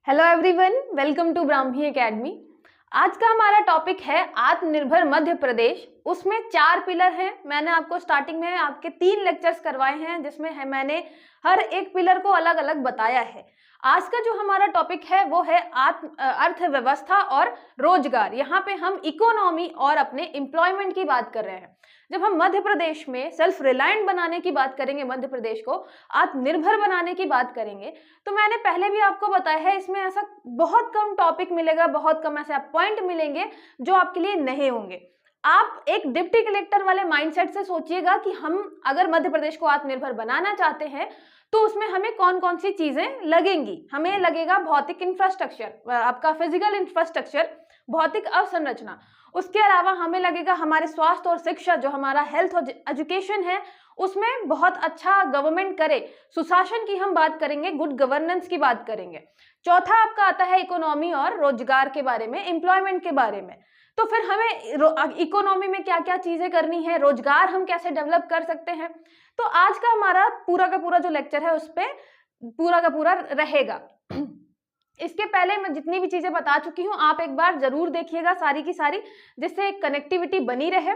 Hello everyone, welcome to Brahmi academy. आज का हमारा टॉपिक है आत्मनिर्भर मध्य प्रदेश। उसमें 4 पिलर हैं। मैंने आपको स्टार्टिंग में आपके 3 लेक्चर्स करवाए हैं जिसमें मैंने हर एक पिलर को अलग अलग बताया है। आज का जो हमारा टॉपिक है वो है अर्थव्यवस्था और रोजगार। यहाँ पे हम इकोनॉमी और अपने एम्प्लॉयमेंट की बात कर रहे हैं। जब हम मध्य प्रदेश में सेल्फ रिलायंट बनाने की बात करेंगे, मध्य प्रदेश को आत्मनिर्भर बनाने की बात करेंगे, तो मैंने पहले भी आपको बताया है इसमें ऐसा बहुत कम टॉपिक मिलेगा, बहुत कम ऐसे पॉइंट मिलेंगे जो आपके लिए नहीं होंगे। आप एक डिप्टी कलेक्टर वाले माइंडसेट से सोचिएगा कि हम अगर मध्य प्रदेश को आत्मनिर्भर बनाना चाहते हैं तो उसमें हमें कौन कौन सी चीजें लगेंगी। हमें लगेगा भौतिक इंफ्रास्ट्रक्चर, आपका फिजिकल इंफ्रास्ट्रक्चर, भौतिक अवसंरचना। उसके अलावा हमें लगेगा हमारे स्वास्थ्य और शिक्षा, जो हमारा हेल्थ और एजुकेशन है, उसमें बहुत अच्छा गवर्नमेंट करे, सुशासन की हम बात करेंगे, गुड गवर्नेंस की बात करेंगे। चौथा आपका आता है इकोनॉमी और रोजगार के बारे में, एम्प्लॉयमेंट के बारे में। तो फिर हमें इकोनॉमी में क्या क्या चीजें करनी है, रोजगार हम कैसे डेवलप कर सकते हैं। तो आज का हमारा पूरा का पूरा जो लेक्चर है उस पर पूरा का पूरा रहेगा। इसके पहले मैं जितनी भी चीजें बता चुकी हूँ आप एक बार जरूर देखिएगा सारी की सारी, जिससे एक कनेक्टिविटी बनी रहे।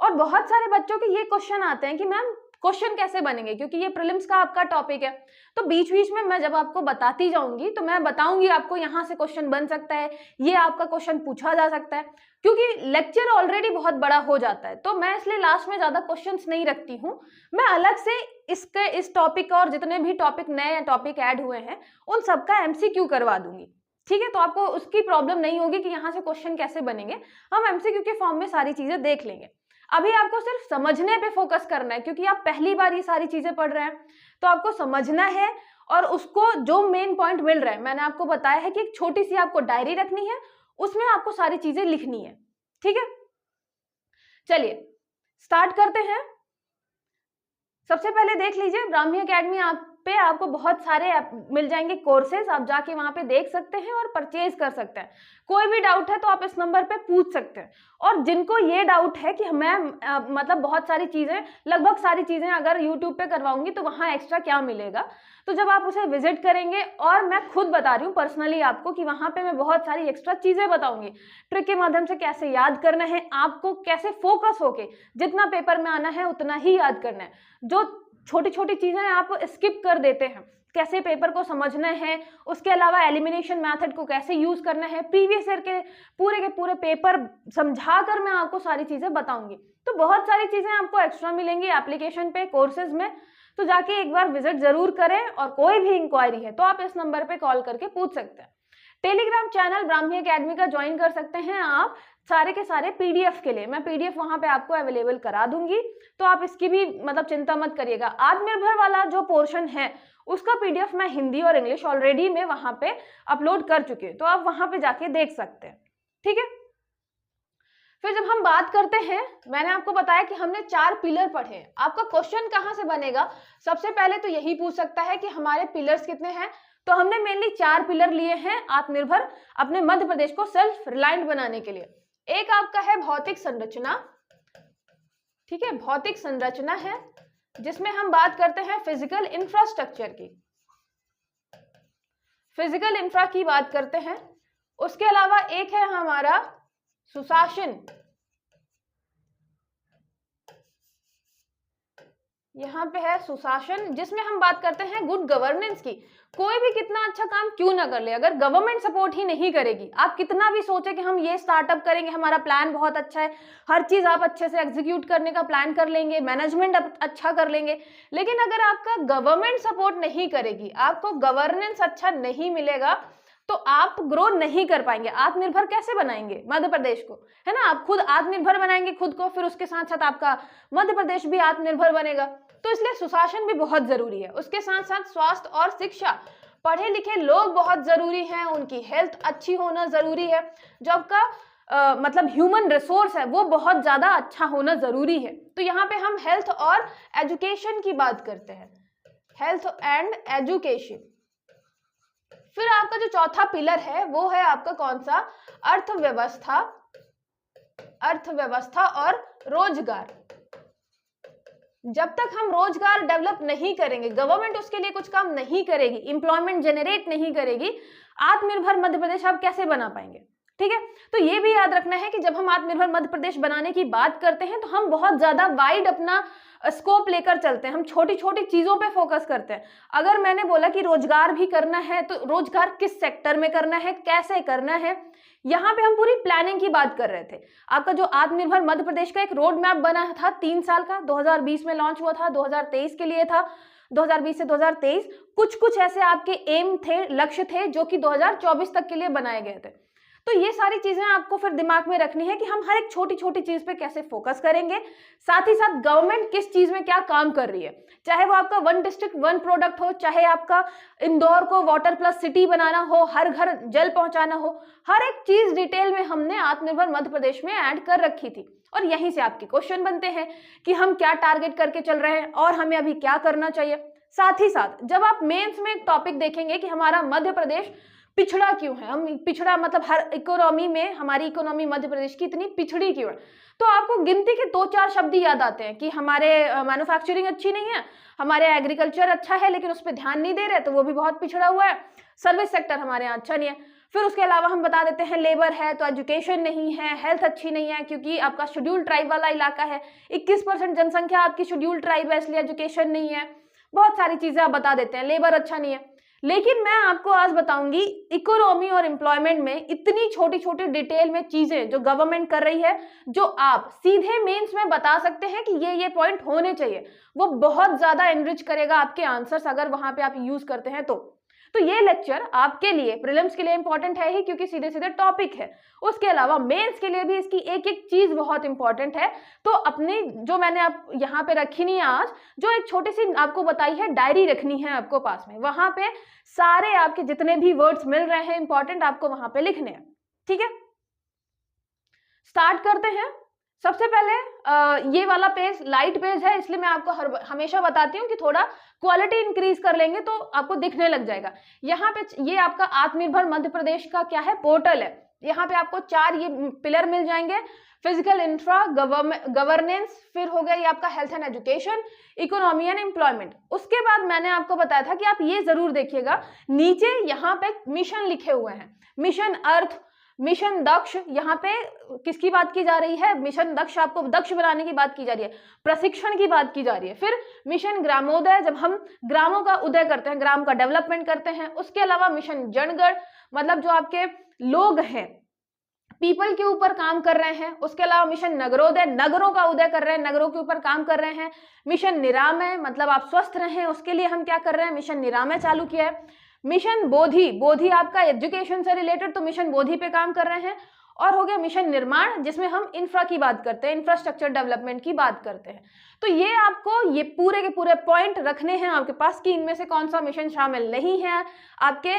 और बहुत सारे बच्चों के ये क्वेश्चन आते हैं कि मैम क्वेश्चन कैसे बनेंगे, क्योंकि ये प्रीलिम्स का आपका टॉपिक है। तो बीच बीच में मैं जब आपको बताती जाऊंगी तो मैं बताऊंगी आपको यहाँ से क्वेश्चन बन सकता है, ये आपका क्वेश्चन पूछा जा सकता है, क्योंकि लेक्चर ऑलरेडी बहुत बड़ा हो जाता है। तो मैं इसलिए लास्ट में ज्यादा क्वेश्चंस नहीं रखती हूँ। मैं अलग से इस टॉपिक और जितने भी टॉपिक नए टॉपिक ऐड हुए हैं उन सबका एमसीक्यू करवा दूंगी। ठीक है, तो आपको उसकी प्रॉब्लम नहीं होगी कि यहाँ से क्वेश्चन कैसे बनेंगे। हम एमसीक्यू के फॉर्म में सारी चीजें देख लेंगे। अभी आपको सिर्फ समझने पे फोकस करना है, क्योंकि आप पहली बार ये सारी चीजें पढ़ रहे हैं, तो आपको समझना है। और उसको जो मेन पॉइंट मिल रहा है, मैंने आपको बताया है कि एक छोटी सी आपको डायरी रखनी है, उसमें आपको सारी चीजें लिखनी है। ठीक है, चलिए स्टार्ट करते हैं। सबसे पहले देख लीजिए, ब्राह्मी एकेडमी आप पे आपको बहुत सारे मिल जाएंगे कोर्सेज, आप जाके वहां पे देख सकते हैं और परचेज कर सकते हैं। कोई भी डाउट है तो आप इस नंबर पे पूछ सकते हैं। और जिनको ये डाउट है कि मैं मतलब बहुत सारी चीजें, लगभग सारी चीजें अगर यूट्यूब पे करवाऊंगी तो वहां एक्स्ट्रा क्या मिलेगा, तो जब आप उसे विजिट करेंगे, और मैं खुद बता रही हूँ पर्सनली आपको कि वहां पे मैं बहुत सारी एक्स्ट्रा चीजें बताऊंगी, ट्रिक के माध्यम से कैसे याद करना है, आपको कैसे फोकस होके जितना पेपर में आना है उतना ही याद करना है। जो छोटी छोटी चीजें आप स्किप कर देते हैं, कैसे पेपर को समझना है, उसके अलावा एलिमिनेशन मेथड को कैसे यूज करना है, प्रीवियस ईयर के पूरे पेपर समझाकर मैं आपको सारी चीजें बताऊंगी। तो बहुत सारी चीजें आपको एक्स्ट्रा मिलेंगी एप्लीकेशन पे, कोर्सेज में। तो जाके एक बार विजिट जरूर करें, और कोई भी इंक्वायरी है तो आप इस नंबर पे कॉल करके पूछ सकते हैं। टेलीग्राम चैनल ब्राह्मी एकेडमी का ज्वाइन कर सकते हैं आप सारे के सारे पीडीएफ के लिए। मैं पीडीएफ वहां पे आपको अवेलेबल करा दूंगी, तो आप इसकी भी मतलब चिंता मत करिएगा। आत्मनिर्भर वाला जो पोर्शन है उसका पीडीएफ मैं हिंदी और इंग्लिश ऑलरेडी में वहां पे अपलोड कर चुकी हूँ, तो आप वहां पे जाके देख सकते हैं। ठीक है, फिर जब हम बात करते हैं, मैंने आपको बताया कि हमने 4 पिलर पढ़े हैं। आपका क्वेश्चन कहां से बनेगा, सबसे पहले तो यही पूछ सकता है कि हमारे पिलर्स कितने हैं। तो हमने मेनली 4 पिलर लिए हैं आत्मनिर्भर अपने मध्य प्रदेश को सेल्फ रिलायंट बनाने के लिए। एक आपका है भौतिक संरचना। ठीक है, भौतिक संरचना है जिसमें हम बात करते हैं फिजिकल इंफ्रास्ट्रक्चर की, फिजिकल इंफ्रा की बात करते हैं। उसके अलावा एक है हमारा सुशासन, यहाँ पे है सुशासन, जिसमें हम बात करते हैं गुड गवर्नेंस की। कोई भी कितना अच्छा काम क्यों ना कर ले, अगर गवर्नमेंट सपोर्ट ही नहीं करेगी, आप कितना भी सोचे कि हम ये स्टार्टअप करेंगे, हमारा प्लान बहुत अच्छा है, हर चीज आप अच्छे से एग्जीक्यूट करने का प्लान कर लेंगे, मैनेजमेंट अच्छा कर लेंगे, लेकिन अगर आपका गवर्नमेंट सपोर्ट नहीं करेगी, आपको गवर्नेंस अच्छा नहीं मिलेगा, तो आप ग्रो नहीं कर पाएंगे। आत्मनिर्भर कैसे बनाएंगे मध्य प्रदेश को, है ना। आप खुद आत्मनिर्भर बनाएंगे खुद को, फिर उसके साथ साथ आपका मध्य प्रदेश भी आत्मनिर्भर बनेगा। तो इसलिए सुशासन भी बहुत जरूरी है। उसके साथ साथ स्वास्थ्य और शिक्षा, पढ़े लिखे लोग बहुत जरूरी हैं, उनकी हेल्थ अच्छी होना जरूरी है। जो आपका मतलब ह्यूमन रिसोर्स है वो बहुत ज्यादा अच्छा होना जरूरी है। तो यहाँ पे हम हेल्थ और एजुकेशन की बात करते हैं, हेल्थ एंड एजुकेशन। फिर आपका जो चौथा पिलर है वो है आपका कौन सा, अर्थव्यवस्था, अर्थव्यवस्था और रोजगार। जब तक हम रोजगार डेवलप नहीं करेंगे, गवर्नमेंट उसके लिए कुछ काम नहीं करेगी, इंप्लॉयमेंट जनरेट नहीं करेगी, आत्मनिर्भर मध्य प्रदेश आप कैसे बना पाएंगे? ठीक है, तो ये भी याद रखना है कि जब हम आत्मनिर्भर मध्य प्रदेश बनाने की बात करते हैं तो हम बहुत ज्यादा वाइड अपना स्कोप लेकर चलते हैं, हम छोटी छोटी चीजों पे फोकस करते हैं। अगर मैंने बोला कि रोजगार भी करना है तो रोजगार किस सेक्टर में करना है, कैसे करना है, यहाँ पे हम पूरी प्लानिंग की बात कर रहे थे। आपका जो आत्मनिर्भर मध्य प्रदेश का एक रोड मैप बना था 3 साल का, 2020 में लॉन्च हुआ था, 2023 के लिए था, 2020 से 2023 कुछ कुछ ऐसे आपके एम थे, लक्ष्य थे जो कि 2024 तक के लिए बनाए गए थे। तो ये सारी चीजें आपको फिर दिमाग में रखनी है कि हम हर एक छोटी छोटी चीज पे कैसे फोकस करेंगे, साथ ही साथ गवर्नमेंट किस चीज में क्या काम कर रही है, चाहे वो आपका वन डिस्ट्रिक्ट वन प्रोडक्ट हो, चाहे आपका इंदौर को वाटर प्लस सिटी बनाना हो, हर घर जल पहुंचाना हो, हर एक चीज डिटेल में हमने आत्मनिर्भर मध्य प्रदेश में ऐड कर रखी थी। और यहीं से आपके क्वेश्चन बनते हैं कि हम क्या टारगेट करके चल रहे हैं और हमें अभी क्या करना चाहिए। साथ ही साथ जब आप मेंस में एक टॉपिक देखेंगे कि हमारा मध्य प्रदेश पिछड़ा क्यों है, हम पिछड़ा मतलब हर इकोनॉमी में हमारी इकोनॉमी मध्य प्रदेश की इतनी पिछड़ी क्यों है, तो आपको गिनती के 2-4 शब्द याद आते हैं कि हमारे मैन्युफैक्चरिंग अच्छी नहीं है, हमारे एग्रीकल्चर अच्छा है लेकिन उस पर ध्यान नहीं दे रहे तो वो भी बहुत पिछड़ा हुआ है, सर्विस सेक्टर हमारे यहाँ अच्छा नहीं है। फिर उसके अलावा हम बता देते हैं लेबर है तो एजुकेशन नहीं है, हेल्थ अच्छी नहीं है क्योंकि आपका शेड्यूल ट्राइब वाला इलाका है, 21% जनसंख्या आपकी शेड्यूल ट्राइब है इसलिए एजुकेशन नहीं है, बहुत सारी चीजें आप बता देते हैं, लेबर अच्छा नहीं है। लेकिन मैं आपको आज बताऊंगी इकोनॉमी और एम्प्लॉयमेंट में इतनी छोटी छोटी डिटेल में चीजें जो गवर्नमेंट कर रही है, जो आप सीधे मेंस में बता सकते हैं कि ये पॉइंट होने चाहिए, वो बहुत ज्यादा एनरिच करेगा आपके आंसर्स अगर वहां पे आप यूज करते हैं तो ये लेक्चर आपके लिए प्रीलिम्स के लिए इंपॉर्टेंट है ही क्योंकि सीधे सीधे टॉपिक है, उसके अलावा मेंस के लिए भी इसकी एक एक चीज बहुत इंपॉर्टेंट है। तो अपनी जो मैंने आप यहाँ पे रखी नहीं है आज, जो एक छोटी सी आपको बताई है डायरी रखनी है आपको पास में, वहां पे सारे आपके जितने भी वर्ड्स मिल रहे हैं इंपॉर्टेंट आपको वहां पे लिखने हैं। ठीक है, स्टार्ट करते हैं। सबसे पहले ये वाला पेज लाइट पेज है इसलिए मैं आपको हमेशा बताती हूँ कि थोड़ा क्वालिटी इंक्रीज कर लेंगे तो आपको दिखने लग जाएगा। यहाँ पे ये आपका आत्मनिर्भर मध्य प्रदेश का क्या है, पोर्टल है। यहाँ पे आपको 4 ये पिलर मिल जाएंगे, फिजिकल इंफ्रा, गवर्नेंस, फिर हो गया ये आपका health and education, economy and employment. उसके बाद मैंने आपको बताया था कि आप ये जरूर देखिएगा नीचे यहाँ पे मिशन लिखे हुए हैं, मिशन अर्थ, मिशन दक्ष, यहाँ पे किसकी बात की जा रही है, मिशन दक्ष, आपको दक्ष बनाने की बात की जा रही है, प्रशिक्षण की बात की जा रही है। फिर मिशन ग्रामोदय, जब हम ग्रामों का उदय करते हैं, ग्राम का डेवलपमेंट करते हैं। उसके अलावा मिशन जनगण, मतलब जो आपके लोग हैं, पीपल के ऊपर काम कर रहे हैं। उसके अलावा मिशन नगरोदय, नगरों का उदय कर रहे हैं, नगरों के ऊपर काम कर रहे हैं। मिशन निरामय, मतलब आप स्वस्थ रहें उसके लिए हम क्या कर रहे हैं, मिशन निरामय चालू किया है। मिशन बोधि, बोधि आपका एजुकेशन से रिलेटेड, तो मिशन बोधि पे काम कर रहे हैं। और हो गया मिशन निर्माण, जिसमें हम इंफ्रा की बात करते हैं, इंफ्रास्ट्रक्चर डेवलपमेंट की बात करते हैं। तो ये आपको ये पूरे के पूरे पॉइंट रखने हैं आपके पास कि इनमें से कौन सा मिशन शामिल नहीं है आपके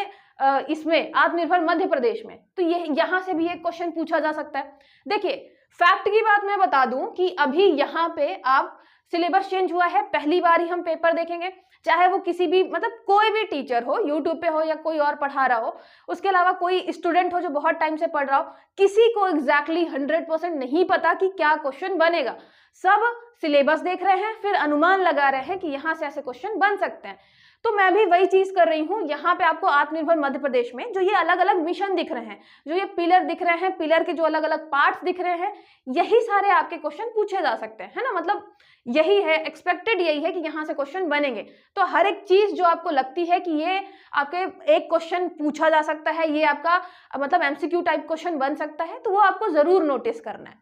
इसमें आत्मनिर्भर मध्य प्रदेश में। तो ये यहाँ से भी एक क्वेश्चन पूछा जा सकता है। देखिए फैक्ट की बात मैं बता दूं कि अभी यहाँ पे आप सिलेबस चेंज हुआ है, पहली बार ही हम पेपर देखेंगे, चाहे वो किसी भी मतलब कोई भी टीचर हो, यूट्यूब पे हो या कोई और पढ़ा रहा हो, उसके अलावा कोई स्टूडेंट हो जो बहुत टाइम से पढ़ रहा हो, किसी को एग्जैक्टली 100% नहीं पता कि क्या क्वेश्चन बनेगा। सब सिलेबस देख रहे हैं, फिर अनुमान लगा रहे हैं कि यहाँ से ऐसे क्वेश्चन बन सकते हैं। तो मैं भी वही चीज कर रही हूँ। यहाँ पे आपको आत्मनिर्भर मध्य प्रदेश में जो ये अलग अलग मिशन दिख रहे हैं, जो ये पिलर दिख रहे हैं, पिलर के जो अलग अलग पार्ट्स दिख रहे हैं, यही सारे आपके क्वेश्चन पूछे जा सकते हैं, है ना। मतलब यही है, एक्सपेक्टेड यही है कि यहाँ से क्वेश्चन बनेंगे। तो हर एक चीज जो आपको लगती है कि ये आपके एक क्वेश्चन पूछा जा सकता है, ये आपका मतलब एमसीक्यू टाइप क्वेश्चन बन सकता है, तो वो आपको जरूर नोटिस करना है।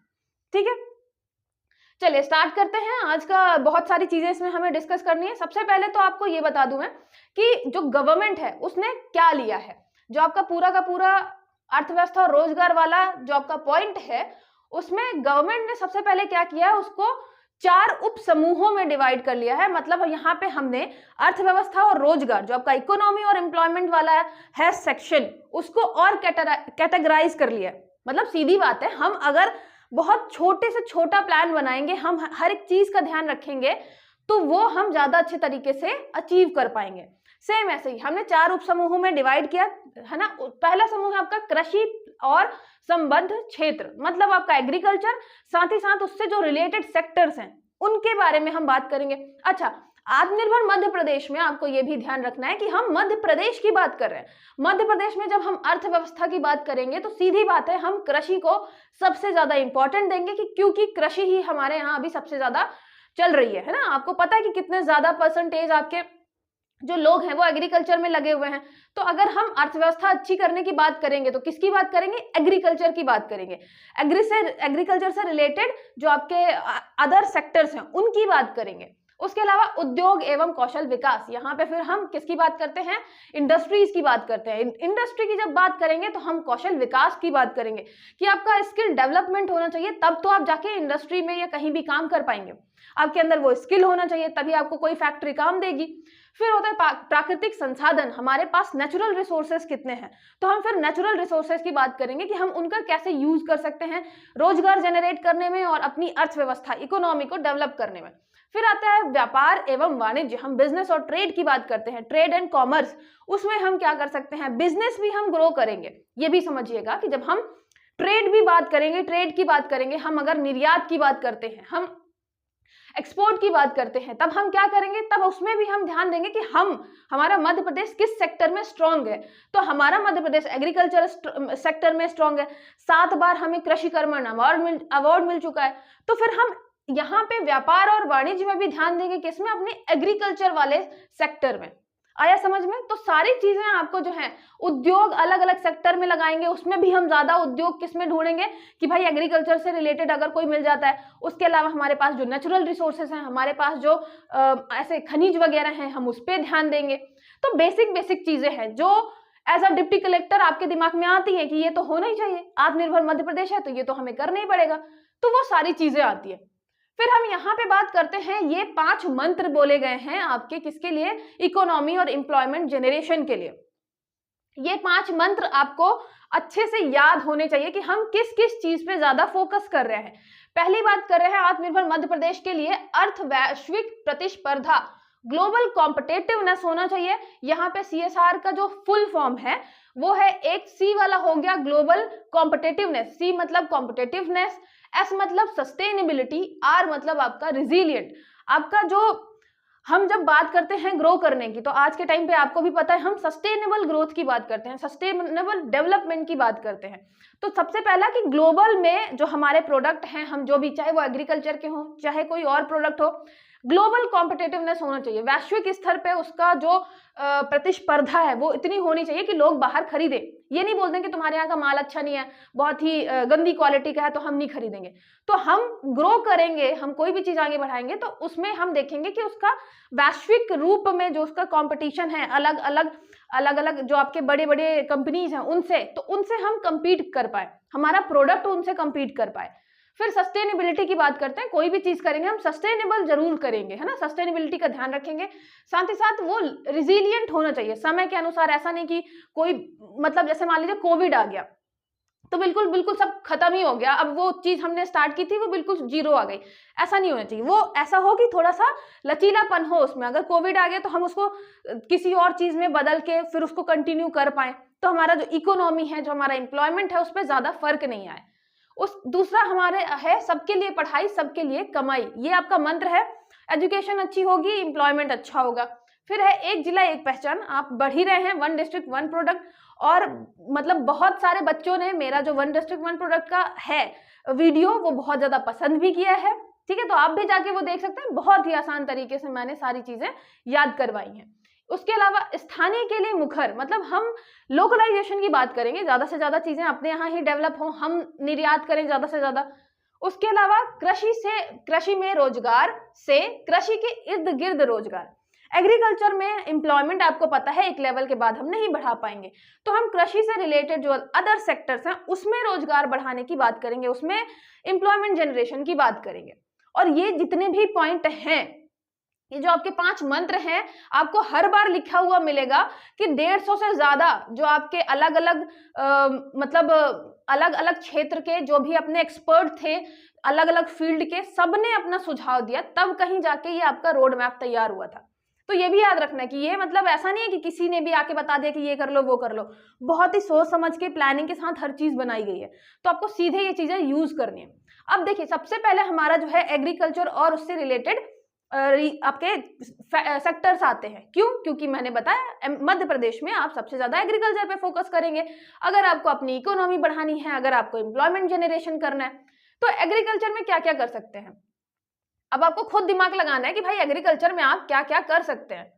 ठीक है, चलिए स्टार्ट करते हैं। आज का बहुत सारी चीजें इसमें हमें डिस्कस करनी है। सबसे पहले तो आपको ये बता दूं मैं कि जो गवर्नमेंट है उसने क्या लिया है, जो आपका पूरा का पूरा अर्थव्यवस्था और रोजगार वाला जो आपका पॉइंट है, उसमें गवर्नमेंट ने सबसे पहले क्या किया है, उसको 4 उप समूहों में डिवाइड कर लिया है। मतलब यहाँ पे हमने अर्थव्यवस्था और रोजगार, जो आपका इकोनॉमी और एम्प्लॉयमेंट वाला है सेक्शन, उसको और कैटेगराइज कर लिया है। मतलब सीधी बात है, हम अगर बहुत छोटे से छोटा प्लान बनाएंगे, हम हर एक चीज का ध्यान रखेंगे, तो वो हम ज्यादा अच्छे तरीके से अचीव कर पाएंगे। सेम ऐसे ही हमने 4 उप समूहों में डिवाइड किया है ना। पहला समूह है आपका कृषि और संबद्ध क्षेत्र, मतलब आपका एग्रीकल्चर, साथ ही साथ उससे जो रिलेटेड सेक्टर्स हैं, उनके बारे में हम बात करेंगे। अच्छा, आत्मनिर्भर मध्य प्रदेश में आपको यह भी ध्यान रखना है कि हम मध्य प्रदेश की बात कर रहे हैं। मध्य प्रदेश में जब हम अर्थव्यवस्था की बात करेंगे तो सीधी बात है, हम कृषि को सबसे ज्यादा इंपॉर्टेंट देंगे कि क्योंकि कृषि ही हमारे यहाँ अभी सबसे ज्यादा चल रही है ना। आपको पता है कि कितने ज्यादा परसेंटेज आपके जो लोग हैं वो एग्रीकल्चर में लगे हुए हैं। तो अगर हम अर्थव्यवस्था अच्छी करने की बात करेंगे तो किसकी बात करेंगे? एग्रीकल्चर की बात करेंगे। एग्रीकल्चर से रिलेटेड जो आपके अदर सेक्टर्स हैं उनकी बात करेंगे। उसके अलावा उद्योग एवं कौशल विकास, यहाँ पे फिर हम किसकी बात करते हैं? इंडस्ट्रीज की बात करते हैं। इंडस्ट्री की जब बात करेंगे तो हम कौशल विकास की बात करेंगे कि आपका स्किल डेवलपमेंट होना चाहिए, तब तो आप जाके इंडस्ट्री में या कहीं भी काम कर पाएंगे। आपके अंदर वो स्किल होना चाहिए, तभी आपको कोई फैक्ट्री काम देगी। फिर होता है प्राकृतिक संसाधन, हमारे पास नेचुरल रिसोर्सेज कितने हैं, तो हम फिर नेचुरल रिसोर्सेज की बात करेंगे कि हम उनका कैसे यूज कर सकते हैं रोजगार जनरेट करने में और अपनी अर्थव्यवस्था इकोनॉमी को डेवलप करने में। फिर आता है व्यापार एवं वाणिज्य, हम बिजनेस और ट्रेड की बात करते हैं, ट्रेड एंड कॉमर्स। उसमें हम क्या कर सकते हैं? बिजनेस भी हम ग्रो करेंगे। ये भी समझिएगा कि जब हम ट्रेड की बात करेंगे, हम अगर निर्यात की बात करते हैं, हम एक्सपोर्ट की बात करते हैं, तब हम क्या करेंगे? तब उसमें भी हम ध्यान देंगे कि हमारा मध्य प्रदेश किस सेक्टर में स्ट्रांग है। तो हमारा मध्य प्रदेश एग्रीकल्चर सेक्टर में स्ट्रांग है। 7 बार हमें कृषि कर्मण अवार्ड मिल चुका है। तो फिर हम यहाँ पे व्यापार और वाणिज्य में भी ध्यान देंगे, किसमें? अपने एग्रीकल्चर वाले सेक्टर में। आया समझ में? तो सारी चीजें आपको जो है उद्योग अलग अलग सेक्टर में लगाएंगे, उसमें भी हम ज्यादा उद्योग किसमें ढूंढेंगे कि भाई एग्रीकल्चर से रिलेटेड अगर कोई मिल जाता है। उसके अलावा हमारे पास जो नेचुरल रिसोर्सेज हैं, हमारे पास जो ऐसे खनिज वगैरह हैं, हम उस पर ध्यान देंगे। तो बेसिक चीजें हैं जो एज अ डिप्टी कलेक्टर आपके दिमाग में आती है कि ये तो होना ही चाहिए, आत्मनिर्भर मध्य प्रदेश है तो ये तो हमें करना ही पड़ेगा। तो वो सारी चीजें आती है। फिर हम यहाँ पे बात करते हैं, ये 5 मंत्र बोले गए हैं आपके किसके लिए? इकोनॉमी और एम्प्लॉयमेंट जनरेशन के लिए। ये 5 मंत्र आपको अच्छे से याद होने चाहिए कि हम किस किस चीज पे ज्यादा फोकस कर रहे हैं। पहली बात कर रहे हैं आत्मनिर्भर मध्य प्रदेश के लिए, अर्थ वैश्विक प्रतिस्पर्धा, ग्लोबल कॉम्पिटेटिवनेस होना चाहिए। यहाँ पे CSR का जो फुल फॉर्म है वो है, एक C वाला हो गया ग्लोबल कॉम्पिटेटिवनेस, C मतलब कॉम्पिटेटिवनेस, S मतलब सस्टेनेबिलिटी, R मतलब आपका रिजिलियंट। आपका जो हम जब बात करते हैं ग्रो करने की, तो आज के टाइम पे आपको भी पता है हम सस्टेनेबल ग्रोथ की बात करते हैं, सस्टेनेबल डेवलपमेंट की बात करते हैं। तो सबसे पहला कि ग्लोबल में जो हमारे प्रोडक्ट हैं, हम जो भी, चाहे वो एग्रीकल्चर के हो चाहे कोई और प्रोडक्ट हो, ग्लोबल कॉम्पिटेटिवनेस होना चाहिए। वैश्विक स्तर पे उसका जो प्रतिस्पर्धा है वो इतनी होनी चाहिए कि लोग बाहर खरीदें। ये नहीं बोलते कि तुम्हारे यहाँ का माल अच्छा नहीं है, बहुत ही गंदी क्वालिटी का है, तो हम नहीं खरीदेंगे। तो हम ग्रो करेंगे, हम कोई भी चीज आगे बढ़ाएंगे तो उसमें हम देखेंगे कि उसका वैश्विक रूप में जो उसका कंपटीशन है अलग अलग जो आपके बड़े बड़े कंपनीज हैं उनसे, तो उनसे हम compete कर पाए, हमारा प्रोडक्ट उनसे compete कर पाए। फिर सस्टेनेबिलिटी की बात करते हैं, कोई भी चीज करेंगे हम सस्टेनेबल जरूर करेंगे, है ना, सस्टेनेबिलिटी का ध्यान रखेंगे। साथ ही साथ वो रिजिलियंट होना चाहिए समय के अनुसार। ऐसा नहीं कि कोई, मतलब जैसे मान लीजिए कोविड आ गया तो बिल्कुल सब खत्म ही हो गया, अब वो चीज हमने स्टार्ट की थी वो बिल्कुल जीरो आ गई, ऐसा नहीं होना चाहिए। वो ऐसा हो कि थोड़ा सा लचीलापन हो उसमें। अगर कोविड आ गया तो हम उसको किसी और चीज में बदल के फिर उसको कंटिन्यू कर पाए, तो हमारा जो इकोनॉमी है, जो हमारा एम्प्लॉयमेंट है, उस पर ज्यादा फर्क नहीं आए। दूसरा हमारे है सबके लिए पढ़ाई सबके लिए कमाई, ये आपका मंत्र है। एजुकेशन अच्छी होगी, एम्प्लॉयमेंट अच्छा होगा। फिर है एक जिला एक पहचान, आप बढ़ ही रहे हैं, 1 डिस्ट्रिक्ट 1 प्रोडक्ट। और मतलब बहुत सारे बच्चों ने मेरा जो 1 डिस्ट्रिक्ट 1 प्रोडक्ट का है वीडियो वो बहुत ज्यादा पसंद भी किया है, ठीक है, तो आप भी जाके वो देख सकते हैं। बहुत ही आसान तरीके से मैंने सारी चीजें याद करवाई हैं। उसके अलावा स्थानीय के लिए मुखर, मतलब हम लोकलाइजेशन की बात करेंगे, ज्यादा से ज्यादा चीजें अपने यहाँ ही डेवलप हो, हम निर्यात करें ज्यादा से ज्यादा। उसके अलावा कृषि में रोजगार से कृषि के इर्द गिर्द रोजगार। एग्रीकल्चर में एम्प्लॉयमेंट आपको पता है एक लेवल के बाद हम नहीं बढ़ा पाएंगे, तो हम कृषि से रिलेटेड जो अदर सेक्टर्स हैं उसमें रोजगार बढ़ाने की बात करेंगे, उसमें एम्प्लॉयमेंट जनरेशन की बात करेंगे। और ये जितने भी पॉइंट हैं, ये जो आपके 5 मंत्र हैं, आपको हर बार लिखा हुआ मिलेगा कि 150 से ज्यादा जो आपके अलग अलग क्षेत्र के जो भी अपने एक्सपर्ट थे, अलग अलग फील्ड के, सबने अपना सुझाव दिया, तब कहीं जाके ये आपका रोड मैप तैयार हुआ था। तो ये भी याद रखना है कि ये मतलब ऐसा नहीं है कि किसी ने भी आके बता दिया कि ये कर लो वो कर लो, बहुत ही सोच समझ के प्लानिंग के साथ हर चीज बनाई गई है, तो आपको सीधे ये चीजें यूज करनी है। अब देखिए सबसे पहले हमारा जो है एग्रीकल्चर और उससे रिलेटेड आपके सेक्टर्स आते हैं। क्यों? क्योंकि मैंने बताया मध्य प्रदेश में आप सबसे ज्यादा एग्रीकल्चर पे फोकस करेंगे। अगर आपको अपनी इकोनॉमी बढ़ानी है, अगर आपको एम्प्लॉयमेंट जनरेशन करना है, तो एग्रीकल्चर में क्या क्या कर सकते हैं। अब आपको खुद दिमाग लगाना है कि भाई एग्रीकल्चर में आप क्या क्या कर सकते हैं।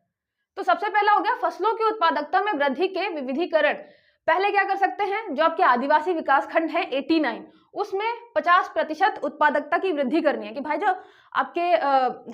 तो सबसे पहला हो गया फसलों की उत्पादकता में वृद्धि के विविधीकरण। पहले क्या कर सकते हैं, जो आपके आदिवासी विकास खंड है 89, उसमें 50% उत्पादकता की वृद्धि करनी है कि भाई जो आपके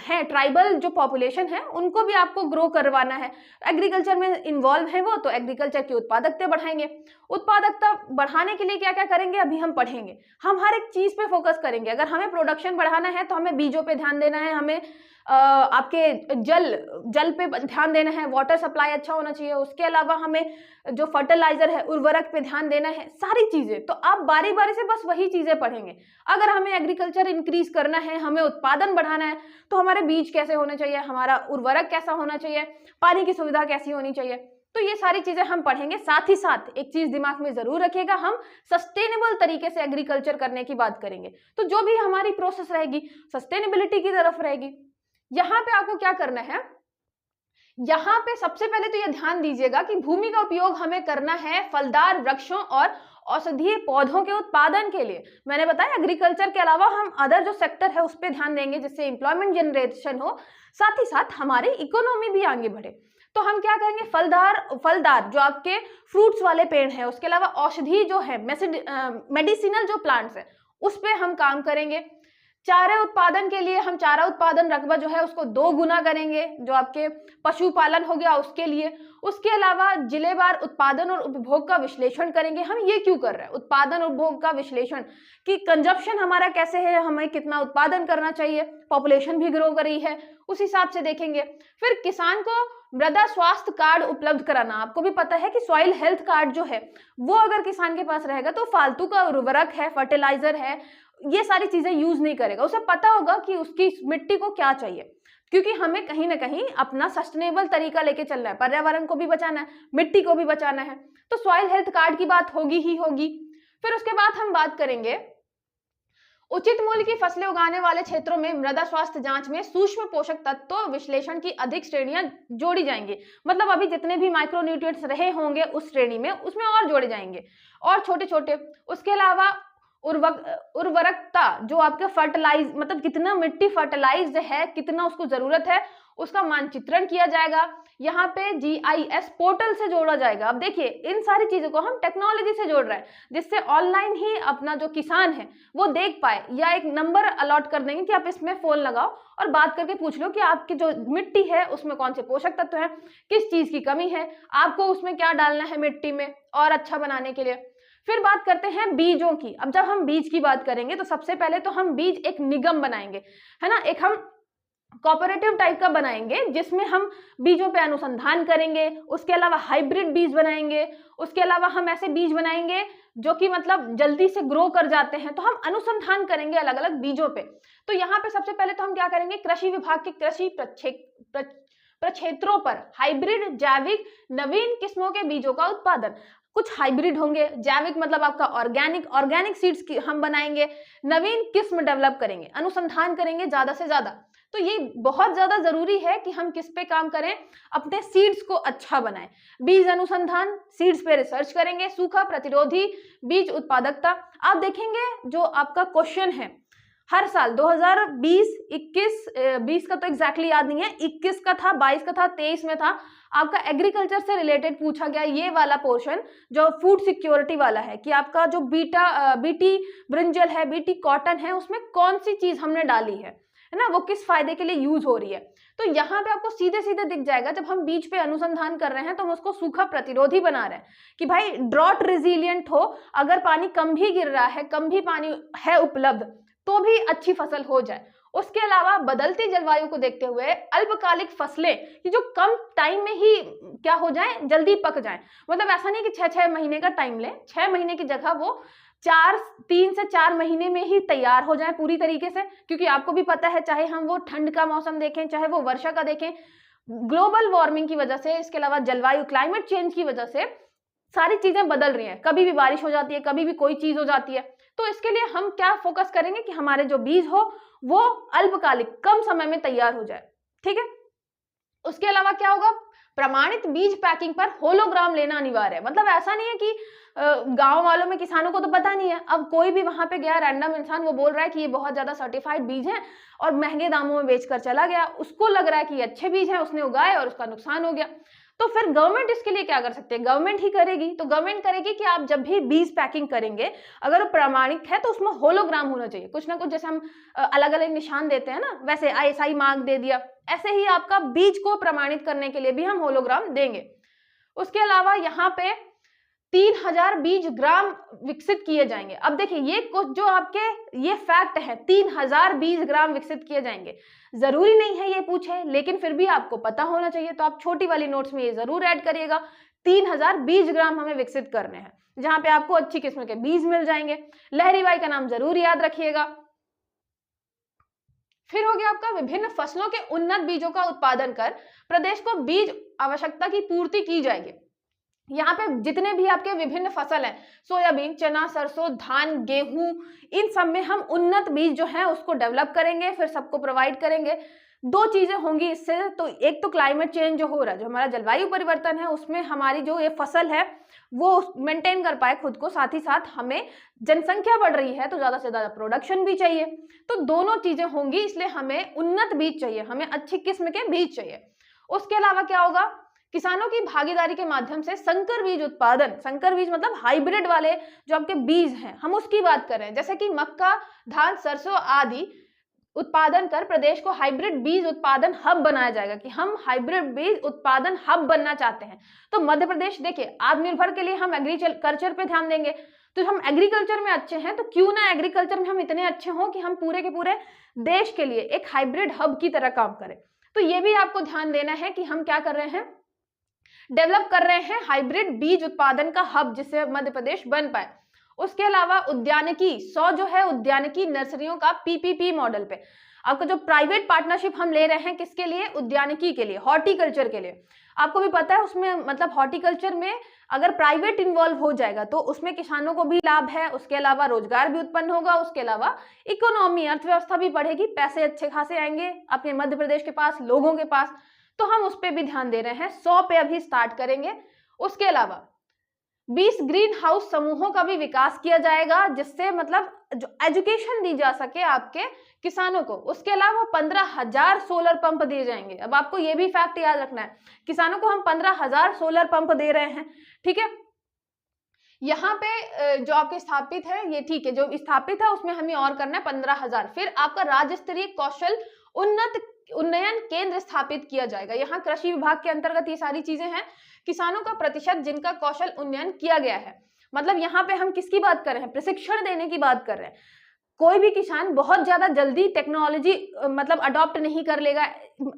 हैं ट्राइबल जो पॉपुलेशन है उनको भी आपको ग्रो करवाना है, एग्रीकल्चर में इन्वॉल्व है वो, तो एग्रीकल्चर की उत्पादकता बढ़ाएंगे। उत्पादकता बढ़ाने के लिए क्या क्या करेंगे अभी हम पढ़ेंगे। हम हर एक चीज पे फोकस करेंगे। अगर हमें प्रोडक्शन बढ़ाना है तो हमें बीजों पे ध्यान देना है, हमें आपके जल पे ध्यान देना है, वाटर सप्लाई अच्छा होना चाहिए, उसके अलावा हमें जो फर्टिलाइजर है उर्वरक पे ध्यान देना है, सारी चीजें। तो आप बारी बारी से बस वही चीजें पढ़ेंगे। अगर हमें एग्रीकल्चर इंक्रीज करना है, हमें उत्पादन बढ़ाना है, तो हमारे बीज कैसे होने चाहिए, हमारा उर्वरक कैसा होना चाहिए, पानी की सुविधा कैसी होनी चाहिए, तो ये सारी चीजें हम पढ़ेंगे। साथ ही साथ एक चीज दिमाग में जरूर रखिएगा, हम सस्टेनेबल तरीके से एग्रीकल्चर करने की बात करेंगे। तो जो भी हमारी प्रोसेस रहेगी सस्टेनेबिलिटी की तरफ रहेगी। यहां पे आपको क्या करना है, यहां पे सबसे पहले तो ये ध्यान दीजिएगा कि भूमि का उपयोग हमें करना है फलदार वृक्षों और औषधीय पौधों के उत्पादन के लिए। मैंने बताया एग्रीकल्चर के अलावा हम अदर जो सेक्टर है उस पर ध्यान देंगे जिससे एम्प्लॉयमेंट जनरेशन हो, साथ ही साथ हमारी इकोनॉमी भी आगे बढ़े। तो हम क्या करेंगे, फलदार जो आपके फ्रूट्स वाले पेड़ हैं, उसके अलावा औषधि जो है मेडिसिनल जो प्लांट्स है उस पर हम काम करेंगे। चारे उत्पादन के लिए हम चारा उत्पादन रकबा जो है उसको 2 गुना करेंगे, जो आपके पशुपालन हो गया उसके लिए। उसके अलावा जिलेवार उत्पादन और उपभोग का विश्लेषण करेंगे। हम ये क्यों कर रहे हैं, उत्पादन और उपभोग का विश्लेषण कि कंजप्शन हमारा कैसे है, हमें कितना उत्पादन करना चाहिए, पॉपुलेशन भी ग्रो कर रही है, उस हिसाब से देखेंगे। फिर किसान को मृदा स्वास्थ्य कार्ड उपलब्ध कराना। आपको भी पता है कि सॉइल हेल्थ कार्ड जो है वो अगर किसान के पास रहेगा तो फालतू का उर्वरक है, फर्टिलाइजर है, ये सारी चीजें यूज नहीं करेगा। उसे पता होगा कि उसकी मिट्टी को क्या चाहिए, क्योंकि हमें कहीं ना कहीं अपना सस्टेनेबल तरीका लेके चलना है, पर्यावरण को भी बचाना है, मिट्टी को भी बचाना है। तो सॉइल हेल्थ कार्ड की बात होगी ही होगी। फिर उसके बाद हम बात करेंगे उचित मूल्य की फसलें उगाने वाले क्षेत्रों में मृदा स्वास्थ्य जांच में सूक्ष्म पोषक तत्व विश्लेषण की अधिक श्रेणियां जोड़ी जाएंगी। मतलब अभी जितने भी माइक्रोन्यूट्रिएंट्स रहे होंगे उस श्रेणी में, उसमें और जोड़े जाएंगे और छोटे छोटे। उसके अलावा उर्वरकता जो आपके फर्टिलाइज मतलब कितना मिट्टी फर्टिलाइज्ड है, कितना उसको जरूरत है, उसका मानचित्रण किया जाएगा। यहाँ पे GIS पोर्टल से जोड़ा जाएगा। अब देखिए इन सारी चीजों को हम टेक्नोलॉजी से जोड़ रहे हैं जिससे ऑनलाइन ही अपना जो किसान है वो देख पाए, या एक नंबर अलॉट कर देंगे कि आप इसमें फोन लगाओ और बात करके पूछ लो कि आपकी जो मिट्टी है उसमें कौन से पोषक तत्व है, किस चीज की कमी है, आपको उसमें क्या डालना है मिट्टी में और अच्छा बनाने के लिए। फिर बात करते हैं बीजों की। अब जब हम बीज की बात करेंगे तो सबसे पहले तो हम बीज एक निगम बनाएंगे, है ना, एक हम कोऑपरेटिव टाइप का बनाएंगे जिसमें हम बीजों पे अनुसंधान करेंगे। उसके अलावा हाइब्रिड बीज बनाएंगे। उसके अलावा हम ऐसे बीज बनाएंगे जो कि मतलब जल्दी से ग्रो कर जाते हैं, तो हम अनुसंधान करेंगे अलग अलग बीजों पे। तो यहाँ पे सबसे पहले तो हम क्या करेंगे, कृषि विभाग के कृषि प्रक्षेत्रों पर हाइब्रिड जैविक नवीन किस्मों के बीजों का उत्पादन। कुछ हाइब्रिड होंगे, जैविक मतलब आपका ऑर्गेनिक सीड्स की हम बनाएंगे, नवीन किस्म डेवलप करेंगे, अनुसंधान करेंगे ज्यादा से ज्यादा। तो ये बहुत ज्यादा जरूरी है कि हम किस पे काम करें, अपने सीड्स को अच्छा बनाएं। बीज अनुसंधान, सीड्स पे रिसर्च करेंगे, सूखा प्रतिरोधी बीज उत्पादकता। आप देखेंगे जो आपका क्वेश्चन है हर साल 2020, 21, 20 का तो एग्जैक्टली याद नहीं है, 21 का था, 22 का था, 23 में था, आपका एग्रीकल्चर से रिलेटेड पूछा गया ये वाला पोर्शन जो फूड सिक्योरिटी वाला है कि आपका जो बीटी ब्रिंजल है, बीटी कॉटन है, उसमें कौन सी चीज हमने डाली है ना, वो किस फायदे के लिए यूज हो रही है। तो यहाँ पे आपको सीधे सीधे दिख जाएगा, जब हम बीज पे अनुसंधान कर रहे हैं तो हम उसको सूखा प्रतिरोधी बना रहे हैं कि भाई ड्रॉट रेजिलिएंट हो, अगर पानी कम भी गिर रहा है, कम भी पानी है उपलब्ध, तो भी अच्छी फसल हो जाए। उसके अलावा बदलती जलवायु को देखते हुए अल्पकालिक फसलें कि जो कम टाइम में ही क्या हो जाए, जल्दी पक जाए। मतलब ऐसा नहीं कि 6-6 महीने का टाइम ले, 6 महीने की जगह वो 3 से 4 महीने में ही तैयार हो जाए पूरी तरीके से। क्योंकि आपको भी पता है, चाहे हम वो ठंड का मौसम देखें, चाहे वो वर्षा का देखें, ग्लोबल वार्मिंग की वजह से, इसके अलावा जलवायु क्लाइमेट चेंज की वजह से सारी चीजें बदल रही हैं, कभी भी बारिश हो जाती है, कभी भी कोई चीज हो जाती है। तो इसके लिए हम क्या फोकस करेंगे कि हमारे जो बीज हो वो अल्पकालिक कम समय में तैयार हो जाए, ठीक है। उसके अलावा क्या होगा, प्रमाणित बीज पैकिंग पर होलोग्राम लेना अनिवार्य है। मतलब ऐसा नहीं है कि गांव वालों में, किसानों को तो पता नहीं है, अब कोई भी वहां पे गया रैंडम इंसान, वो बोल रहा है कि ये बहुत ज्यादा सर्टिफाइड बीज है और महंगे दामों में बेचकर चला गया, उसको लग रहा है कि ये अच्छे बीज है, उसने उगाए और उसका नुकसान हो गया। तो फिर गवर्नमेंट इसके लिए क्या कर सकते हैं, गवर्नमेंट ही करेगी। तो गवर्नमेंट करेगी कि आप जब भी बीज पैकिंग करेंगे, अगर वो प्रमाणित है तो उसमें होलोग्राम होना चाहिए, कुछ ना कुछ, जैसे हम अलग अलग निशान देते हैं ना, वैसे आईएसआई मार्क दे दिया, ऐसे ही आपका बीज को प्रमाणित करने के लिए भी हम होलोग्राम देंगे। उसके अलावा यहाँ पे 3000 बीज ग्राम विकसित किए जाएंगे। अब देखिए, ये कुछ जो आपके ये फैक्ट है, 3000 बीज ग्राम विकसित किए जाएंगे। जरूरी नहीं है ये पूछे, लेकिन फिर भी आपको पता होना चाहिए, तो आप छोटी वाली नोट्स में ये जरूर ऐड करिएगा। 3000 बीज ग्राम हमें विकसित करने हैं, जहां पे आपको अच्छी किस्म के बीज मिल जाएंगे। लहरीबाई का नाम जरूर याद रखिएगा। फिर हो गया आपका, विभिन्न फसलों के उन्नत बीजों का उत्पादन कर प्रदेश को बीज आवश्यकता की पूर्ति की जाएगी। यहाँ पे जितने भी आपके विभिन्न फसल हैं, सोयाबीन, चना, सरसों, धान, गेहूं, इन सब में हम उन्नत बीज जो है उसको डेवलप करेंगे, फिर सबको प्रोवाइड करेंगे। दो चीजें होंगी इससे, तो एक तो क्लाइमेट चेंज जो हो रहा है, जो हमारा जलवायु परिवर्तन है, उसमें हमारी जो ये फसल है वो मेंटेन कर पाए खुद को, साथ ही साथ हमें जनसंख्या बढ़ रही है तो ज्यादा से ज्यादा प्रोडक्शन भी चाहिए। तो दोनों चीजें होंगी, इसलिए हमें उन्नत बीज चाहिए, हमें अच्छी किस्म के बीज चाहिए। उसके अलावा क्या होगा, किसानों की भागीदारी के माध्यम से संकर बीज उत्पादन, संकर बीज मतलब हाइब्रिड वाले जो आपके बीज हैं, हम उसकी बात कर रहे हैं, जैसे कि मक्का, धान, सरसों आदि उत्पादन कर प्रदेश को हाइब्रिड बीज उत्पादन हब बनाया जाएगा, कि हम हाइब्रिड बीज उत्पादन हब बनना चाहते हैं। तो मध्य प्रदेश, देखिए, आत्मनिर्भर के लिए हम एग्रीकल्चर पे ध्यान देंगे, तो हम एग्रीकल्चर में अच्छे हैं, तो क्यों ना एग्रीकल्चर में हम इतने अच्छे हों कि हम पूरे के पूरे देश के लिए एक हाइब्रिड हब की तरह काम करें। तो ये भी आपको ध्यान देना है कि हम क्या कर रहे हैं, डेवलप कर रहे हैं हाइब्रिड बीज उत्पादन का हब, जिससे मध्य प्रदेश बन पाए। उसके अलावा उद्यानिकी 100 जो है उद्यानिकी नर्सरियों का पीपीपी मॉडल पे, आपका जो प्राइवेट पार्टनरशिप हम ले रहे हैं, किसके लिए, उद्यानिकी के लिए, हॉर्टिकल्चर के लिए। आपको भी पता है उसमें, मतलब हॉर्टिकल्चर में अगर प्राइवेट इन्वॉल्व हो जाएगा तो उसमें किसानों को भी लाभ है, उसके अलावा रोजगार भी उत्पन्न होगा, उसके अलावा इकोनॉमी, अर्थव्यवस्था भी बढ़ेगी, पैसे अच्छे खासे आएंगे अपने मध्य प्रदेश के पास, लोगों के पास। तो हम उस पर भी ध्यान दे रहे हैं, 100 पे अभी स्टार्ट करेंगे। उसके अलावा 20 ग्रीन हाउस समूहों का भी विकास किया जाएगा, जिससे मतलब जो एजुकेशन दी जा सके आपके किसानों को। उसके अलावा 15,000 सोलर पंप दिए जाएंगे। अब आपको ये भी फैक्ट याद रखना है, किसानों को हम 15,000 सोलर पंप दे रहे हैं, ठीक है। यहाँ पे जो आपके स्थापित है ये ठीक है, जो स्थापित है उसमें हमें और करना है 15,000। फिर आपका राज्य स्तरीय कौशल उन्नयन केंद्र स्थापित किया जाएगा। यहाँ कृषि विभाग के अंतर्गत ये सारी चीजें हैं। किसानों का प्रतिशत जिनका कौशल उन्नयन किया गया है, मतलब यहाँ पे हम किसकी बात कर रहे हैं, प्रशिक्षण देने की बात कर रहे हैं। कोई भी किसान बहुत ज्यादा जल्दी टेक्नोलॉजी मतलब अडॉप्ट नहीं कर लेगा।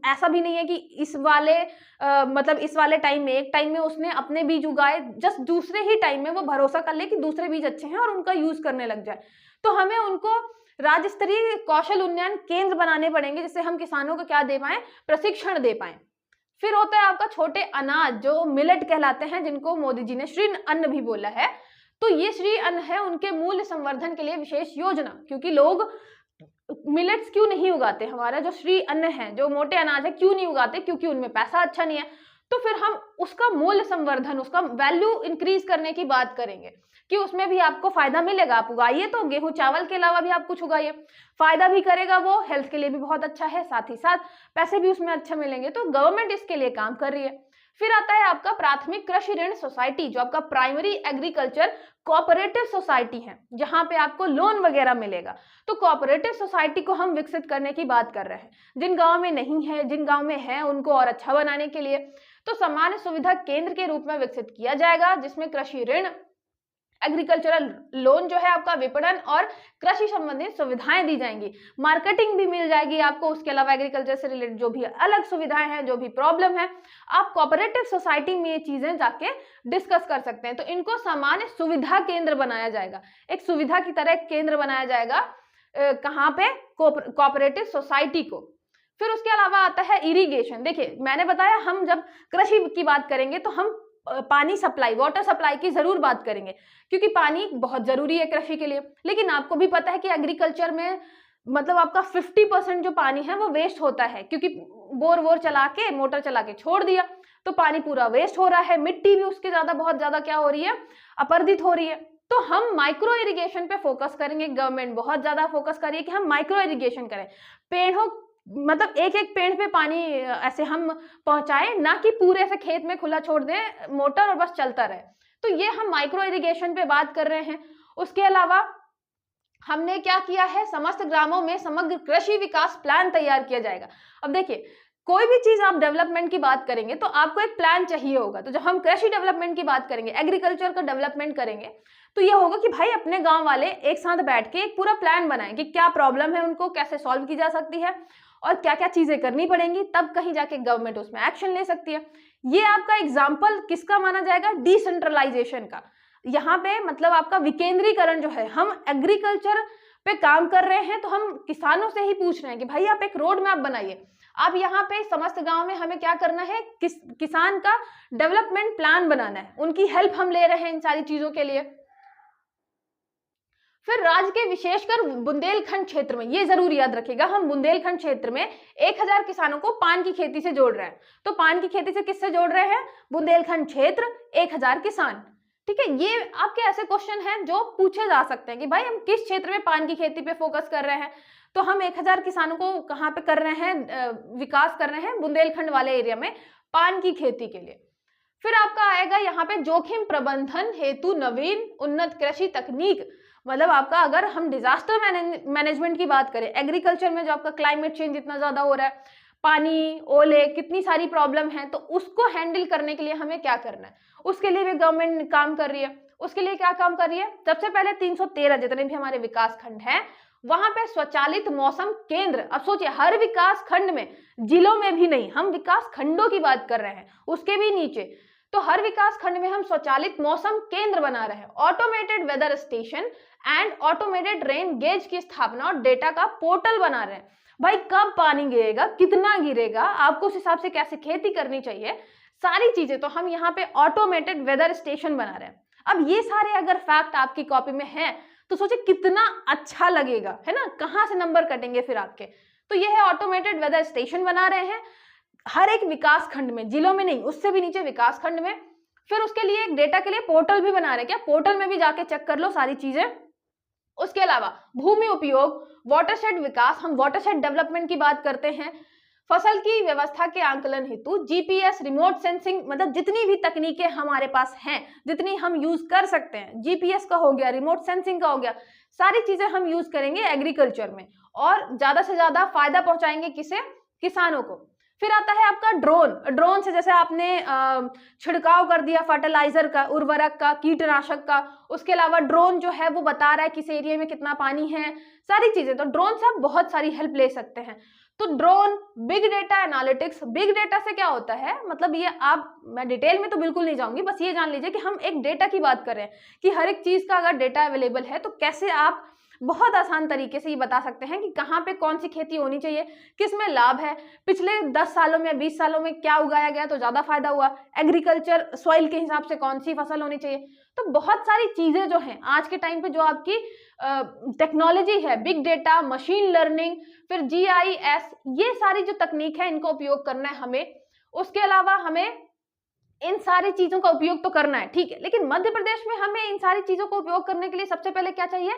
ऐसा भी नहीं है कि इस वाले टाइम में, एक टाइम में उसने अपने बीज उगाए, जस्ट दूसरे ही टाइम में वो भरोसा कर ले कि दूसरे बीज अच्छे हैं और उनका यूज करने लग जाए। तो हमें उनको राज्य स्तरीय कौशल उन्नयन केंद्र बनाने पड़ेंगे, जिससे हम किसानों को क्या दे पाए, प्रशिक्षण दे पाए। फिर होता है आपका छोटे अनाज, जो मिलेट कहलाते हैं, जिनको मोदी जी ने श्री अन्न भी बोला है। तो ये श्री अन्न है, उनके मूल्य संवर्धन के लिए विशेष योजना, क्योंकि लोग मिलेट्स क्यों नहीं उगाते, हमारा जो श्री अन्न है, जो मोटे अनाज है, क्यों नहीं उगाते, क्योंकि उनमें पैसा अच्छा नहीं है। तो फिर हम उसका मूल्य संवर्धन, उसका वैल्यू इंक्रीज करने की बात करेंगे कि उसमें भी आपको फायदा मिलेगा। आप उगाइए, तो गेहूं चावल के अलावा भी आप कुछ उगाइए, फायदा भी करेगा, वो हेल्थ के लिए भी बहुत अच्छा है, साथ ही साथ पैसे भी उसमें अच्छा मिलेंगे। तो गवर्नमेंट इसके लिए काम कर रही है। फिर आता है आपका प्राथमिक कृषि ऋण सोसाइटी, जो आपका प्राइमरी एग्रीकल्चर कोऑपरेटिव सोसाइटी है, जहां पे आपको लोन वगैरह मिलेगा। तो कोऑपरेटिव सोसाइटी को हम विकसित करने की बात कर रहे हैं। जिन गांव में नहीं है, जिन गांव में है, उनको और अच्छा बनाने के लिए तो सामान्य सुविधा केंद्र के रूप में विकसित किया जाएगा, जिसमें कृषि ऋण, एग्रीकल्चरल लोन जो है आपका, विपणन और कृषि संबंधित सुविधाएं दी जाएंगी, मार्केटिंग भी मिल जाएगी आपको। उसके अलावा एग्रीकल्चर से रिलेटेड जो भी अलग सुविधाएं हैं, जो भी प्रॉब्लम है, आप कोऑपरेटिव सोसाइटी में ये चीजें जाके डिस्कस कर सकते हैं। तो इनको सामान्य सुविधा केंद्र बनाया जाएगा, एक सुविधा की तरह एक केंद्र बनाया जाएगा। कहाँ पे, कोऑपरेटिव सोसाइटी को। फिर उसके अलावा आता है इरिगेशन। देखिए मैंने बताया हम जब कृषि की बात करेंगे तो हम पानी सप्लाई, वाटर सप्लाई की जरूर बात करेंगे, क्योंकि पानी बहुत जरूरी है कृषि के लिए। लेकिन आपको भी पता है कि एग्रीकल्चर में मतलब आपका 50% जो पानी है वो वेस्ट होता है, क्योंकि बोर वोर चला के, मोटर चला के छोड़ दिया तो पानी पूरा वेस्ट हो रहा है, मिट्टी भी उसके ज्यादा बहुत ज्यादा क्या हो रही है, अपरदित हो रही है। तो हम माइक्रो इरिगेशन पे फोकस करेंगे। गवर्नमेंट बहुत ज्यादा फोकस कर रही है कि हम माइक्रो इरिगेशन करें, पेड़ों मतलब एक एक पेड़ पे पानी ऐसे हम पहुंचाएं, ना कि पूरे ऐसे खेत में खुला छोड़ दें मोटर और बस चलता रहे। तो ये हम माइक्रो इरिगेशन पे बात कर रहे हैं। उसके अलावा हमने क्या किया है, समस्त ग्रामों में समग्र कृषि विकास प्लान तैयार किया जाएगा। अब देखिए कोई भी चीज आप डेवलपमेंट की बात करेंगे तो आपको एक प्लान चाहिए होगा। तो जब हम कृषि डेवलपमेंट की बात करेंगे, एग्रीकल्चर का डेवलपमेंट करेंगे, तो ये होगा कि भाई अपने गांव वाले एक साथ बैठ के एक पूरा प्लान बनाएं कि क्या प्रॉब्लम है, उनको कैसे सॉल्व की जा सकती है और क्या क्या चीजें करनी पड़ेंगी, तब कहीं जाके गवर्नमेंट उसमें एक्शन ले सकती है। ये आपका एग्जाम्पल किसका माना जाएगा, डिसेंट्रलाइजेशन का। यहाँ पे मतलब आपका विकेंद्रीकरण जो है, हम एग्रीकल्चर पे काम कर रहे हैं तो हम किसानों से ही पूछ रहे हैं कि भाई आप एक रोड मैप बनाइए, आप यहाँ पे समस्त गांव में हमें क्या करना है, किसान का डेवलपमेंट प्लान बनाना है, उनकी हेल्प हम ले रहे हैं इन सारी चीजों के लिए। फिर राज्य के विशेषकर बुंदेलखंड क्षेत्र में, ये जरूर याद रखिएगा, हम बुंदेलखंड क्षेत्र में 1000 किसानों को पान की खेती से जोड़ रहे हैं। तो पान की खेती से किससे जोड़ रहे हैं, बुंदेलखंड क्षेत्र 1000 किसान। ठीक है, ये आपके ऐसे क्वेश्चन हैं जो पूछे जा सकते हैं कि भाई हम किस क्षेत्र में पान की खेती पे फोकस कर रहे हैं। तो हम 1000 किसानों को कहाँ पे कर रहे हैं, विकास कर रहे हैं, बुंदेलखंड वाले एरिया में पान की खेती के लिए। फिर आपका आएगा यहाँ पे जोखिम प्रबंधन हेतु नवीन उन्नत कृषि तकनीक। मतलब आपका अगर हम डिजास्टर मैनेजमेंट की बात करें, एग्रीकल्चर में जो आपका क्लाइमेट चेंज इतना ज्यादा हो रहा है, पानी, ओले, कितनी सारी प्रॉब्लम है, तो उसको हैंडल करने के लिए हमें क्या करना है, उसके लिए भी गवर्नमेंट काम कर रही है। उसके लिए क्या काम कर रही है, सबसे पहले 313 जितने भी हमारे विकास खंड हैं वहां पे स्वचालित मौसम केंद्र। अब सोचिए हर विकास खंड में, जिलों में भी नहीं, हम विकास खंडों की बात कर रहे हैं, उसके भी नीचे, तो हर विकास खंड में हम स्वचालित मौसम केंद्र बना रहे हैं, automated weather station and automated rain gauge की स्थापना और डेटा का पोर्टल बना रहे हैं। भाई कब पानी गिरेगा, कितना गिरेगा, आपको उस हिसाब से कैसे खेती करनी चाहिए, सारी चीजें तो हम यहाँ पे ऑटोमेटेड वेदर स्टेशन बना रहे हैं। अब ये सारे अगर फैक्ट आपकी कॉपी में हैं तो सोचिए कितना अच्छा लगेगा, है ना, कहाँ से नंबर कटेंगे फिर आपके। तो ये है ऑटोमेटेड वेदर स्टेशन बना रहे हैं हर एक विकास खंड में, जिलों में नहीं, उससे भी नीचे विकास खंड में। फिर उसके लिए एक डेटा के लिए पोर्टल भी बना रहे हैं, क्या पोर्टल में भी जाके चेक कर लो सारी चीजें। उसके अलावा भूमि उपयोग, वाटरशेड विकास, हम वाटरशेड डेवलपमेंट की बात करते हैं। फसल की व्यवस्था के आंकलन हेतु जीपीएस, रिमोट सेंसिंग, मतलब जितनी भी तकनीकें हमारे पास हैं, जितनी हम यूज कर सकते हैं, जीपीएस का हो गया, रिमोट सेंसिंग का हो गया, सारी चीजें हम यूज करेंगे एग्रीकल्चर में और ज्यादा से ज्यादा फायदा पहुंचाएंगे किसे, किसानों को। फिर आता है आपका ड्रोन। ड्रोन से जैसे आपने छिड़काव कर दिया फर्टिलाइजर का, उर्वरक का, कीटनाशक का, उसके अलावा ड्रोन जो है वो बता रहा है किस एरिया में कितना पानी है, सारी चीजें, तो ड्रोन से आप बहुत सारी हेल्प ले सकते हैं। तो drone, big data analytics, big data से क्या होता है, मतलब ये आप, मैं डिटेल में तो बिल्कुल नहीं जाऊंगी, बस ये जान लीजिए कि हम एक डेटा की बात कर रहे हैं कि हर एक चीज का अगर डेटा अवेलेबल है तो कैसे आप बहुत आसान तरीके से ये बता सकते हैं कि कहाँ पे कौन सी खेती होनी चाहिए, किसमें लाभ है, पिछले 10 सालों में 20 सालों में क्या उगाया गया तो ज्यादा फायदा हुआ, एग्रीकल्चर सॉइल के हिसाब से कौन सी फसल होनी चाहिए। तो बहुत सारी चीजें जो हैं आज के टाइम पे जो आपकी टेक्नोलॉजी है, बिग डेटा, मशीन लर्निंग, फिर GIS, ये सारी जो तकनीक है इनका उपयोग करना है हमें। उसके अलावा हमें इन सारी चीजों का उपयोग तो करना है, ठीक है, लेकिन मध्य प्रदेश में हमें इन सारी चीजों को उपयोग करने के लिए सबसे पहले क्या चाहिए,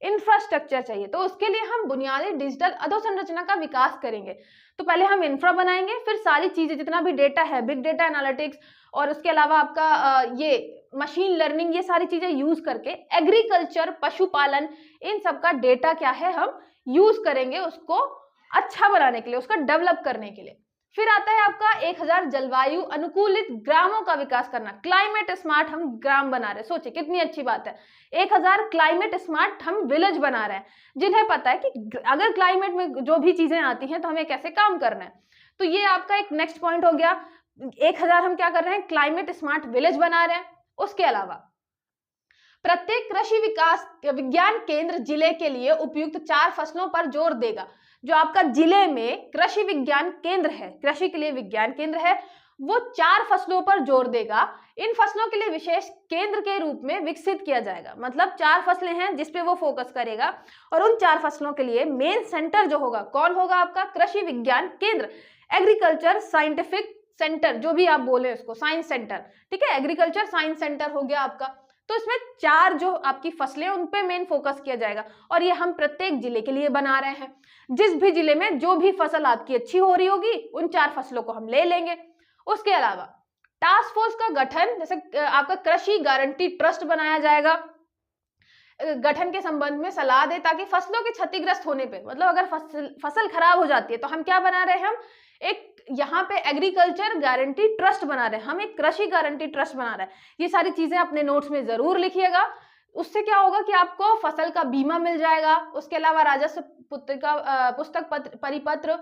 इंफ्रास्ट्रक्चर चाहिए। तो उसके लिए हम बुनियादी डिजिटल अधोसंरचना का विकास करेंगे। तो पहले हम इंफ्रा बनाएंगे, फिर सारी चीजें जितना भी डेटा है, बिग डेटा एनालिटिक्स और उसके अलावा आपका ये मशीन लर्निंग, ये सारी चीजें यूज करके एग्रीकल्चर, पशुपालन, इन सब का डेटा क्या है हम यूज करेंगे उसको अच्छा बनाने के लिए, उसका डेवलप करने के लिए। फिर आता है आपका 1000 जलवायु अनुकूलित ग्रामों का विकास करना, क्लाइमेट स्मार्ट हम ग्राम बना रहे हैं। सोचिए कितनी अच्छी बात है, 1000 क्लाइमेट स्मार्ट हम विलेज बना रहे हैं, जिन्हें पता है कि अगर क्लाइमेट में जो भी चीजें आती हैं तो हमें कैसे काम करना है। तो ये आपका एक नेक्स्ट पॉइंट हो गया, 1000 हम क्या कर रहे हैं, क्लाइमेट स्मार्ट विलेज बना रहे हैं। उसके अलावा प्रत्येक कृषि विकास विज्ञान केंद्र जिले के लिए उपयुक्त 4 फसलों पर जोर देगा। जो आपका जिले में कृषि विज्ञान केंद्र है, कृषि के लिए विज्ञान केंद्र है, वो 4 फसलों पर जोर देगा। इन फसलों के लिए विशेष केंद्र के रूप में विकसित किया जाएगा। मतलब 4 फसलें हैं जिसपे वो फोकस करेगा, और उन 4 फसलों के लिए मेन सेंटर जो होगा, कौन होगा? आपका कृषि विज्ञान केंद्र, एग्रीकल्चर साइंटिफिक सेंटर, जो भी आप बोले उसको, साइंस सेंटर, ठीक है, एग्रीकल्चर साइंस सेंटर हो गया आपका। तो इसमें 4 जो आपकी फसलें उन पे मेन फोकस किया जाएगा, और ये हम प्रत्येक जिले के लिए बना रहे हैं। जिस भी जिले में जो भी फसल आपकी अच्छी हो रही होगी, उन 4 फसलों को हम ले लेंगे। उसके अलावा टास्क फोर्स का गठन, जैसे आपका कृषि गारंटी ट्रस्ट बनाया जाएगा, गठन के संबंध में सलाह दे, ताकि फसलों के क्षतिग्रस्त होने पे, मतलब अगर फसल खराब हो जाती है तो हम क्या बना रहे हैं? हम एक यहाँ पे एग्रीकल्चर गारंटी ट्रस्ट बना रहे हैं, हम एक कृषि गारंटी ट्रस्ट बना रहे हैं। ये सारी चीजें अपने नोट्स में जरूर लिखिएगा। उससे क्या होगा कि आपको फसल का बीमा मिल जाएगा। उसके अलावा राजस्व पुस्तक परिपत्र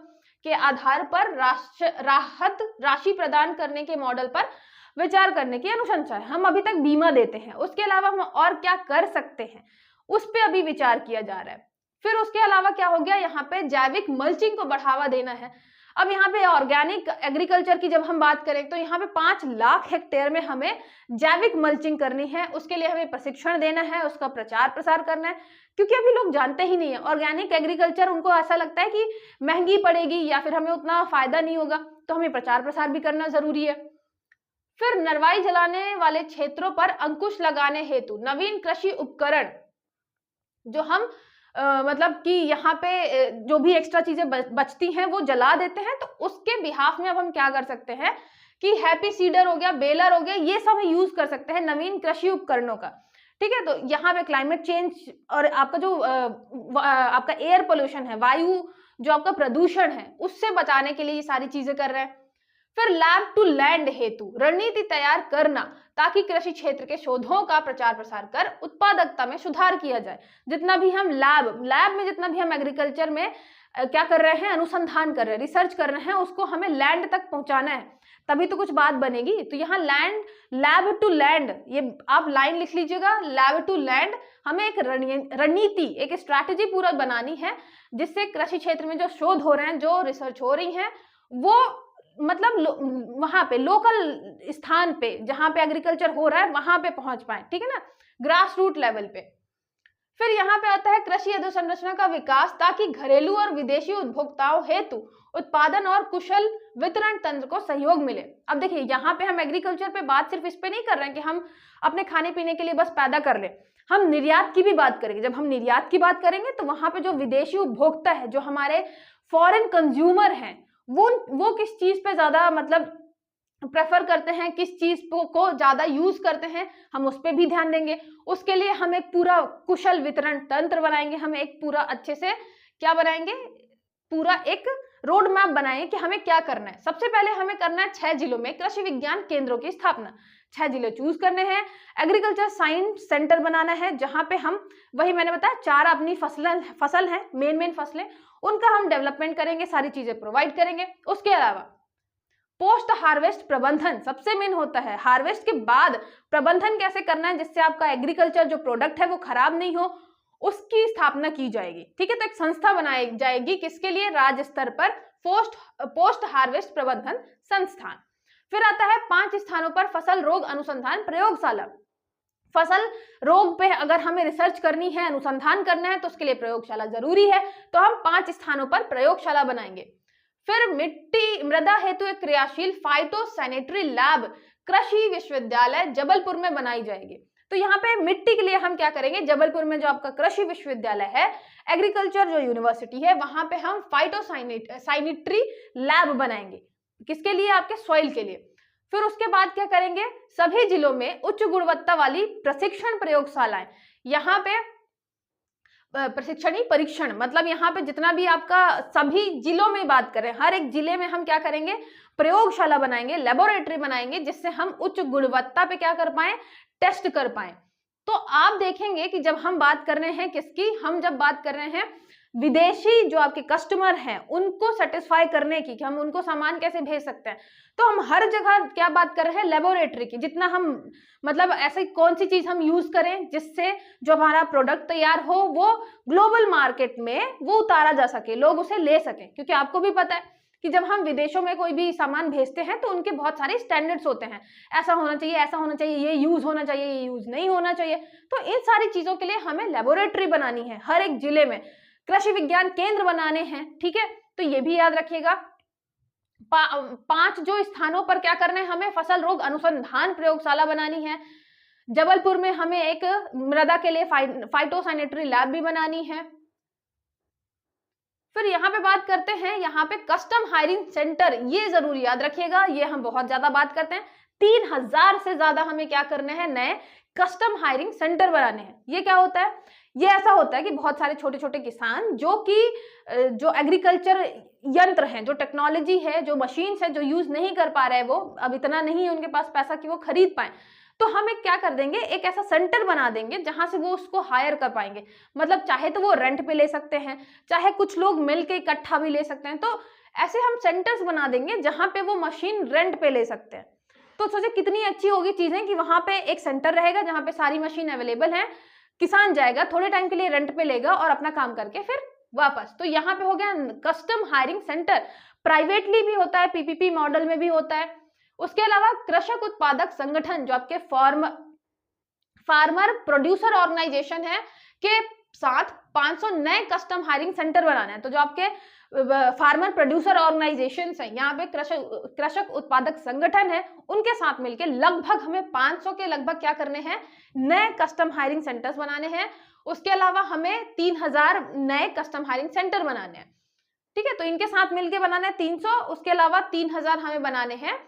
के आधार पर राहत राशि प्रदान करने के मॉडल पर विचार करने की अनुशंसा है। हम अभी तक बीमा देते हैं, उसके अलावा हम और क्या कर सकते हैं उस पर अभी विचार किया जा रहा है। फिर उसके अलावा क्या हो गया, यहाँ पे जैविक मल्चिंग को बढ़ावा देना है। अब यहाँ पे ऑर्गेनिक एग्रीकल्चर की जब हम बात करें तो यहाँ पे 5 लाख हेक्टेयर में हमें जैविक मल्चिंग करनी है। उसके लिए हमें प्रशिक्षण देना है, उसका प्रचार प्रसार करना है, क्योंकि अभी लोग जानते ही नहीं है ऑर्गेनिक एग्रीकल्चर। उनको ऐसा लगता है कि महंगी पड़ेगी या फिर हमें उतना फायदा नहीं होगा, तो हमें प्रचार प्रसार भी करना जरूरी है। फिर नरवाई जलाने वाले क्षेत्रों पर अंकुश लगाने हेतु नवीन कृषि उपकरण, जो हम मतलब कि यहाँ पे जो भी एक्स्ट्रा चीजें बचती हैं वो जला देते हैं, तो उसके बिहाफ में अब हम क्या कर सकते हैं कि हैप्पी सीडर हो गया, बेलर हो गया, ये सब यूज कर सकते हैं नवीन कृषि उपकरणों का। ठीक है, तो यहाँ पे क्लाइमेट चेंज और आपका जो आपका एयर पोल्यूशन है, वायु जो आपका प्रदूषण है, उससे बचाने के लिए ये सारी चीजें कर रहे हैं। फिर लैब टू लैंड हेतु रणनीति तैयार करना, ताकि कृषि क्षेत्र के शोधों का प्रचार प्रसार कर उत्पादकता में सुधार किया जाए। जितना भी हम लैब में जितना भी हम एग्रीकल्चर में क्या कर रहे हैं, अनुसंधान कर रहे हैं, रिसर्च कर रहे हैं, उसको हमें लैंड तक पहुंचाना है, तभी तो कुछ बात बनेगी। तो यहाँ लैब टू लैंड, ये आप लाइन लिख लीजिएगा, लैब टू लैंड। हमें एक रणनीति, एक स्ट्रैटेजी पूरा बनानी है, जिससे कृषि क्षेत्र में जो शोध हो रहे हैं, जो रिसर्च हो रही है, वो मतलब वहां पे लोकल स्थान पे जहां पे एग्रीकल्चर हो रहा है वहां पे पहुंच पाए, ठीक है ना, ग्रास रूट लेवल पे। फिर यहाँ पे आता है कृषि अधोसंरचना का विकास, ताकि घरेलू और विदेशी उपभोक्ताओं हेतु उत्पादन और कुशल वितरण तंत्र को सहयोग मिले। अब देखिए यहाँ पे हम एग्रीकल्चर पे बात सिर्फ इस पे नहीं कर रहे हैं कि हम अपने खाने पीने के लिए बस पैदा कर ले, हम निर्यात की भी बात करेंगे। जब हम निर्यात की बात करेंगे तो वहां पे जो विदेशी उपभोक्ता है, जो हमारे फॉरेन कंज्यूमर हैं, वो किस चीज पे ज्यादा मतलब प्रेफर करते हैं, किस चीज को ज्यादा यूज करते हैं, हम उस पर भी ध्यान देंगे। उसके लिए हम एक पूरा कुशल वितरण तंत्र बनाएंगे, हम एक पूरा अच्छे से क्या बनाएंगे, पूरा एक रोड मैप बनाएंगे कि हमें क्या करना है। सबसे पहले हमें करना है 6 जिलों में कृषि विज्ञान केंद्रों की स्थापना। 6 जिले चूज करने हैं, एग्रीकल्चर साइंस सेंटर बनाना है, जहां पे हम, वही मैंने बताया, 4 अपनी फसल है, मेन फसलें, उनका हम डेवलपमेंट करेंगे, सारी चीजें प्रोवाइड करेंगे। उसके अलावा पोस्ट हार्वेस्ट प्रबंधन सबसे मेन होता है। हार्वेस्ट के बाद प्रबंधन कैसे करना है, जिससे आपका एग्रीकल्चर जो प्रोडक्ट है वो खराब नहीं हो, उसकी स्थापना की जाएगी। ठीक है, तो एक संस्था बनाई जाएगी, किसके लिए, राज्य स्तर पर पोस्ट हार्वेस्ट प्रबंधन संस्थान। फिर आता है 5 स्थानों पर फसल रोग अनुसंधान प्रयोगशाला। फसल रोग पे अगर हमें रिसर्च करनी है, अनुसंधान करना है, तो उसके लिए प्रयोगशाला जरूरी है, तो हम 5 स्थानों पर प्रयोगशाला बनाएंगे। फिर मृदा हेतु एक क्रियाशील फाइटो सैनिटरी लैब कृषि विश्वविद्यालय जबलपुर में बनाई जाएगी। तो यहाँ पे मिट्टी के लिए हम क्या करेंगे, जबलपुर में जो आपका कृषि विश्वविद्यालय है, एग्रीकल्चर जो यूनिवर्सिटी है, वहां पे हम फाइटो सैनिटरी लैब बनाएंगे, किसके लिए, आपके सॉइल के लिए। फिर उसके बाद क्या करेंगे, सभी जिलों में उच्च गुणवत्ता वाली प्रशिक्षण प्रयोगशालाएं, यहाँ पे प्रशिक्षण ही परीक्षण, मतलब यहाँ पे जितना भी आपका सभी जिलों में बात करें, हर एक जिले में हम क्या करेंगे, प्रयोगशाला बनाएंगे, लेबोरेटरी बनाएंगे, जिससे हम उच्च गुणवत्ता पे क्या कर पाए, टेस्ट कर पाए। तो आप देखेंगे कि जब हम बात कर रहे हैं किसकी, हम जब बात कर रहे हैं विदेशी जो आपके कस्टमर हैं उनको सेटिस्फाई करने की, कि हम उनको सामान कैसे भेज सकते हैं, तो हम हर जगह क्या बात कर रहे हैं, लेबोरेटरी की। जितना हम मतलब ऐसी कौन सी चीज हम यूज करें जिससे जो हमारा प्रोडक्ट तैयार हो वो ग्लोबल मार्केट में वो उतारा जा सके, लोग उसे ले सकें। क्योंकि आपको भी पता है कि जब हम विदेशों में कोई भी सामान भेजते हैं तो उनके बहुत सारे स्टैंडर्ड्स होते हैं, ऐसा होना चाहिए, ऐसा होना चाहिए, ये यूज होना चाहिए, ये यूज नहीं होना चाहिए। तो इन सारी चीजों के लिए हमें लेबोरेटरी बनानी है, हर एक जिले में कृषि विज्ञान केंद्र बनाने हैं, ठीक है। तो ये भी याद रखिएगा। 5 जो स्थानों पर क्या करना है, हमें फसल रोग अनुसंधान प्रयोगशाला बनानी है। जबलपुर में हमें एक मृदा के लिए फाइटोसैनिटरी लैब भी बनानी है। फिर यहाँ पे बात करते हैं, यहाँ पे कस्टम हायरिंग सेंटर, ये जरूर याद रखिएगा, ये हम बहुत ज्यादा बात करते हैं। 3000 से ज्यादा हमें क्या करने हैं, नए कस्टम हायरिंग सेंटर बनाने हैं। ये क्या होता है, ये ऐसा होता है कि बहुत सारे छोटे छोटे किसान जो कि जो एग्रीकल्चर यंत्र हैं, जो टेक्नोलॉजी है, जो मशीन्स है, जो यूज नहीं कर पा रहे हैं, वो अब इतना नहीं है उनके पास पैसा कि वो खरीद पाए, तो हम एक क्या कर देंगे, एक ऐसा सेंटर बना देंगे जहां से वो उसको हायर कर पाएंगे। मतलब चाहे तो वो रेंट पे ले सकते हैं, चाहे कुछ लोग मिलके इकट्ठा भी ले सकते हैं। तो ऐसे हम सेंटर्स बना देंगे जहां पे वो मशीन रेंट पे ले सकते हैं। तो सोचे कितनी अच्छी होगी चीजें कि वहां पे एक सेंटर रहेगा जहां पे सारी मशीन अवेलेबल है, किसान जाएगा, थोड़े टाइम के लिए रेंट पे लेगा और अपना काम करके फिर वापस। तो यहाँ पे हो गया कस्टम हायरिंग सेंटर। प्राइवेटली भी होता है, पीपीपी मॉडल में भी होता है। उसके अलावा कृषक उत्पादक संगठन जो आपके फार्मर प्रोड्यूसर ऑर्गेनाइजेशन है के साथ 500 नए कस्टम हायरिंग सेंटर बनाना है। तो जो आपके फार्मर प्रोड्यूसर ऑर्गेनाइजेशन है, यहाँ पे कृषक उत्पादक संगठन है, उनके साथ मिलकर लगभग हमें 500 के लगभग क्या करने हैं, नए कस्टम हायरिंग सेंटर्स बनाने हैं। उसके अलावा हमें 3000 नए कस्टम हायरिंग सेंटर बनाने हैं, ठीक है। तो इनके साथ मिलकर बनाने हैं 300, उसके अलावा 3000 हमें बनाने हैं,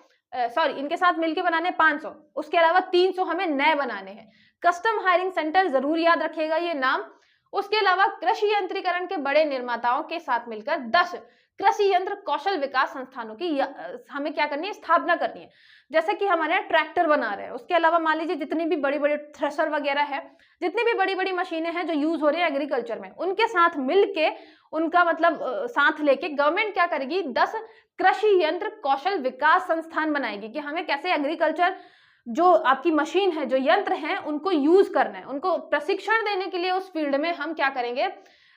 इनके साथ मिलकर बनाने 500, उसके अलावा 300 हमें नए बनाने हैं। कस्टम हायरिंग सेंटर जरूर याद रखिएगा ये नाम। उसके अलावा कृषि यंत्रीकरण के बड़े निर्माताओं के साथ मिलकर 10 कृषि यंत्र कौशल विकास संस्थानों की हमें क्या करनी है, स्थापना करनी है। जैसे कि हमारे यहाँ ट्रैक्टर बना रहे हैं, उसके अलावा मान लीजिए जितनी भी बड़ी बड़ी थ्रेशर वगैरह है, जितनी भी बड़ी बड़ी मशीनें हैं जो यूज हो रही है एग्रीकल्चर में, उनके साथ मिलके उनका मतलब साथ लेके गवर्नमेंट क्या करेगी, 10 कृषि यंत्र कौशल विकास संस्थान बनाएगी कि हमें कैसे एग्रीकल्चर जो आपकी मशीन है, जो यंत्र हैं, उनको यूज करना है। उनको प्रशिक्षण देने के लिए उस फील्ड में हम क्या करेंगे,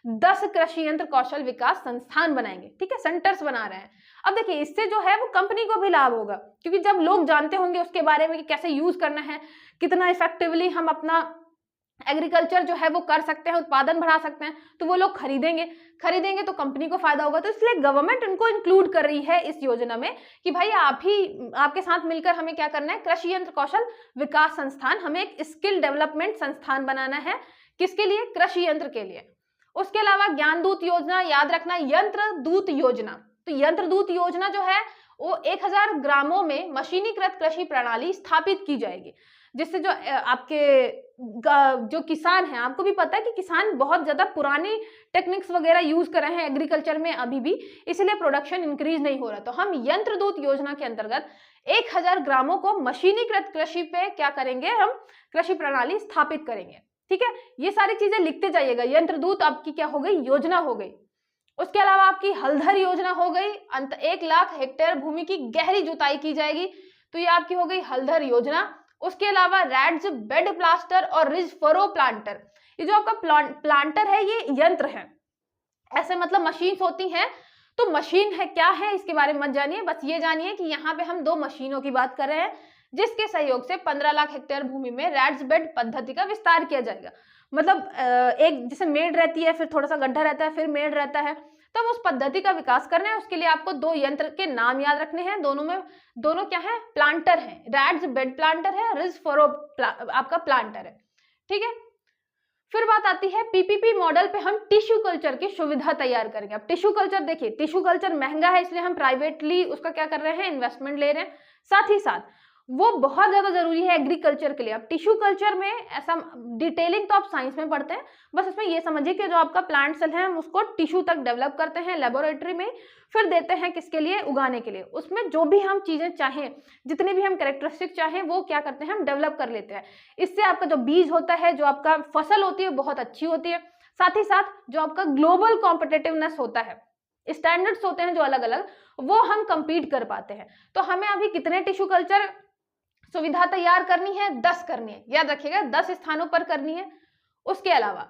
10 कृषि यंत्र कौशल विकास संस्थान बनाएंगे, ठीक है, सेंटर्स बना रहे हैं। अब देखिए इससे जो है वो कंपनी को भी लाभ होगा, क्योंकि जब लोग जानते होंगे उसके बारे में कि कैसे यूज करना है, कितना इफेक्टिवली हम अपना एग्रीकल्चर जो है वो कर सकते हैं, उत्पादन बढ़ा सकते हैं, तो वो लोग खरीदेंगे तो कंपनी को फायदा होगा। तो इसलिए गवर्नमेंट इनको इंक्लूड कर रही है इस योजना में कि भाई आपके साथ मिलकर हमें क्या करना है, कृषि यंत्र कौशल विकास संस्थान, हमें एक स्किल डेवलपमेंट संस्थान बनाना है। किसके लिए, कृषि यंत्र के लिए। उसके अलावा ज्ञान दूत योजना याद रखना, यंत्र दूत योजना। तो यंत्र दूत योजना जो है वो 1000 ग्रामों में मशीनीकृत कृषि प्रणाली स्थापित की जाएगी, जिससे जो आपके जो किसान हैं, आपको भी पता है कि किसान बहुत ज्यादा पुरानी टेक्निक्स वगैरह यूज कर रहे हैं एग्रीकल्चर में अभी भी, इसलिए प्रोडक्शन इंक्रीज नहीं हो रहा। तो हम यंत्र दूत योजना के अंतर्गत 1000 ग्रामों को मशीनीकृत कृषि पे क्या करेंगे, हम कृषि प्रणाली स्थापित करेंगे, ठीक है। ये सारी चीजें लिखते जाइएगा। यंत्र दूत आपकी क्या हो गई, योजना हो गई। उसके अलावा आपकी हलधर योजना हो गई, 1 लाख हेक्टेयर भूमि की गहरी जुताई की जाएगी, तो ये आपकी हो गई हलधर योजना। उसके अलावा रैड्स बेड प्लास्टर और रिज फरो प्लांटर, ये जो आपका प्लांटर है ये यंत्र है, ऐसे मतलब मशीन्स होती हैं। तो मशीन है क्या है इसके बारे में मत जानिए, बस ये जानिए कि यहाँ पे हम 2 मशीनों की बात कर रहे हैं, जिसके सहयोग से 15 लाख हेक्टेयर भूमि में रैड्स बेड पद्धति का विस्तार किया जाएगा। मतलब एक जैसे मेड़ रहती है, फिर थोड़ा सा गड्ढा रहता है, फिर मेड़ रहता है, तो उस पद्धति का विकास करना है। उसके लिए आपको 2 यंत्र के नाम याद रखने हैं, दोनों क्या है, प्लांटर है। रैड्स बेड प्लांटर है, रिज फरो आपका प्लांटर है, ठीक है। फिर बात आती है पीपीपी मॉडल पे हम टिश्यू कल्चर की सुविधा तैयार करेंगे। अब टिश्यू कल्चर देखिए, टिश्यू कल्चर महंगा है, इसलिए हम प्राइवेटली उसका क्या कर रहे हैं, इन्वेस्टमेंट ले रहे हैं। साथ ही साथ वो बहुत ज्यादा जरूरी है एग्रीकल्चर के लिए। अब टिश्यू कल्चर में ऐसा डिटेलिंग तो आप साइंस में पढ़ते हैं, बस इसमें ये समझिए कि जो आपका प्लांट सेल है हम उसको टिश्यू तक डेवलप करते हैं लेबोरेटरी में, फिर देते हैं किसके लिए, उगाने के लिए। उसमें जो भी हम चीजें चाहें, जितनी भी हम कैरेक्टरिस्टिक चाहें, वो क्या करते हैं, हम डेवलप कर लेते हैं। इससे आपका जो बीज होता है, जो आपका फसल होती है, बहुत अच्छी होती है। साथ ही साथ जो आपका ग्लोबल कॉम्पिटिटिवनेस होता है, स्टैंडर्ड्स होते हैं जो अलग अलग, वो हम कंपीट कर पाते हैं। तो हमें अभी कितने टिश्यू कल्चर सुविधा तैयार करनी है? 10 करनी है, याद रखिएगा 10 स्थानों पर करनी है। उसके अलावा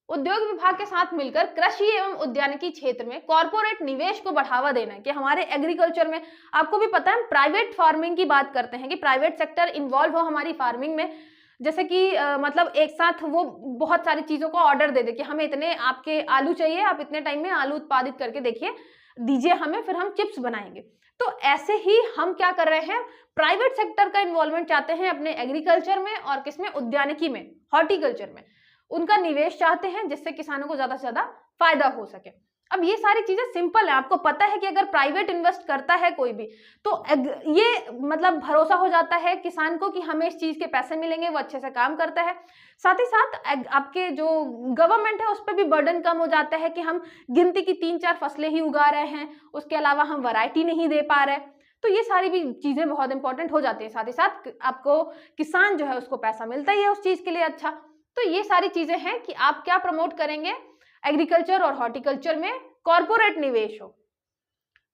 उद्योग विभाग के साथ मिलकर कृषि एवं उद्यानिकी क्षेत्र में कॉर्पोरेट निवेश को बढ़ावा देना है कि हमारे एग्रीकल्चर में, आपको भी पता है प्राइवेट फार्मिंग की बात करते हैं कि प्राइवेट सेक्टर इन्वॉल्व हो हमारी फार्मिंग में, जैसे कि मतलब एक साथ वो बहुत सारी चीजों को ऑर्डर दे दे कि हमें इतने आपके आलू चाहिए, आप इतने टाइम में आलू उत्पादित करके देखिए दीजिए हमें, फिर हम चिप्स बनाएंगे। तो ऐसे ही हम क्या कर रहे हैं, प्राइवेट सेक्टर का इन्वॉल्वमेंट चाहते हैं अपने एग्रीकल्चर में और किसमें, उद्यानिकी में, हॉर्टिकल्चर में उनका निवेश चाहते हैं जिससे किसानों को ज्यादा से ज्यादा फायदा हो सके। अब ये सारी चीजें सिंपल है, आपको पता है कि अगर प्राइवेट इन्वेस्ट करता है कोई भी तो ये मतलब भरोसा हो जाता है किसान को कि हमें इस चीज के पैसे मिलेंगे, वो अच्छे से काम करता है। साथ ही साथ आपके जो गवर्नमेंट है उस पर भी बर्डन कम हो जाता है कि हम गिनती की 3-4 फसलें ही उगा रहे हैं, उसके अलावा हम वैरायटी नहीं दे पा रहे। तो ये सारी भी चीजें बहुत इंपॉर्टेंट हो जाती है। साथ ही साथ आपको किसान जो है उसको पैसा मिलता ही है उस चीज के लिए। अच्छा, तो ये सारी चीजें हैं कि आप क्या प्रमोट करेंगे, एग्रीकल्चर और हॉर्टिकल्चर में कॉर्पोरेट निवेश हो।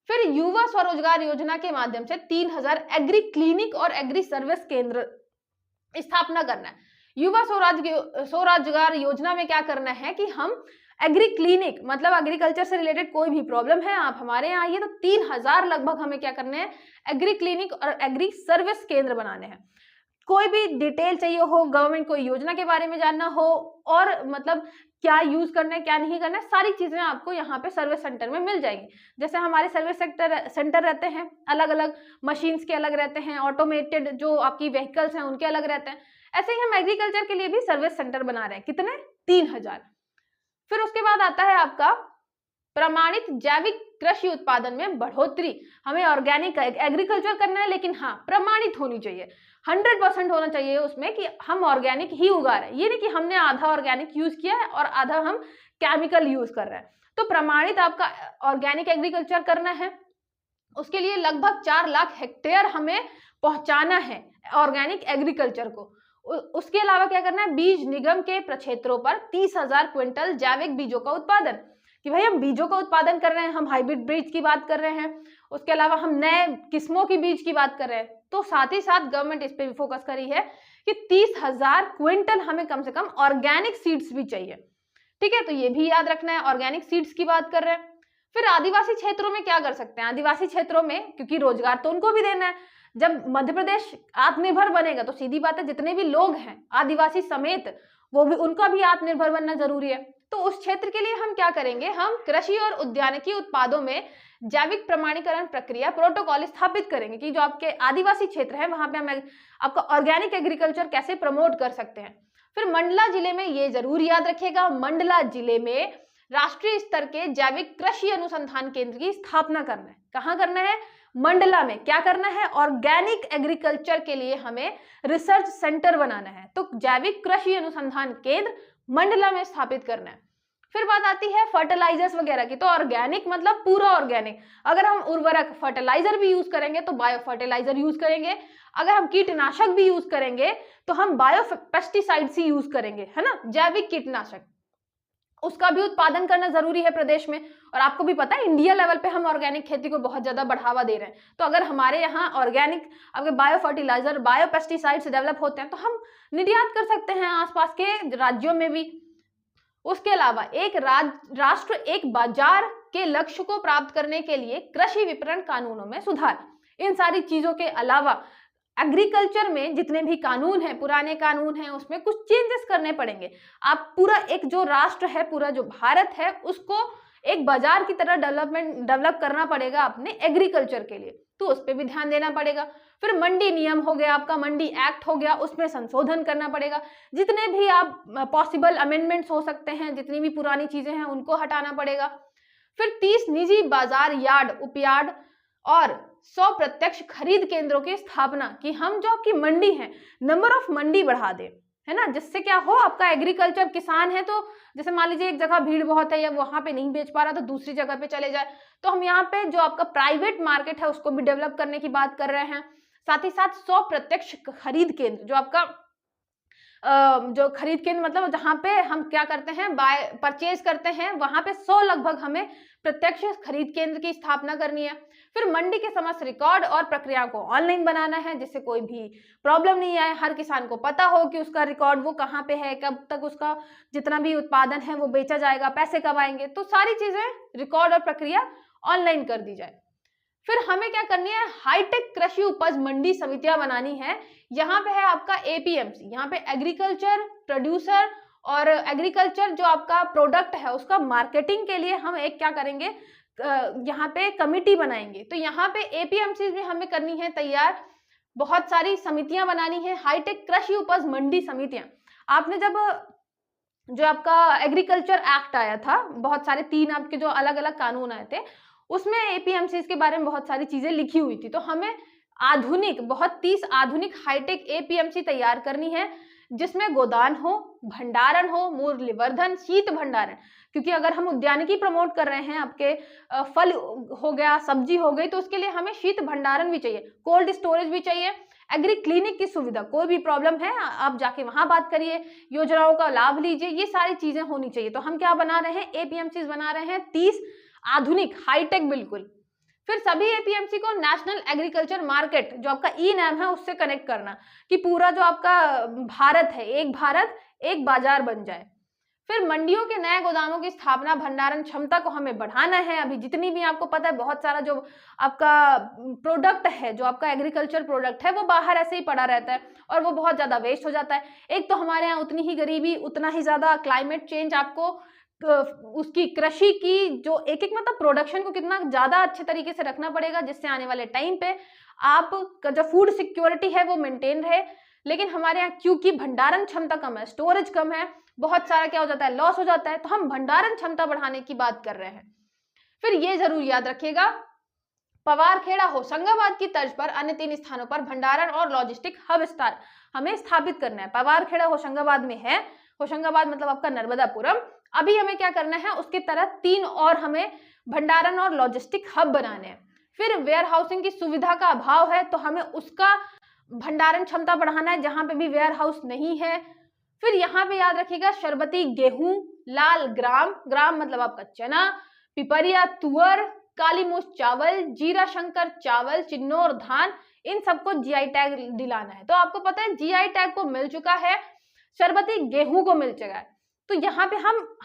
फिर युवा स्वरोजगार योजना के माध्यम से 3000 एग्री क्लिनिक और एग्री सर्विस केंद्र स्थापना करना है। युवा स्वरोजगार योजना में क्या करना है कि हम एग्री क्लिनिक, मतलब एग्रीकल्चर से रिलेटेड कोई भी प्रॉब्लम है आप हमारे यहाँ आइए, तो 3000 लगभग हमें क्या करने हैं, एग्री क्लिनिक और एग्री सर्विस केंद्र बनाने हैं। कोई भी डिटेल चाहिए हो, गवर्नमेंट कोई योजना के बारे में जानना हो और मतलब क्या यूज करना है क्या नहीं करना है, सारी चीजें आपको यहाँ पे सर्विस सेंटर में मिल जाएंगी। जैसे हमारे सर्विस सेंटर रहते हैं अलग अलग, मशीन्स के अलग रहते हैं, ऑटोमेटेड जो आपकी व्हीकल्स हैं उनके अलग रहते हैं, ऐसे ही हम एग्रीकल्चर के लिए भी सर्विस सेंटर बना रहे हैं। कितने? 3000। फिर उसके बाद आता है आपका प्रमाणित जैविक कृषि उत्पादन में बढ़ोतरी। हमें ऑर्गेनिक एग्रीकल्चर करना है लेकिन हाँ प्रमाणित होनी चाहिए, 100% होना चाहिए उसमें कि हम ऑर्गेनिक ही उगा रहे हैं, ये नहीं कि हमने आधा ऑर्गेनिक यूज किया है और आधा हम केमिकल यूज कर रहे हैं। तो प्रमाणित आपका ऑर्गेनिक एग्रीकल्चर करना है, उसके लिए लगभग 4 लाख हेक्टेयर हमें पहुंचाना है ऑर्गेनिक एग्रीकल्चर को। उसके अलावा क्या करना है, बीज निगम के प्रक्षेत्रों पर 30,000 क्विंटल जैविक बीजों का उत्पादन, कि भाई हम बीजों का उत्पादन कर रहे हैं, हम हाइब्रिड बीज की बात कर रहे हैं, उसके अलावा हम नए किस्मों की बीज की बात कर रहे हैं। तो साथ ही साथ गवर्नमेंट इस पे भी फोकस करी है कि 30,000 क्विंटल हमें कम से कम ऑर्गेनिक सीड्स भी चाहिए। ठीक है, तो ये भी याद रखना है, ऑर्गेनिक सीड्स की बात कर रहे हैं। फिर आदिवासी क्षेत्रों में क्या कर सकते हैं, आदिवासी क्षेत्रों में क्योंकि रोजगार तो उनको भी देना है, जब मध्य प्रदेश आत्मनिर्भर बनेगा तो सीधी बात है जितने भी लोग हैं आदिवासी समेत वो भी, उनका भी आत्मनिर्भर बनना जरूरी है। तो उस क्षेत्र के लिए हम क्या करेंगे, हम कृषि और उद्यानिकी उत्पादों में जैविक प्रमाणीकरण प्रक्रिया प्रोटोकॉल स्थापित करेंगे कि जो आपके आदिवासी क्षेत्र है वहां पे हम आपका ऑर्गेनिक एग्रीकल्चर कैसे प्रमोट कर सकते हैं। फिर मंडला जिले में ये जरूर याद रखिएगा, मंडला जिले में राष्ट्रीय स्तर के जैविक कृषि अनुसंधान केंद्र की स्थापना करना है। कहाँ करना है, मंडला में। क्या करना है, ऑर्गेनिक एग्रीकल्चर के लिए हमें रिसर्च सेंटर बनाना है, तो जैविक कृषि अनुसंधान केंद्र मंडला में स्थापित करना है। फिर बात आती है फर्टिलाइजर्स वगैरह की, तो ऑर्गेनिक मतलब पूरा ऑर्गेनिक, अगर हम उर्वरक फर्टिलाइजर भी यूज करेंगे तो बायो फर्टिलाइजर यूज करेंगे, अगर हम कीटनाशक भी यूज करेंगे तो हम बायो पेस्टिसाइड्स ही यूज करेंगे, है ना, जैविक कीटनाशक, उसका भी उत्पादन करना जरूरी है प्रदेश में। और आपको भी पता है इंडिया लेवल पे हम ऑर्गेनिक खेती को बहुत ज्यादा बढ़ावा दे रहे हैं, तो अगर हमारे यहाँ ऑर्गेनिक अगर bio fertilizer bio pesticides develop होते हैं तो हम निर्यात कर सकते हैं आसपास के राज्यों में भी। उसके अलावा एक राष्ट्र एक बाजार के लक्ष्य को प्राप्त करने के लिए कृषि विपणन कानूनों में सुधार, इन सारी चीजों के अलावा एग्रीकल्चर में जितने भी कानून हैं, पुराने कानून हैं, उसमें कुछ चेंजेस करने पड़ेंगे। आप पूरा एक जो राष्ट्र है, पूरा जो भारत है, उसको एक बाजार की तरह डेवलप करना पड़ेगा अपने एग्रीकल्चर के लिए, तो उस पर भी ध्यान देना पड़ेगा। फिर मंडी नियम हो गया आपका, मंडी एक्ट हो गया, उसमें संशोधन करना पड़ेगा। जितने भी आप पॉसिबल अमेंडमेंट्स हो सकते हैं, जितनी भी पुरानी चीजें हैं उनको हटाना पड़ेगा। फिर 30 निजी बाजार यार्ड, उपयार्ड और 100 प्रत्यक्ष खरीद केंद्रों की स्थापना, कि हम जो आपकी मंडी है नंबर ऑफ मंडी बढ़ा दें, है ना, जिससे क्या हो, आपका एग्रीकल्चर किसान है तो जैसे मान लीजिए एक जगह भीड़ बहुत है या वहां पे नहीं बेच पा रहा तो दूसरी जगह पे चले जाए, तो हम यहाँ पे जो आपका प्राइवेट मार्केट है उसको भी डेवलप करने की बात कर रहे हैं। साथ ही साथ 100 प्रत्यक्ष खरीद केंद्र, जो आपका जो खरीद केंद्र मतलब जहाँ पे हम क्या करते हैं, बाय परचेज करते हैं, वहां पे 100 लगभग हमें प्रत्यक्ष खरीद केंद्र की स्थापना करनी है। फिर मंडी के समस्त रिकॉर्ड और प्रक्रिया को ऑनलाइन बनाना है, जिससे कोई भी प्रॉब्लम नहीं आए, हर किसान को पता हो कि उसका रिकॉर्ड वो कहाँ पे है, कब तक उसका जितना भी उत्पादन है वो बेचा जाएगा, पैसे कब आएंगे, तो सारी चीजें रिकॉर्ड और प्रक्रिया ऑनलाइन कर दी जाए। फिर हमें क्या करनी है, हाईटेक कृषि उपज मंडी समितियां बनानी है। यहाँ पे है आपका एपीएमसी, यहाँ पे एग्रीकल्चर प्रोड्यूसर और एग्रीकल्चर जो आपका प्रोडक्ट है उसका मार्केटिंग के लिए हम एक क्या करेंगे, यहाँ पे कमिटी बनाएंगे। तो यहाँ पे एपीएमसी में हमें करनी है तैयार, बहुत सारी समितियां बनानी है, हाईटेक कृषि उपज मंडी समितियां। आपने जब जो आपका एग्रीकल्चर एक्ट आया था, बहुत सारे 3 आपके जो अलग अलग कानून आए थे, उसमें एपीएमसी के बारे में बहुत सारी चीजें लिखी हुई थी। तो हमें आधुनिक, बहुत 30 आधुनिक हाईटेक एपीएमसी तैयार करनी है, जिसमें गोदान हो, भंडारण हो, मूल्यवर्धन, शीत भंडारण, क्योंकि अगर हम उद्यानिकी प्रमोट कर रहे हैं, आपके फल हो गया, सब्जी हो गई, तो उसके लिए हमें शीत भंडारण भी चाहिए, कोल्ड स्टोरेज भी चाहिए, एग्री क्लिनिक की सुविधा, कोई भी प्रॉब्लम है आप जाके वहां बात करिए, योजनाओं का लाभ लीजिए, ये सारी चीजें होनी चाहिए। तो हम क्या बना रहे हैं, एपीएमसी बना रहे हैं 30 आधुनिक हाईटेक बिल्कुल। फिर सभी एपीएमसी को नेशनल एग्रीकल्चर मार्केट जो आपका ई नैम है उससे कनेक्ट करना, कि पूरा जो आपका भारत है, एक भारत एक बाजार बन जाए। फिर मंडियों के नए गोदामों की स्थापना, भंडारण क्षमता को हमें बढ़ाना है। अभी जितनी भी आपको पता है, बहुत सारा जो आपका प्रोडक्ट है, जो आपका एग्रीकल्चर प्रोडक्ट है, वो बाहर ऐसे ही पड़ा रहता है और वो बहुत ज्यादा वेस्ट हो जाता है। एक तो हमारे यहाँ उतनी ही गरीबी, उतना ही ज्यादा क्लाइमेट चेंज, आपको उसकी कृषि की जो एक मतलब प्रोडक्शन को कितना ज्यादा अच्छे तरीके से रखना पड़ेगा, जिससे आने वाले टाइम पे आपका जो फूड सिक्योरिटी है वो मेंटेन रहे। लेकिन हमारे यहाँ क्योंकि भंडारण क्षमता कम है, स्टोरेज कम है, बहुत सारा क्या हो जाता है, लॉस हो जाता है, तो हम भंडारण क्षमता बढ़ाने की बात कर रहे हैं। फिर ये जरूर याद रखिएगा, पवारखेड़ा होशंगाबाद की तर्ज पर अन्य 3 स्थानों पर भंडारण और लॉजिस्टिक हब स्टार हमें स्थापित करना है। पवारखेड़ा होशंगाबाद में है, होशंगाबाद मतलब आपका नर्मदापुरम। अभी हमें क्या करना है, उसकी तरह 3 और हमें भंडारण और लॉजिस्टिक हब बनाने हैं। फिर वेयर हाउसिंग की सुविधा का अभाव है, तो हमें उसका भंडारण क्षमता बढ़ाना है, जहां पे भी वेयर हाउस नहीं है। फिर यहाँ पे याद रखिएगा, शरबती गेहूं, लाल ग्राम, ग्राम मतलब आपका चना, पिपरिया तुअर, काली मूछ चावल, जीरा शंकर चावल, चिन्नौर धान, इन सबको जीआई टैग दिलाना है। तो आपको पता है जीआई टैग को मिल चुका है, शरबती गेहूं को मिल चुका है। तो यहाँ पे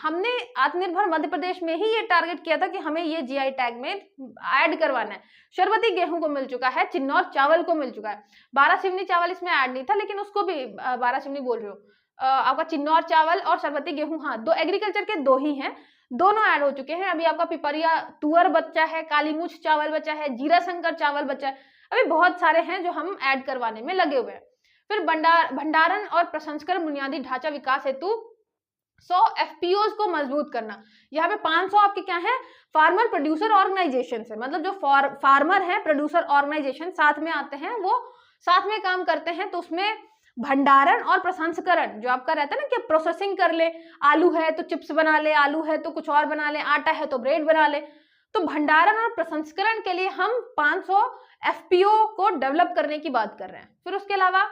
हमने आत्मनिर्भर मध्य प्रदेश में ही ये टारगेट किया था कि हमें ये जीआई टैग में ऐड करवाना है। शरबती गेहूं को मिल चुका है, चिन्नौर चावल को मिल चुका है, 12 सिवनी चावल इसमें ऐड नहीं था, लेकिन उसको भी 12 सिवनी बोल रहे हो, आपका चिन्नौर चावल और शरबती गेहूं, हाँ, 2 एग्रीकल्चर के 2 ही हैं, दोनों ऐड हो चुके हैं। अभी आपका पिपरिया तुअर बच्चा है, काली मूछ चावल बचा है, जीरा शंकर चावल बचा है, अभी बहुत सारे हैं जो हम ऐड करवाने में लगे हुए हैं। फिर भंडारण और प्रसंस्करण बुनियादी ढांचा विकास हेतु 100 एफपीओज को मजबूत करना। यहाँ पे 500 आपके क्या है, फार्मर प्रोड्यूसर ऑर्गेनाइजेशन है, मतलब जो फार्मर है, प्रोड्यूसर ऑर्गेनाइजेशन साथ में आते हैं, वो साथ में काम करते हैं। तो उसमें भंडारण और प्रसंस्करण जो आपका रहता है ना, कि प्रोसेसिंग कर ले, आलू है तो चिप्स बना ले, आलू है तो कुछ और बना ले, आटा है तो ब्रेड बना ले। तो भंडारण और प्रसंस्करण के लिए हम 500 एफपीओ को डेवलप करने की बात कर रहे हैं। फिर उसके अलावा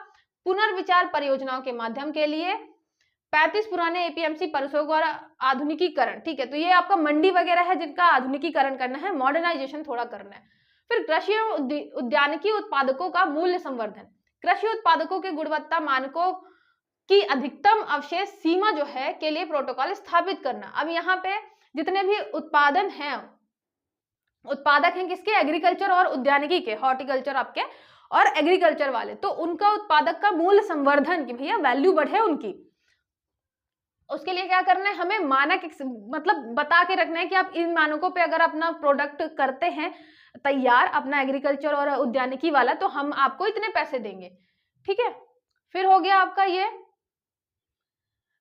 पुनर्विचार परियोजनाओं के माध्यम के लिए 35 पुराने एपीएमसी परिसरों का आधुनिकीकरण, ठीक है, तो ये आपका मंडी वगैरह है जिनका आधुनिकीकरण करना है, मॉडर्नाइजेशन थोड़ा करना है। फिर कृषि उद्यानिकी उत्पादकों का मूल्य संवर्धन, कृषि उत्पादकों के गुणवत्ता मानकों की अधिकतम अवशेष सीमा जो है के लिए प्रोटोकॉल स्थापित करना। अब यहाँ पे जितने भी उत्पादन हैं, उत्पादक हैं किसके, एग्रीकल्चर और उद्यानिकी के, हॉर्टिकल्चर आपके और एग्रीकल्चर वाले, तो उनका उत्पादक का मूल्य संवर्धन, की भैया वैल्यू बढ़े उनकी, उसके लिए क्या करना है, हमें मानक मतलब बता के रखना है कि आप इन मानकों पे अगर अपना प्रोडक्ट करते हैं तैयार, अपना एग्रीकल्चर और उद्यानिकी वाला, तो हम आपको इतने पैसे देंगे, ठीक है। फिर हो गया आपका ये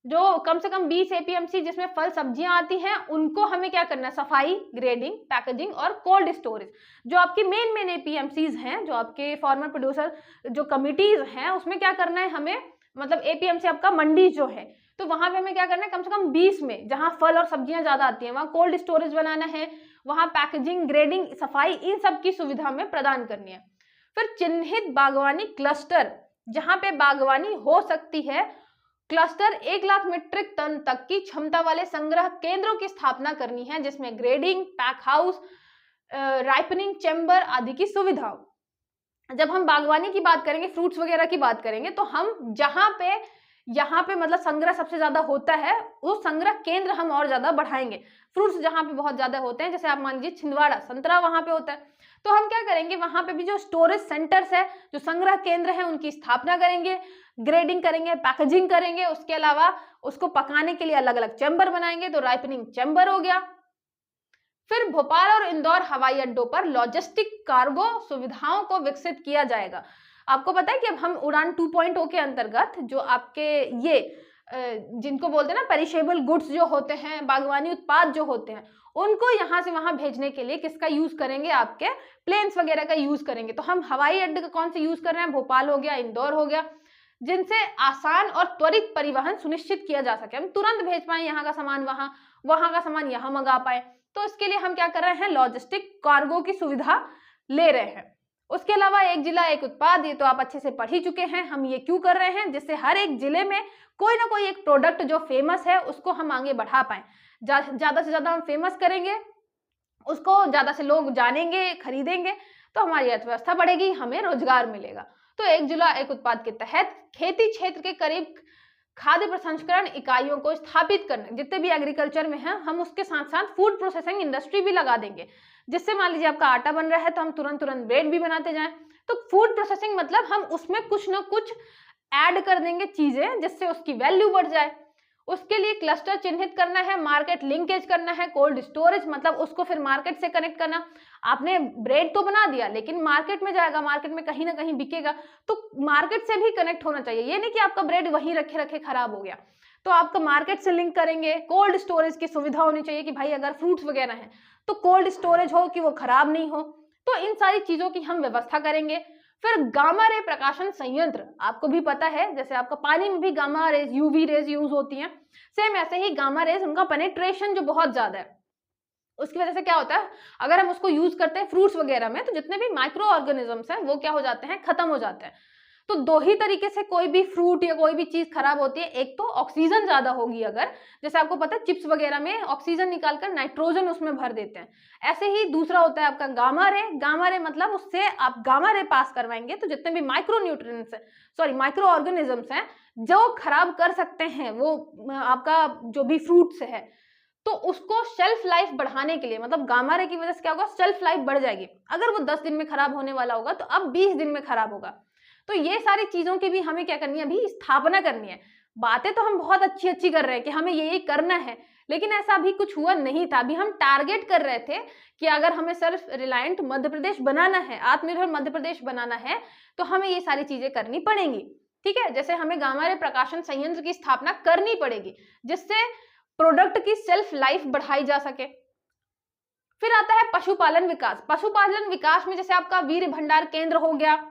जो कम से कम 20 एपीएमसी जिसमें फल सब्जियां आती हैं, उनको हमें क्या करना है, सफाई, ग्रेडिंग, पैकेजिंग और कोल्ड स्टोरेज, जो आपकी मेन एपीएमसीज हैं, जो आपके फार्मर प्रोड्यूसर जो कमिटीज हैं, उसमें क्या करना है हमें, मतलब एपीएमसी आपका मंडी जो है, तो वहां पे हमें क्या करना है, कम से कम 20 में जहां फल और सब्जियां ज्यादा आती हैं, वहां कोल्ड स्टोरेज बनाना है, वहां पैकेजिंग, ग्रेडिंग, सफाई, इन सब की सुविधा हमें प्रदान करनी है। फिर चिन्हित बागवानी क्लस्टर, जहां पे बागवानी हो सकती है क्लस्टर 1 लाख मीट्रिक टन तक की क्षमता वाले संग्रह केंद्रों की स्थापना करनी है, जिसमें grading, pack house, ripening chamber आदि की सुविधा हो। जब हम बागवानी की बात करेंगे, फ्रूट्स वगैरह की बात करेंगे, तो हम यहाँ पे मतलब संग्रह सबसे ज्यादा होता है, वो संग्रह केंद्र हम और ज्यादा बढ़ाएंगे। फ्रूट्स जहाँ पे बहुत ज्यादा होते हैं, जैसे आप मान लीजिए छिंदवाड़ा संतरा वहां पे होता है, तो हम क्या करेंगे, वहां पे भी जो स्टोरेज सेंटर्स है, जो संग्रह केंद्र है, उनकी स्थापना करेंगे, ग्रेडिंग करेंगे, पैकेजिंग करेंगे, उसके अलावा उसको पकाने के लिए अलग अलग चैम्बर बनाएंगे, तो राइपनिंग चैम्बर हो गया। फिर भोपाल और इंदौर हवाई अड्डों पर लॉजिस्टिक कार्गो सुविधाओं को विकसित किया जाएगा। आपको पता है कि अब हम उड़ान 2.0 के अंतर्गत जो आपके ये जिनको बोलते हैं ना पेरिशेबल गुड्स जो होते हैं, बागवानी उत्पाद जो होते हैं, उनको यहाँ से वहां भेजने के लिए किसका यूज करेंगे, आपके प्लेन्स वगैरह का यूज करेंगे। तो हम हवाई अड्डे का कौन से यूज कर रहे हैं, भोपाल हो गया, इंदौर हो गया, जिनसे आसान और त्वरित परिवहन सुनिश्चित किया जा सके, हम तुरंत भेज पाए यहाँ का सामान वहां, वहां का सामान यहाँ मंगा पाए। तो इसके लिए हम क्या कर रहे हैं, लॉजिस्टिक कार्गो की सुविधा ले रहे हैं। उसके अलावा एक जिला एक उत्पाद, ये तो आप अच्छे से पढ़ ही चुके हैं। हम ये क्यों कर रहे हैं, जिससे हर एक जिले में कोई ना कोई एक प्रोडक्ट जो फेमस है उसको हम आगे बढ़ा पाए। ज्यादा से ज्यादा हम फेमस करेंगे, उसको ज्यादा से लोग जानेंगे, खरीदेंगे, तो हमारी अर्थव्यवस्था बढ़ेगी, हमें रोजगार मिलेगा। तो एक जिला एक उत्पाद के तहत खेती क्षेत्र के करीब खाद्य प्रसंस्करण इकाइयों को स्थापित करने, जितने भी एग्रीकल्चर में हैं, हम उसके साथ साथ फूड प्रोसेसिंग इंडस्ट्री भी लगा देंगे, जिससे मान लीजिए आपका आटा बन रहा है तो हम तुरंत ब्रेड भी बनाते जाएं। तो फूड प्रोसेसिंग मतलब हम उसमें कुछ ना कुछ ऐड कर देंगे चीजें, जिससे उसकी वैल्यू बढ़ जाए। उसके लिए क्लस्टर चिन्हित करना है, मार्केट लिंकेज करना है, कोल्ड स्टोरेज मतलब उसको फिर मार्केट से कनेक्ट करना। आपने ब्रेड तो बना दिया, लेकिन मार्केट में जाएगा, मार्केट में कहीं ना कहीं बिकेगा, तो मार्केट से भी कनेक्ट होना चाहिए। ये नहीं कि आपका ब्रेड वहीं रखे रखे खराब हो गया, तो आपका मार्केट से लिंक करेंगे। कोल्ड स्टोरेज की सुविधा होनी चाहिए कि भाई अगर फ्रूट्स वगैरह हैं तो कोल्ड स्टोरेज हो कि वो खराब नहीं हो। तो इन सारी चीजों की हम व्यवस्था करेंगे। फिर गामा रे प्रकाशन संयंत्र, आपको भी पता है, जैसे आपका पानी में भी gamma rays, UV rays use होती हैं, सेम ऐसे ही गामा रेज, उनका पेनिट्रेशन जो बहुत ज्यादा है, उसकी वजह से क्या होता है, अगर हम उसको यूज करते हैं फ्रूट्स वगैरह में, तो जितने भी माइक्रो ऑर्गेनिजम्स हैं वो क्या हो जाते हैं, खत्म हो जाते हैं। तो दो ही तरीके से कोई भी फ्रूट या कोई भी चीज खराब होती है। एक तो ऑक्सीजन ज्यादा होगी, अगर जैसे आपको पता है चिप्स वगैरह में ऑक्सीजन निकालकर नाइट्रोजन उसमें भर देते हैं, ऐसे ही दूसरा होता है आपका गामा रे। गामा रे मतलब उससे आप गामा रे पास करवाएंगे, तो जितने भी माइक्रो न्यूट्रिएंट्स है, सॉरी माइक्रो ऑर्गेनिजम्स हैं जो खराब कर सकते हैं वो आपका जो भी फ्रूट्स है, तो उसको शेल्फ लाइफ बढ़ाने के लिए, मतलब गामा रे की वजह से क्या होगा, शेल्फ लाइफ बढ़ जाएगी। अगर वो 10 दिन में खराब होने वाला होगा तो अब 20 दिन में खराब होगा। तो ये सारी चीजों की भी हमें क्या करनी है, अभी स्थापना करनी है। बातें तो हम बहुत अच्छी अच्छी कर रहे हैं कि हमें ये करना है, लेकिन ऐसा अभी कुछ हुआ नहीं था। अभी हम टारगेट कर रहे थे कि अगर हमें सेल्फ रिलायंट मध्य प्रदेश बनाना है, आत्मनिर्भर मध्य प्रदेश बनाना है, तो हमें ये सारी चीजें करनी पड़ेंगी। ठीक है, जैसे हमें गामा रे प्रकाशन संयंत्र की स्थापना करनी पड़ेगी, जिससे प्रोडक्ट की सेल्फ लाइफ बढ़ाई जा सके। फिर आता है पशुपालन विकास। पशुपालन विकास में जैसे आपका वीर भंडार केंद्र हो गया,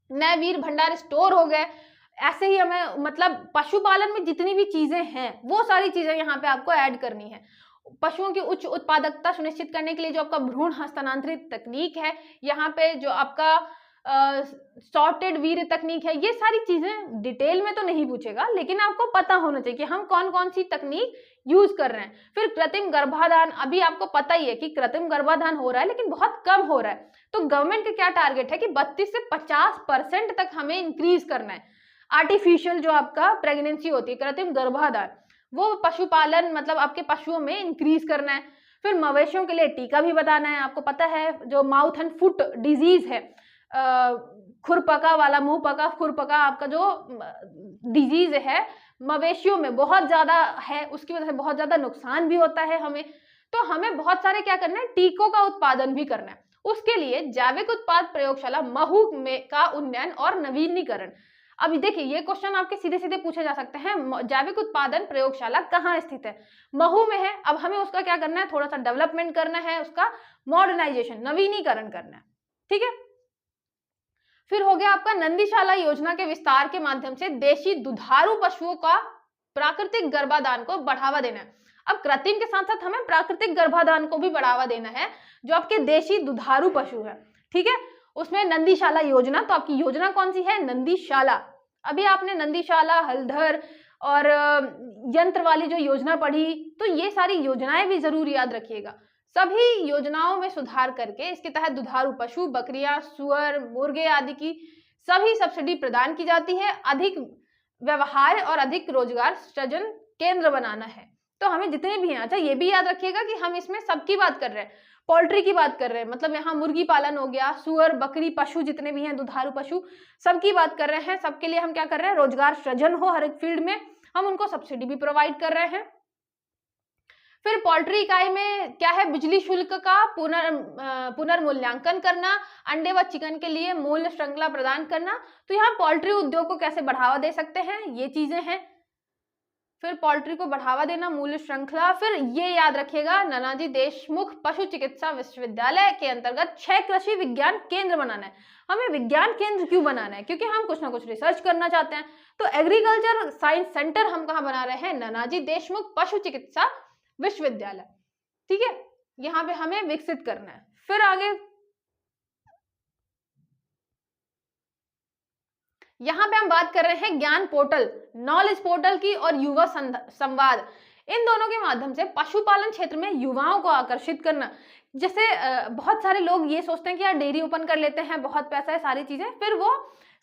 नए वीर भंडार स्टोर हो गए, ऐसे ही हमें मतलब पशुपालन में जितनी भी चीजें हैं वो सारी चीजें यहाँ पे आपको ऐड करनी है। पशुओं की उच्च उत्पादकता सुनिश्चित करने के लिए जो आपका भ्रूण हस्तांतरित तकनीक है, यहाँ पे जो आपका सॉर्टेड वीर्य तकनीक है, ये सारी चीजें डिटेल में तो नहीं पूछेगा, लेकिन आपको पता होना चाहिए कि हम कौन कौन सी तकनीक यूज कर रहे हैं। फिर कृत्रिम गर्भाधान, अभी आपको पता ही है कि कृत्रिम गर्भाधान हो रहा है, लेकिन बहुत कम हो रहा है। तो गवर्नमेंट का क्या टारगेट है कि 32 से 50% तक हमें इंक्रीज करना है। आर्टिफिशियल जो आपका प्रेगनेंसी होती है, कृत्रिम गर्भाधान, वो पशुपालन मतलब आपके पशुओं में इंक्रीज करना है। फिर मवेशियों के लिए टीका भी बताना है। आपको पता है जो माउथ एंड फुट डिजीज है, खुरपका वाला, मुंह पका खुरपका आपका जो डिजीज है मवेशियों में बहुत ज्यादा है, उसकी वजह से बहुत ज्यादा नुकसान भी होता है हमें। तो हमें बहुत सारे क्या करना है, टीकों का उत्पादन भी करना है। उसके लिए जैविक उत्पाद प्रयोगशाला महू में का उन्नयन और नवीनीकरण। अभी देखिए ये क्वेश्चन आपके सीधे सीधे पूछे जा सकते हैं, जैविक उत्पादन प्रयोगशाला कहाँ स्थित है, महू में है। अब हमें उसका क्या करना है, थोड़ा सा डेवलपमेंट करना है, उसका मॉडर्नाइजेशन, नवीनीकरण करना है। ठीक है, फिर हो गया आपका नंदीशाला योजना के विस्तार के माध्यम से देशी दुधारू पशुओं का प्राकृतिक गर्भाधान को बढ़ावा देना है। अब कृत्रिम के साथ साथ हमें प्राकृतिक गर्भाधान को भी बढ़ावा देना है, जो आपके देशी दुधारू पशु है। ठीक है, उसमें नंदीशाला योजना, तो आपकी योजना कौन सी है, नंदीशाला। अभी आपने नंदीशाला, हल्दर और यंत्र वाली जो योजना पढ़ी, तो ये सारी योजनाएं भी जरूर याद रखिएगा। सभी योजनाओं में सुधार करके इसके तहत दुधारू पशु, बकरियां, सुअर, मुर्गे आदि की सभी सब्सिडी प्रदान की जाती है। अधिक व्यवहार और अधिक रोजगार सृजन केंद्र बनाना है। तो हमें जितने भी हैं, अच्छा ये भी याद रखिएगा कि हम इसमें सबकी बात कर रहे हैं, पोल्ट्री की बात कर रहे हैं, मतलब यहाँ मुर्गी पालन हो गया, सुअर, बकरी, पशु जितने भी हैं, दुधारू पशु, सबकी बात कर रहे हैं। सबके लिए हम क्या कर रहे हैं, रोजगार सृजन हो हर एक फील्ड में, हम उनको सब्सिडी भी प्रोवाइड कर रहे हैं। फिर पोल्ट्री इकाई में क्या है, बिजली शुल्क का पुनर्मूल्यांकन करना, अंडे व चिकन के लिए मूल्य श्रृंखला प्रदान करना। तो यहाँ पोल्ट्री उद्योग को कैसे बढ़ावा दे सकते हैं, ये चीजें हैं। फिर पोल्ट्री को बढ़ावा देना, मूल्य श्रृंखला। फिर ये याद रखिएगा, नानाजी देशमुख पशु चिकित्सा विश्वविद्यालय के अंतर्गत 6 कृषि विज्ञान केंद्र बनाना है। हमें विज्ञान केंद्र क्यों बनाना है, क्योंकि हम कुछ ना कुछ रिसर्च करना चाहते हैं। तो एग्रीकल्चर साइंस सेंटर हम कहाँ बना रहे हैं, नानाजी देशमुख पशु चिकित्सा विश्वविद्यालय, ठीक है, यहाँ पे हमें विकसित करना है। फिर आगे यहाँ पे हम बात कर रहे हैं ज्ञान पोर्टल, नॉलेज पोर्टल की और युवा संवाद, इन दोनों के माध्यम से पशुपालन क्षेत्र में युवाओं को आकर्षित करना। जैसे बहुत सारे लोग ये सोचते हैं कि यार डेयरी ओपन कर लेते हैं, बहुत पैसा है, सारी चीजें, फिर वो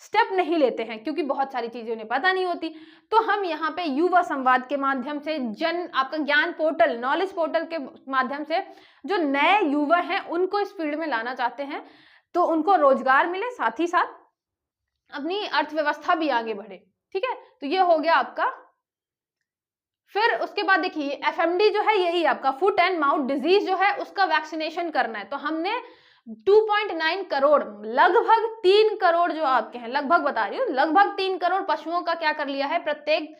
स्टेप नहीं लेते हैं क्योंकि बहुत सारी चीजें उन्हें पता नहीं होती। तो हम यहाँ पे युवा संवाद के माध्यम से, आपका ज्ञान पोर्टल, नॉलेज पोर्टल के माध्यम से जो नए युवा हैं उनको इस फील्ड में लाना चाहते हैं, तो उनको रोजगार मिले, साथ ही साथ अपनी अर्थव्यवस्था भी आगे बढ़े, ठीक है। तो ये हो गया आपका। फिर उसके बाद देखिए एफएमडी जो है, यही आपका फुट एंड माउथ डिजीज जो है उसका वैक्सीनेशन करना है। तो हमने 2.9 करोड़, लगभग 3 करोड़ जो आपके हैं, लगभग बता रही हूँ, लगभग 3 करोड़ पशुओं का क्या कर लिया है, प्रत्येक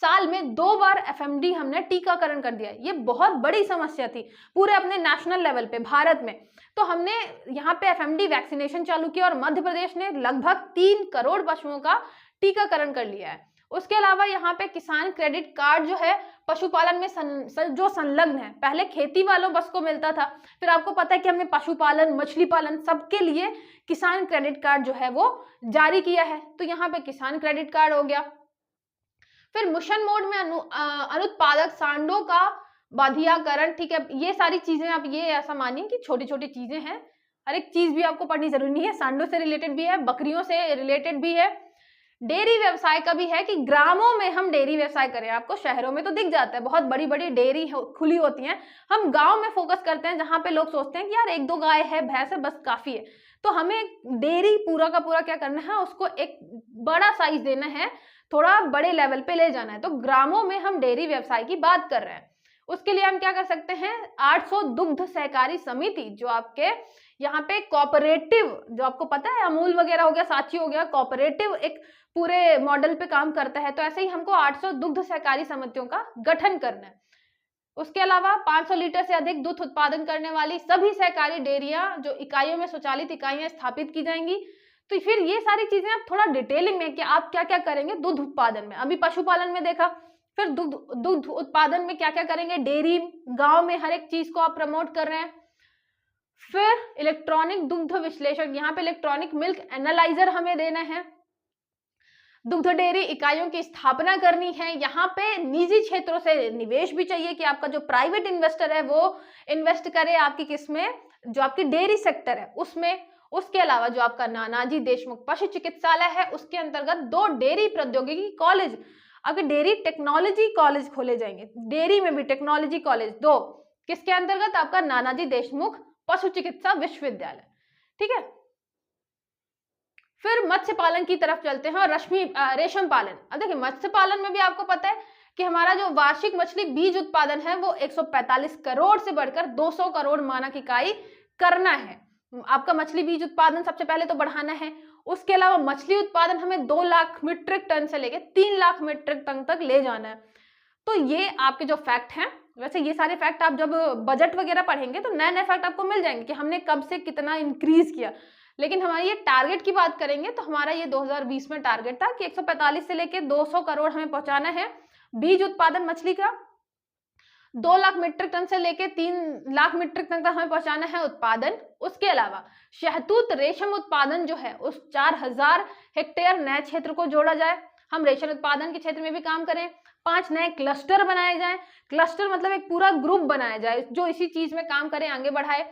साल में 2 बार एफएमडी हमने टीकाकरण कर दिया है। ये बहुत बड़ी समस्या थी पूरे अपने नेशनल लेवल पे भारत में। तो हमने यहाँ पे एफएमडी वैक्सीनेशन चालू किया और मध्य प्रदेश ने लगभग 3 करोड़ पशुओं का टीकाकरण कर लिया है। उसके अलावा यहाँ पे किसान क्रेडिट कार्ड जो है पशुपालन में जो संलग्न है, पहले खेती वालों बस को मिलता था, फिर आपको पता है कि हमने पशुपालन, मछली पालन, सबके लिए किसान क्रेडिट कार्ड जो है वो जारी किया है। तो यहाँ पे किसान क्रेडिट कार्ड हो गया। फिर मिशन मोड में अनुत्पादक सांडों का बाधियाकरण, ठीक है। ये सारी चीजें आप ये ऐसा मानिए कि छोटी छोटी चीजें हैं, हर एक चीज भी आपको पढ़नी जरूरी नहीं है। सांडों से रिलेटेड भी है, बकरियों से रिलेटेड भी है, डेयरी व्यवसाय का भी है कि ग्रामों में हम डेयरी व्यवसाय करें। आपको शहरों में तो दिख जाता है, बहुत बड़ी बड़ी डेयरी खुली होती हैं, हम गांव में फोकस करते हैं जहां पे लोग सोचते हैं कि यार 1-2 गाय है, भैंस है, बस काफी है। तो हमें डेयरी पूरा का पूरा क्या करना है, उसको एक बड़ा साइज देना है, थोड़ा बड़े लेवल पे ले जाना है। तो ग्रामों में हम डेयरी व्यवसाय की बात कर रहे हैं। उसके लिए हम क्या कर सकते हैं, 800 दुग्ध सहकारी समिति, जो आपके यहाँ पे कोऑपरेटिव, जो आपको पता है अमूल वगैरह हो गया, सांची हो गया, कोऑपरेटिव एक पूरे मॉडल पे काम करता है। तो ऐसे ही हमको 800 दुग्ध सहकारी समितियों का गठन करना है। उसके अलावा 500 लीटर से अधिक दूध उत्पादन करने वाली सभी सहकारी डेयरियां जो इकाइयों में स्वचालित इकाइयां स्थापित की जाएंगी। तो फिर ये सारी चीजें आप थोड़ा डिटेलिंग में कि आप क्या क्या करेंगे दूध उत्पादन में, अभी पशुपालन में देखा, फिर दुग्ध उत्पादन में क्या क्या करेंगे, डेयरी, गांव में हर एक चीज को आप प्रमोट कर रहे हैं। फिर इलेक्ट्रॉनिक दुग्ध विश्लेषण, यहाँ पे इलेक्ट्रॉनिक मिल्क एनालाइजर हमें देना है। दुग्ध डेयरी इकाइयों की स्थापना करनी है। यहाँ पे निजी क्षेत्रों से निवेश भी चाहिए कि आपका जो प्राइवेट इन्वेस्टर है वो इन्वेस्ट करे आपकी किसमें, जो आपकी डेयरी सेक्टर है उसमें। उसके अलावा जो आपका नानाजी देशमुख पशु चिकित्सालय है उसके अंतर्गत 2 डेयरी प्रौद्योगिकी कॉलेज, अगर डेयरी टेक्नोलॉजी कॉलेज खोले जाएंगे, डेयरी में भी टेक्नोलॉजी कॉलेज 2, किसके अंतर्गत, आपका नानाजी देशमुख पशु चिकित्सा विश्वविद्यालय, ठीक है। फिर मत्स्य पालन की तरफ चलते हैं और रेशम पालन। अब देखिए मत्स्य पालन में भी आपको पता है कि हमारा जो वार्षिक मछली बीज उत्पादन है वो 145 करोड़ से बढ़कर 200 करोड़ मानक इकाई करना है। आपका मछली बीज उत्पादन सबसे पहले तो बढ़ाना है। उसके अलावा मछली उत्पादन हमें 2 लाख मीट्रिक टन से लेकर 3 लाख मीट्रिक टन तक ले जाना है। तो ये आपके जो फैक्ट हैं, वैसे ये सारे फैक्ट आप जब बजट वगैरह पढ़ेंगे तो नए नए फैक्ट आपको मिल जाएंगे कि हमने कब से कितना इंक्रीज किया। लेकिन हमारी ये टारगेट की बात करेंगे तो हमारा ये 2020 में टारगेट था कि 145 से लेकर 200 करोड़ हमें पहुंचाना है बीज उत्पादन मछली का, 2 लाख मीट्रिक टन से लेकर 3 लाख मीट्रिक टन तक हमें पहुंचाना है उत्पादन। उसके अलावा शहतूत रेशम उत्पादन जो है उस 4000 हेक्टेयर नए क्षेत्र को जोड़ा जाए। हम रेशम उत्पादन के क्षेत्र में भी काम करें। 5 नए क्लस्टर बनाए जाएं। क्लस्टर मतलब एक पूरा ग्रुप बनाया जाए जो इसी चीज में काम करे, आगे बढ़ाए।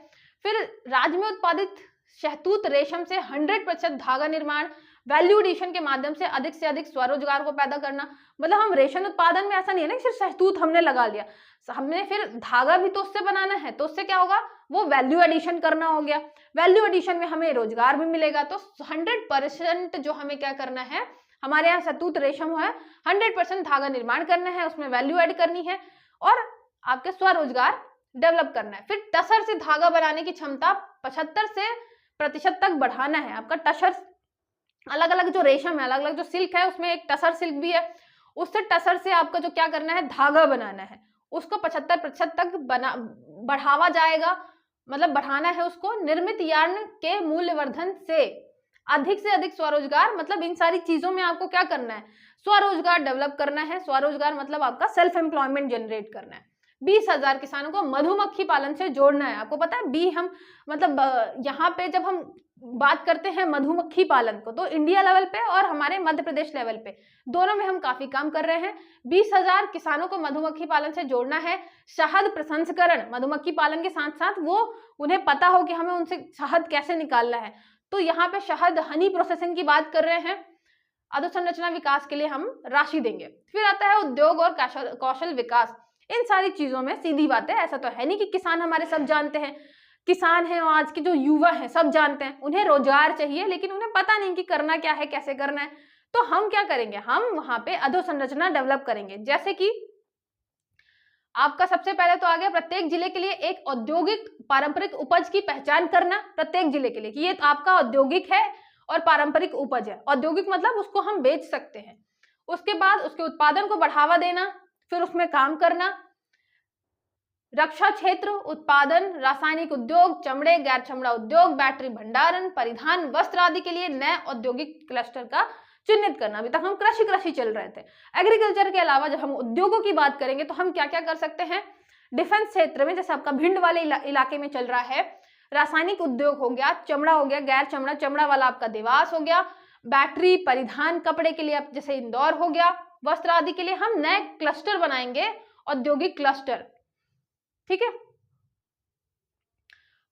फिर राज्य में उत्पादित शहतूत रेशम से 100% धागा निर्माण, वैल्यू एडिशन के माध्यम से अधिक स्वरोजगार को पैदा करना। मतलब हम रेशम उत्पादन में ऐसा नहीं है ना सिर्फ शहतूत हमने लगा लिया, हमने फिर धागा भी तो उससे बनाना है, तो उससे क्या होगा, वो वैल्यू एडिशन करना हो गया। वैल्यू एडिशन में हमें रोजगार भी मिलेगा। तो 100% जो हमें क्या करना है, हमारे यहाँ शहतूत रेशम है, 100% धागा निर्माण करना है, उसमें वैल्यू एड करनी है और आपके स्वरोजगार डेवलप करना है। फिर टसर से धागा बनाने की क्षमता 75% तक बढ़ाना है। आपका टसर, अलग अलग जो रेशम है, अलग अलग जो सिल्क है, उसमें एक टसर सिल्क भी है, उससे टसर से आपका जो क्या करना है, धागा बनाना है, उसको 75% तक बढ़ावा जाएगा, मतलब बढ़ाना है उसको। निर्मित यार्न के मूल्यवर्धन से अधिक स्वरोजगार, मतलब इन सारी चीजों में आपको क्या करना है, स्वरोजगार डेवलप करना है। स्वरोजगार मतलब आपका सेल्फ एम्प्लॉयमेंट जनरेट करना है। 20,000 किसानों को मधुमक्खी पालन से जोड़ना है। आपको पता है बी, हम मतलब यहाँ पे जब हम बात करते हैं मधुमक्खी पालन को, तो इंडिया लेवल पे और हमारे मध्य प्रदेश लेवल पे दोनों में हम काफी काम कर रहे हैं। 20,000 किसानों को मधुमक्खी पालन से जोड़ना है। शहद प्रसंस्करण, मधुमक्खी पालन के साथ साथ वो उन्हें पता हो कि हमें उनसे शहद कैसे निकालना है, तो यहाँ पे शहद हनी प्रोसेसिंग की बात कर रहे हैं। अधोसंरचना विकास के लिए हम राशि देंगे। फिर आता है उद्योग और कौशल विकास। इन सारी चीजों में सीधी बात है, ऐसा तो है नहीं कि किसान हमारे सब जानते हैं, किसान हैं और आज के जो युवा हैं सब जानते हैं, उन्हें रोजगार चाहिए लेकिन उन्हें पता नहीं कि करना क्या है, कैसे करना है। तो हम क्या करेंगे, हम वहां पे अधोसंरचना डेवलप करेंगे। जैसे कि आपका सबसे पहले तो आ गया प्रत्येक जिले के लिए एक औद्योगिक पारंपरिक उपज की पहचान करना, प्रत्येक जिले के लिए कि ये आपका औद्योगिक है और पारंपरिक उपज है। औद्योगिक मतलब उसको हम बेच सकते हैं। उसके बाद उसके उत्पादन को बढ़ावा देना, फिर उसमें काम करना। रक्षा क्षेत्र, उत्पादन, रासायनिक उद्योग, चमड़े गैर चमड़ा उद्योग, बैटरी भंडारण, परिधान, वस्त्र आदि के लिए नए औद्योगिक क्लस्टर का चिन्हित करना। अभी तक हम कृषि चल रहे थे। एग्रीकल्चर के अलावा जब हम उद्योगों की बात करेंगे तो हम क्या क्या कर सकते हैं, डिफेंस क्षेत्र में जैसे आपका भिंड वाले इलाके में चल रहा है, रासायनिक उद्योग हो गया, चमड़ा हो गया, गैर चमड़ा, चमड़ा वाला आपका देवास हो गया, बैटरी, परिधान, कपड़े के लिए आप जैसे इंदौर हो गया, वस्त्र आदि के लिए हम नए क्लस्टर बनाएंगे, औद्योगिक क्लस्टर। ठीक है।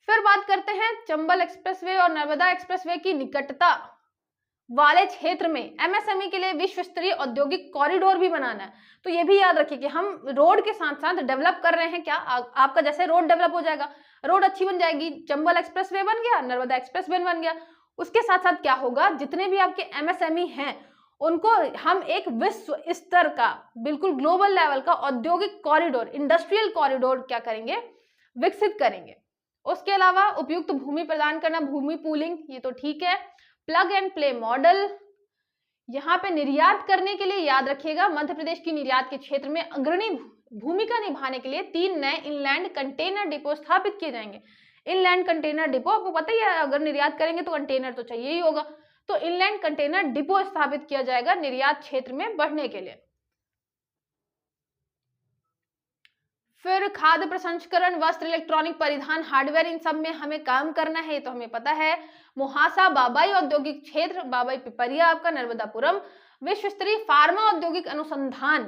फिर बात करते हैं चंबल एक्सप्रेसवे और नर्मदा एक्सप्रेसवे की निकटता वाले क्षेत्र में एमएसएमई के लिए विश्व स्तरीय औद्योगिक कॉरिडोर भी बनाना है। तो ये भी याद रखिए कि हम रोड के साथ साथ डेवलप कर रहे हैं क्या, आपका जैसे रोड डेवलप हो जाएगा, रोड अच्छी बन जाएगी, चंबल एक्सप्रेसवे बन गया, नर्मदा एक्सप्रेसवे बन गया, उसके साथ साथ क्या होगा, जितने भी आपके एमएसएमई हैं उनको हम एक विश्व स्तर का, बिल्कुल ग्लोबल लेवल का औद्योगिक कॉरिडोर, इंडस्ट्रियल कॉरिडोर क्या करेंगे, विकसित करेंगे। उसके अलावा उपयुक्त भूमि प्रदान करना, भूमि पूलिंग, ये तो ठीक है। प्लग एंड प्ले मॉडल, यहाँ पे निर्यात करने के लिए याद रखिएगा मध्य प्रदेश की निर्यात के क्षेत्र में अग्रणी भूमिका निभाने के लिए 3 नए इनलैंड कंटेनर डिपो स्थापित किए जाएंगे। इनलैंड कंटेनर डिपो, आपको पता ही है अगर निर्यात करेंगे तो कंटेनर तो चाहिए ही होगा, तो इनलैंड कंटेनर डिपो स्थापित किया जाएगा निर्यात क्षेत्र में बढ़ने के लिए। फिर खाद्य प्रसंस्करण, वस्त्र, इलेक्ट्रॉनिक, परिधान, हार्डवेयर, इन सब में हमें काम करना है, तो हमें पता है। मुहासा बाबाई औद्योगिक क्षेत्र, बाबाई पिपरिया आपका नर्मदापुरम, विश्व स्तरीय फार्मा औद्योगिक अनुसंधान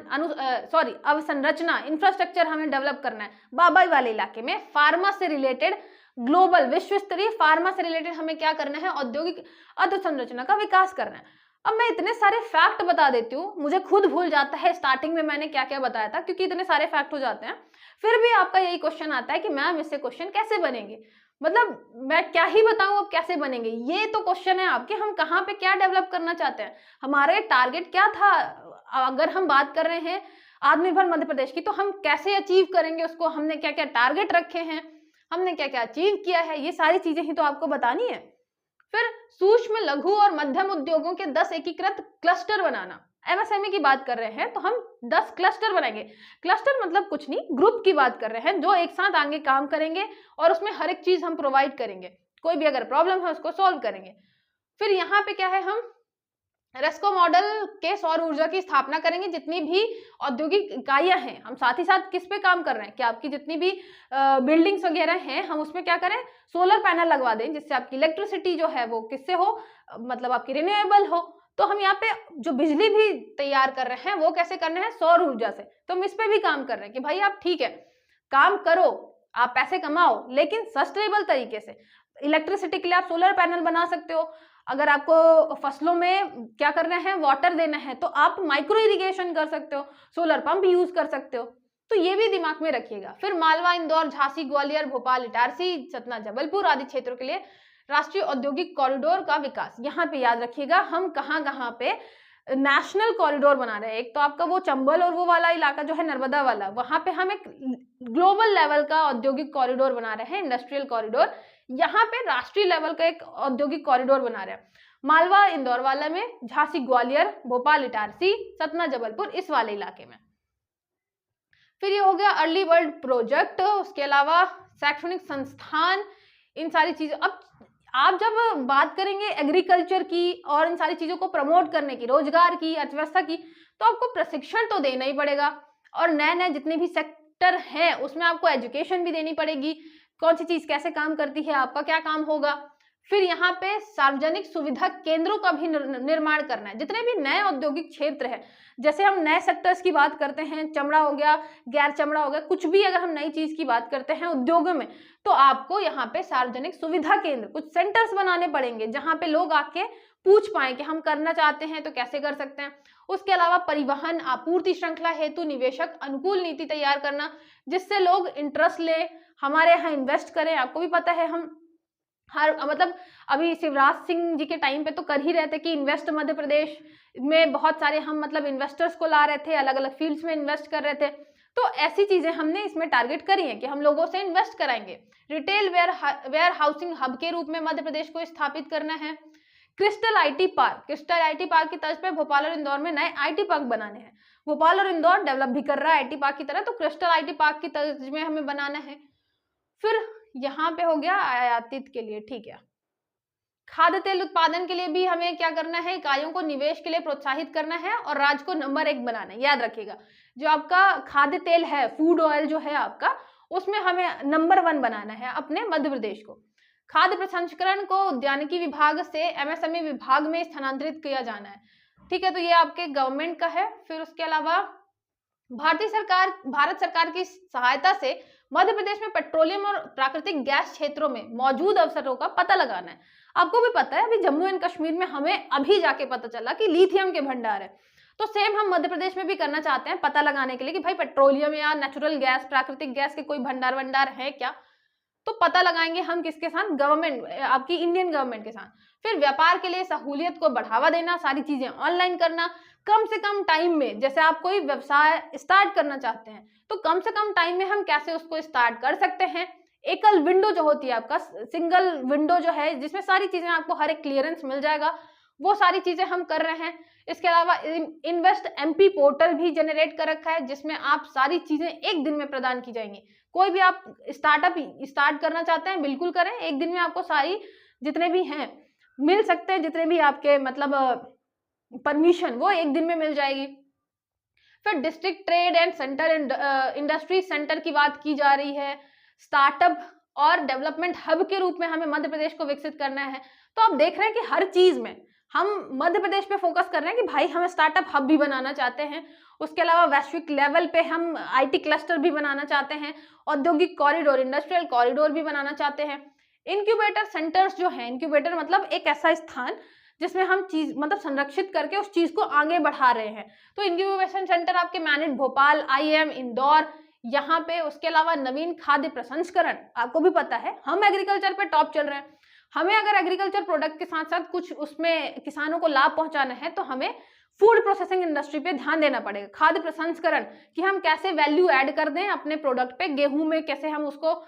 अवसंरचना, इंफ्रास्ट्रक्चर हमें डेवलप करना है बाबाई वाले इलाके में। फार्मा से रिलेटेड ग्लोबल विश्व स्तरीय फार्मा से रिलेटेड हमें क्या करना है, औद्योगिक अधोसंरचना का विकास करना है। अब मैं इतने सारे फैक्ट बता देती हूँ, मुझे खुद भूल जाता है स्टार्टिंग में मैंने क्या क्या बताया था, क्योंकि इतने सारे फैक्ट हो जाते हैं। फिर भी आपका यही क्वेश्चन आता है कि मैम इससे क्वेश्चन कैसे बनेंगे, मतलब मैं क्या ही बताऊं अब कैसे बनेंगे। ये तो क्वेश्चन है आपके, हम कहाँ पे क्या डेवलप करना चाहते हैं, हमारे टारगेट क्या था। अगर हम बात कर रहे हैं आत्मनिर्भर मध्य प्रदेश की, तो हम कैसे अचीव करेंगे उसको, हमने क्या क्या टारगेट रखे हैं, हमने क्या क्या अचीव किया है, ये सारी चीजें ही तो आपको बतानी है। फिर सूक्ष्म, लघु और मध्यम उद्योगों के 10 एकीकृत क्लस्टर बनाना। एमएसएमई की बात कर रहे हैं तो हम 10 क्लस्टर बनाएंगे। क्लस्टर मतलब कुछ नहीं, ग्रुप की बात कर रहे हैं जो एक साथ आगे काम करेंगे और उसमें हर एक चीज हम प्रोवाइड करेंगे, कोई भी अगर प्रॉब्लम है उसको सॉल्व करेंगे। फिर यहाँ पे क्या है, हम रेस्को मॉडल के सौर ऊर्जा की स्थापना करेंगे। जितनी भी औद्योगिक इकाइयां हैं, हम साथ ही साथ किस पे काम कर रहे हैं कि आपकी जितनी भी बिल्डिंग्स वगैरह हैं, हम उसमें क्या करें, सोलर पैनल लगवा दें, जिससे आपकी इलेक्ट्रिसिटी जो है वो किससे हो, मतलब आपकी रिन्यूएबल हो। तो हम यहाँ पे जो बिजली भी तैयार कर रहे हैं वो कैसे कर रहे हैं, सौर ऊर्जा से। तो हम इस पे भी काम कर रहे हैं कि भाई आप ठीक है काम करो, आप पैसे कमाओ, लेकिन सस्टेनेबल तरीके से। इलेक्ट्रिसिटी के लिए आप सोलर पैनल बना सकते हो। अगर आपको फसलों में क्या करना है, वाटर देना है, तो आप माइक्रो इरिगेशन कर सकते हो, सोलर पंप यूज कर सकते हो। तो ये भी दिमाग में रखिएगा। फिर मालवा, इंदौर, झांसी, ग्वालियर, भोपाल, इटारसी, सतना, जबलपुर आदि क्षेत्रों के लिए राष्ट्रीय औद्योगिक कॉरिडोर का विकास। यहाँ पे याद रखिएगा हम कहाँ पे नेशनल कॉरिडोर बना रहे हैं। एक तो आपका वो चंबल और वो वाला इलाका जो है नर्मदा वाला, वहां पे हम एक ग्लोबल लेवल का औद्योगिक कॉरिडोर बना रहे हैं, इंडस्ट्रियल कॉरिडोर। यहाँ पे राष्ट्रीय लेवल का एक औद्योगिक कॉरिडोर बना रहे हैं मालवा इंदौर वाला में, झांसी ग्वालियर, भोपाल इटारसी, सतना जबलपुर इस वाले इलाके में। फिर ये हो गया अर्ली वर्ल्ड प्रोजेक्ट, उसके अलावा शैक्षणिक संस्थान, इन सारी चीजें। अब आप जब बात करेंगे एग्रीकल्चर की और इन सारी चीजों को प्रमोट करने की, रोजगार की, अर्थव्यवस्था की, तो आपको प्रशिक्षण तो देना ही पड़ेगा। और नए नए जितने भी सेक्टर हैं उसमें आपको एजुकेशन भी देनी पड़ेगी, कौन सी चीज कैसे काम करती है, आपका क्या काम होगा। फिर यहाँ पे सार्वजनिक सुविधा केंद्रों का भी निर्माण करना है। जितने भी नए औद्योगिक क्षेत्र है, जैसे हम नए सेक्टर्स की बात करते हैं, चमड़ा हो गया, गैर चमड़ा हो गया, कुछ भी अगर हम नई चीज की बात करते हैं उद्योगों में, तो आपको यहाँ पे सार्वजनिक सुविधा केंद्र, कुछ सेंटर्स बनाने पड़ेंगे जहाँ पे लोग आके पूछ पाए कि हम करना चाहते हैं तो कैसे कर सकते हैं। उसके अलावा परिवहन, आपूर्ति श्रृंखला हेतु निवेशक अनुकूल नीति तैयार करना, जिससे लोग इंटरेस्ट ले, हमारे यहाँ इन्वेस्ट करें। आपको भी पता है हम मतलब अभी शिवराज सिंह जी के टाइम पे तो कर ही रहे थे कि इन्वेस्ट मध्य प्रदेश में बहुत सारे हम मतलब इन्वेस्टर्स को ला रहे थे, अलग अलग फील्ड्स में इन्वेस्ट कर रहे थे। तो ऐसी चीजें हमने इसमें टारगेट करी है कि हम लोगों से इन्वेस्ट कराएंगे। रिटेल वेयर हाउसिंग हब के रूप में मध्य प्रदेश को स्थापित करना है। Crystal IT park, crystal IT park की तर्ज पे भोपाल और इंदौर में नए आईटी पार्क बनाने हैं। भोपाल और इंदौर डेवलप भी कर रहा है आईटी पार्क की तरह, तो क्रिस्टल आईटी पार्क की तर्ज में हमें बनाना है। फिर यहाँ पे हो गया आयातित के लिए, ठीक है। खाद्य तेल उत्पादन के लिए भी हमें क्या करना है, इकाइयों को निवेश के लिए प्रोत्साहित करना है और राज्य को नंबर 1 बनाना है। याद रखिएगा जो आपका खाद्य तेल है, फूड ऑयल जो है आपका, उसमें हमें नंबर 1 बनाना है अपने मध्य प्रदेश को। खाद्य प्रसंस्करण को उद्यानिकी विभाग से एमएसएमई विभाग में स्थानांतरित किया जाना है, ठीक है। तो ये आपके गवर्नमेंट का है। फिर उसके अलावा भारत सरकार की सहायता से मध्य प्रदेश में पेट्रोलियम और प्राकृतिक गैस क्षेत्रों में मौजूद अवसरों का पता लगाना है। आपको भी पता है अभी जम्मू एंड कश्मीर में हमें अभी जाके पता चला कि लिथियम के भंडार है, तो सेम हम मध्य प्रदेश में भी करना चाहते हैं पता लगाने के लिए कि भाई पेट्रोलियम या नेचुरल गैस, प्राकृतिक गैस के कोई भंडार है क्या। तो पता लगाएंगे हम किसके साथ, गवर्नमेंट, आपकी इंडियन गवर्नमेंट के साथ। फिर व्यापार के लिए सहूलियत को बढ़ावा देना, सारी चीजें ऑनलाइन करना, कम से कम टाइम में। जैसे आप कोई व्यवसाय स्टार्ट करना चाहते हैं तो कम से कम टाइम में हम कैसे उसको स्टार्ट कर सकते हैं। एकल विंडो जो होती है आपका, सिंगल विंडो जो है जिसमें सारी चीजें आपको हर एक क्लियरेंस मिल जाएगा, वो सारी चीजें हम कर रहे हैं। इसके अलावा इन्वेस्ट एमपी पोर्टल भी जनरेट कर रखा है जिसमें आप सारी चीजें एक दिन में प्रदान की जाएंगी। कोई भी आप स्टार्टअप स्टार्ट करना चाहते हैं बिल्कुल करें, एक दिन में आपको सारी जितने भी हैं मिल सकते हैं, जितने भी आपके मतलब परमिशन वो एक दिन में मिल जाएगी। फिर district trade and centre industry centre की बात की जा रही है। स्टार्टअप और डेवलपमेंट हब के रूप में हमें मध्य प्रदेश को विकसित करना है। तो आप देख रहे हैं कि हर चीज में हम मध्य प्रदेश पे फोकस कर रहे हैं कि भाई हमें स्टार्टअप हब भी बनाना चाहते हैं। उसके अलावा वैश्विक लेवल पे हम आईटी क्लस्टर भी बनाना चाहते हैं, औद्योगिक कॉरिडोर, इंडस्ट्रियल कॉरिडोर भी बनाना चाहते हैं। इंक्यूबेटर सेंटर्स जो है, इंक्यूबेटर मतलब एक ऐसा स्थान जिसमें हम चीज मतलब संरक्षित करके उस चीज को आगे बढ़ा रहे हैं। तो इंक्यूबेशन सेंटर आपके मैनेट भोपाल, आईएम इंदौर यहाँ पे। उसके अलावा नवीन खाद्य प्रसंस्करण, आपको भी पता है हम एग्रीकल्चर पे टॉप चल रहे हैं, हमें अगर एग्रीकल्चर प्रोडक्ट के साथ साथ कुछ उसमें किसानों को लाभ पहुंचाना है तो हमें फूड प्रोसेसिंग इंडस्ट्री पे ध्यान देना पड़ेगा। खाद्य प्रसंस्करण कि हम कैसे वैल्यू ऐड कर दें अपने प्रोडक्ट पे, गेहूं में कैसे हम उसको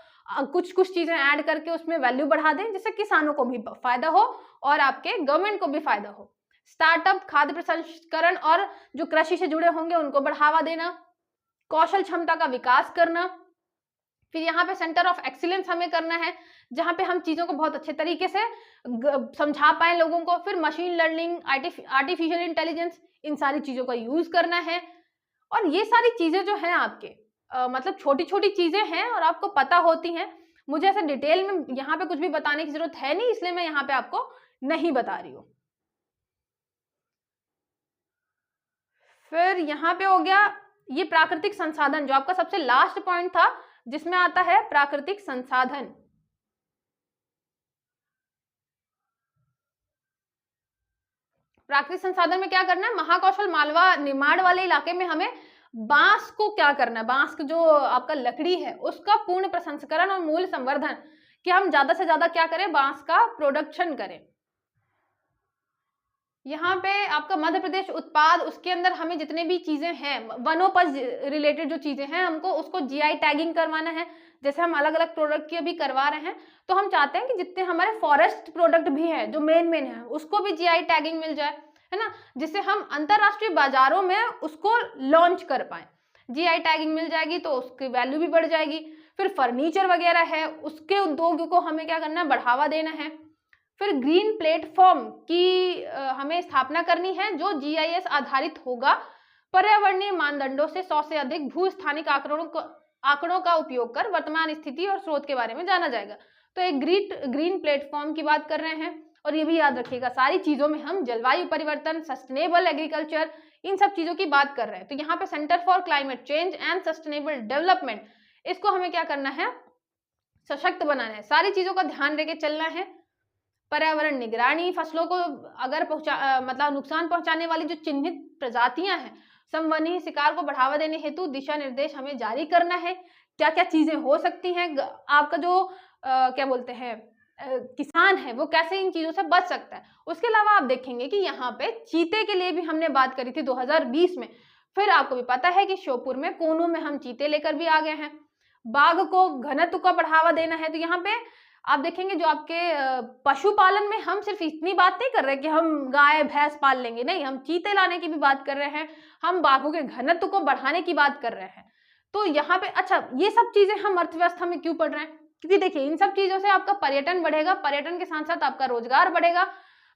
कुछ चीजें ऐड करके उसमें वैल्यू बढ़ा दें जिससे किसानों को भी फायदा हो और आपके गवर्नमेंट को भी फायदा हो। स्टार्टअप, खाद्य प्रसंस्करण और जो कृषि से जुड़े होंगे उनको बढ़ावा देना, कौशल क्षमता का विकास करना। फिर यहाँ पे सेंटर ऑफ एक्सीलेंस हमें करना है जहाँ पे हम चीजों को बहुत अच्छे तरीके से समझा पाए लोगों को। फिर मशीन लर्निंग, आर्टिफिशियल इंटेलिजेंस, इन सारी चीजों का यूज करना है। और ये सारी चीजें जो हैं आपके मतलब छोटी छोटी चीजें हैं और आपको पता होती हैं। मुझे ऐसे डिटेल में यहाँ पे कुछ भी बताने की जरूरत है नहीं, इसलिए मैं यहाँ पे आपको नहीं बता रही हूँ। फिर यहाँ पे हो गया ये प्राकृतिक संसाधन, जो आपका सबसे लास्ट पॉइंट था, जिसमें आता है प्राकृतिक संसाधन। प्राकृतिक संसाधन में क्या करना है, महाकौशल मालवा निर्माण वाले इलाके में हमें बांस को क्या करना है, बांस की जो आपका लकड़ी है उसका पूर्ण प्रसंस्करण और मूल्य संवर्धन, कि हम ज्यादा से ज्यादा क्या करें, बांस का प्रोडक्शन करें। यहाँ पे आपका मध्य प्रदेश उत्पाद, उसके अंदर हमें जितने भी चीजें हैं वनोपज रिलेटेड जो चीजें हैं, हमको उसको जीआई टैगिंग करवाना है। जैसे हम अलग अलग प्रोडक्ट की अभी करवा रहे हैं, तो हम चाहते हैं कि जितने हमारे फॉरेस्ट प्रोडक्ट भी है जो मेन है उसको भी जीआई टैगिंग मिल जाए, है ना, जिससे हम अंतरराष्ट्रीय बाजारों में उसको लॉन्च कर पाए। जीआई टैगिंग मिल जाएगी तो उसकी वैल्यू भी बढ़ जाएगी। फिर फर्नीचर वगैरह है, उसके उद्योग को हमें क्या करना है, बढ़ावा देना है। फिर ग्रीन प्लेटफॉर्म की हमें स्थापना करनी है जो जीआईएस आधारित होगा। पर्यावरणीय मानदंडों से 100 से अधिक भू स्थानिक आंकड़ों का उपयोग कर वर्तमान स्थिति और स्रोत के बारे में जाना जाएगा। तो एक ग्रीन प्लेटफॉर्म की बात कर रहे हैं। और ये भी याद रखिएगा, सारी चीजों में हम जलवायु परिवर्तन, सस्टेनेबल एग्रीकल्चर, इन सब चीजों की बात कर रहे हैं। तो यहाँ पे centre for climate change and sustainable development, इसको हमें क्या करना है, सशक्त बनाना है, सारी चीजों का ध्यान रख के चलना है। पर्यावरण निगरानी, फसलों को अगर मतलब नुकसान पहुंचाने वाली जो चिन्हित प्रजातियां हैं, संवहनीय शिकार को बढ़ावा देने हेतु दिशा निर्देश हमें जारी करना है। क्या क्या चीजें हो सकती हैं, आपका जो क्या बोलते हैं किसान है वो कैसे इन चीजों से बच सकता है। उसके अलावा आप देखेंगे कि यहाँ पे चीते के लिए भी हमने बात करी थी 2020 में। फिर आपको भी पता है कि श्योपुर में, कोनू में हम चीते लेकर भी आ गए हैं। बाघ को घनत्व का बढ़ावा देना है, तो यहाँ पे आप देखेंगे जो आपके पशुपालन में हम सिर्फ इतनी बात नहीं कर रहे कि हम गाय भैंस पाल लेंगे, नहीं, हम चीते लाने की भी बात कर रहे हैं, हम बाघों के घनत्व को बढ़ाने की बात कर रहे हैं। तो यहाँ पे अच्छा, ये सब चीजें हम अर्थव्यवस्था में क्यों पढ़ रहे हैं, क्योंकि देखिए इन सब चीजों से आपका पर्यटन बढ़ेगा, पर्यटन के साथ साथ आपका रोजगार बढ़ेगा,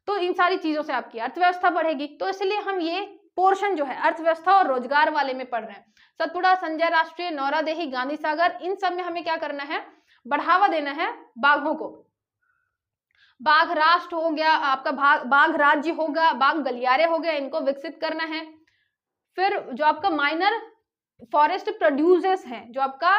तो इन सारी चीजों से आपकी अर्थव्यवस्था बढ़ेगी। तो इसलिए हम ये पोर्शन जो है अर्थव्यवस्था और रोजगार वाले में पढ़ रहे हैं। सतपुड़ा, संजय राष्ट्रीय, नौरादेही, गांधी सागर, इन सब में हमें क्या करना है, बढ़ावा देना है बाघों को। बाघ राष्ट्र हो गया आपका, बाघ राज्य होगा, बाघ गलियारे हो गया, इनको विकसित करना है। फिर जो आपका माइनर फॉरेस्ट प्रोड्यूसर्स हैं, जो आपका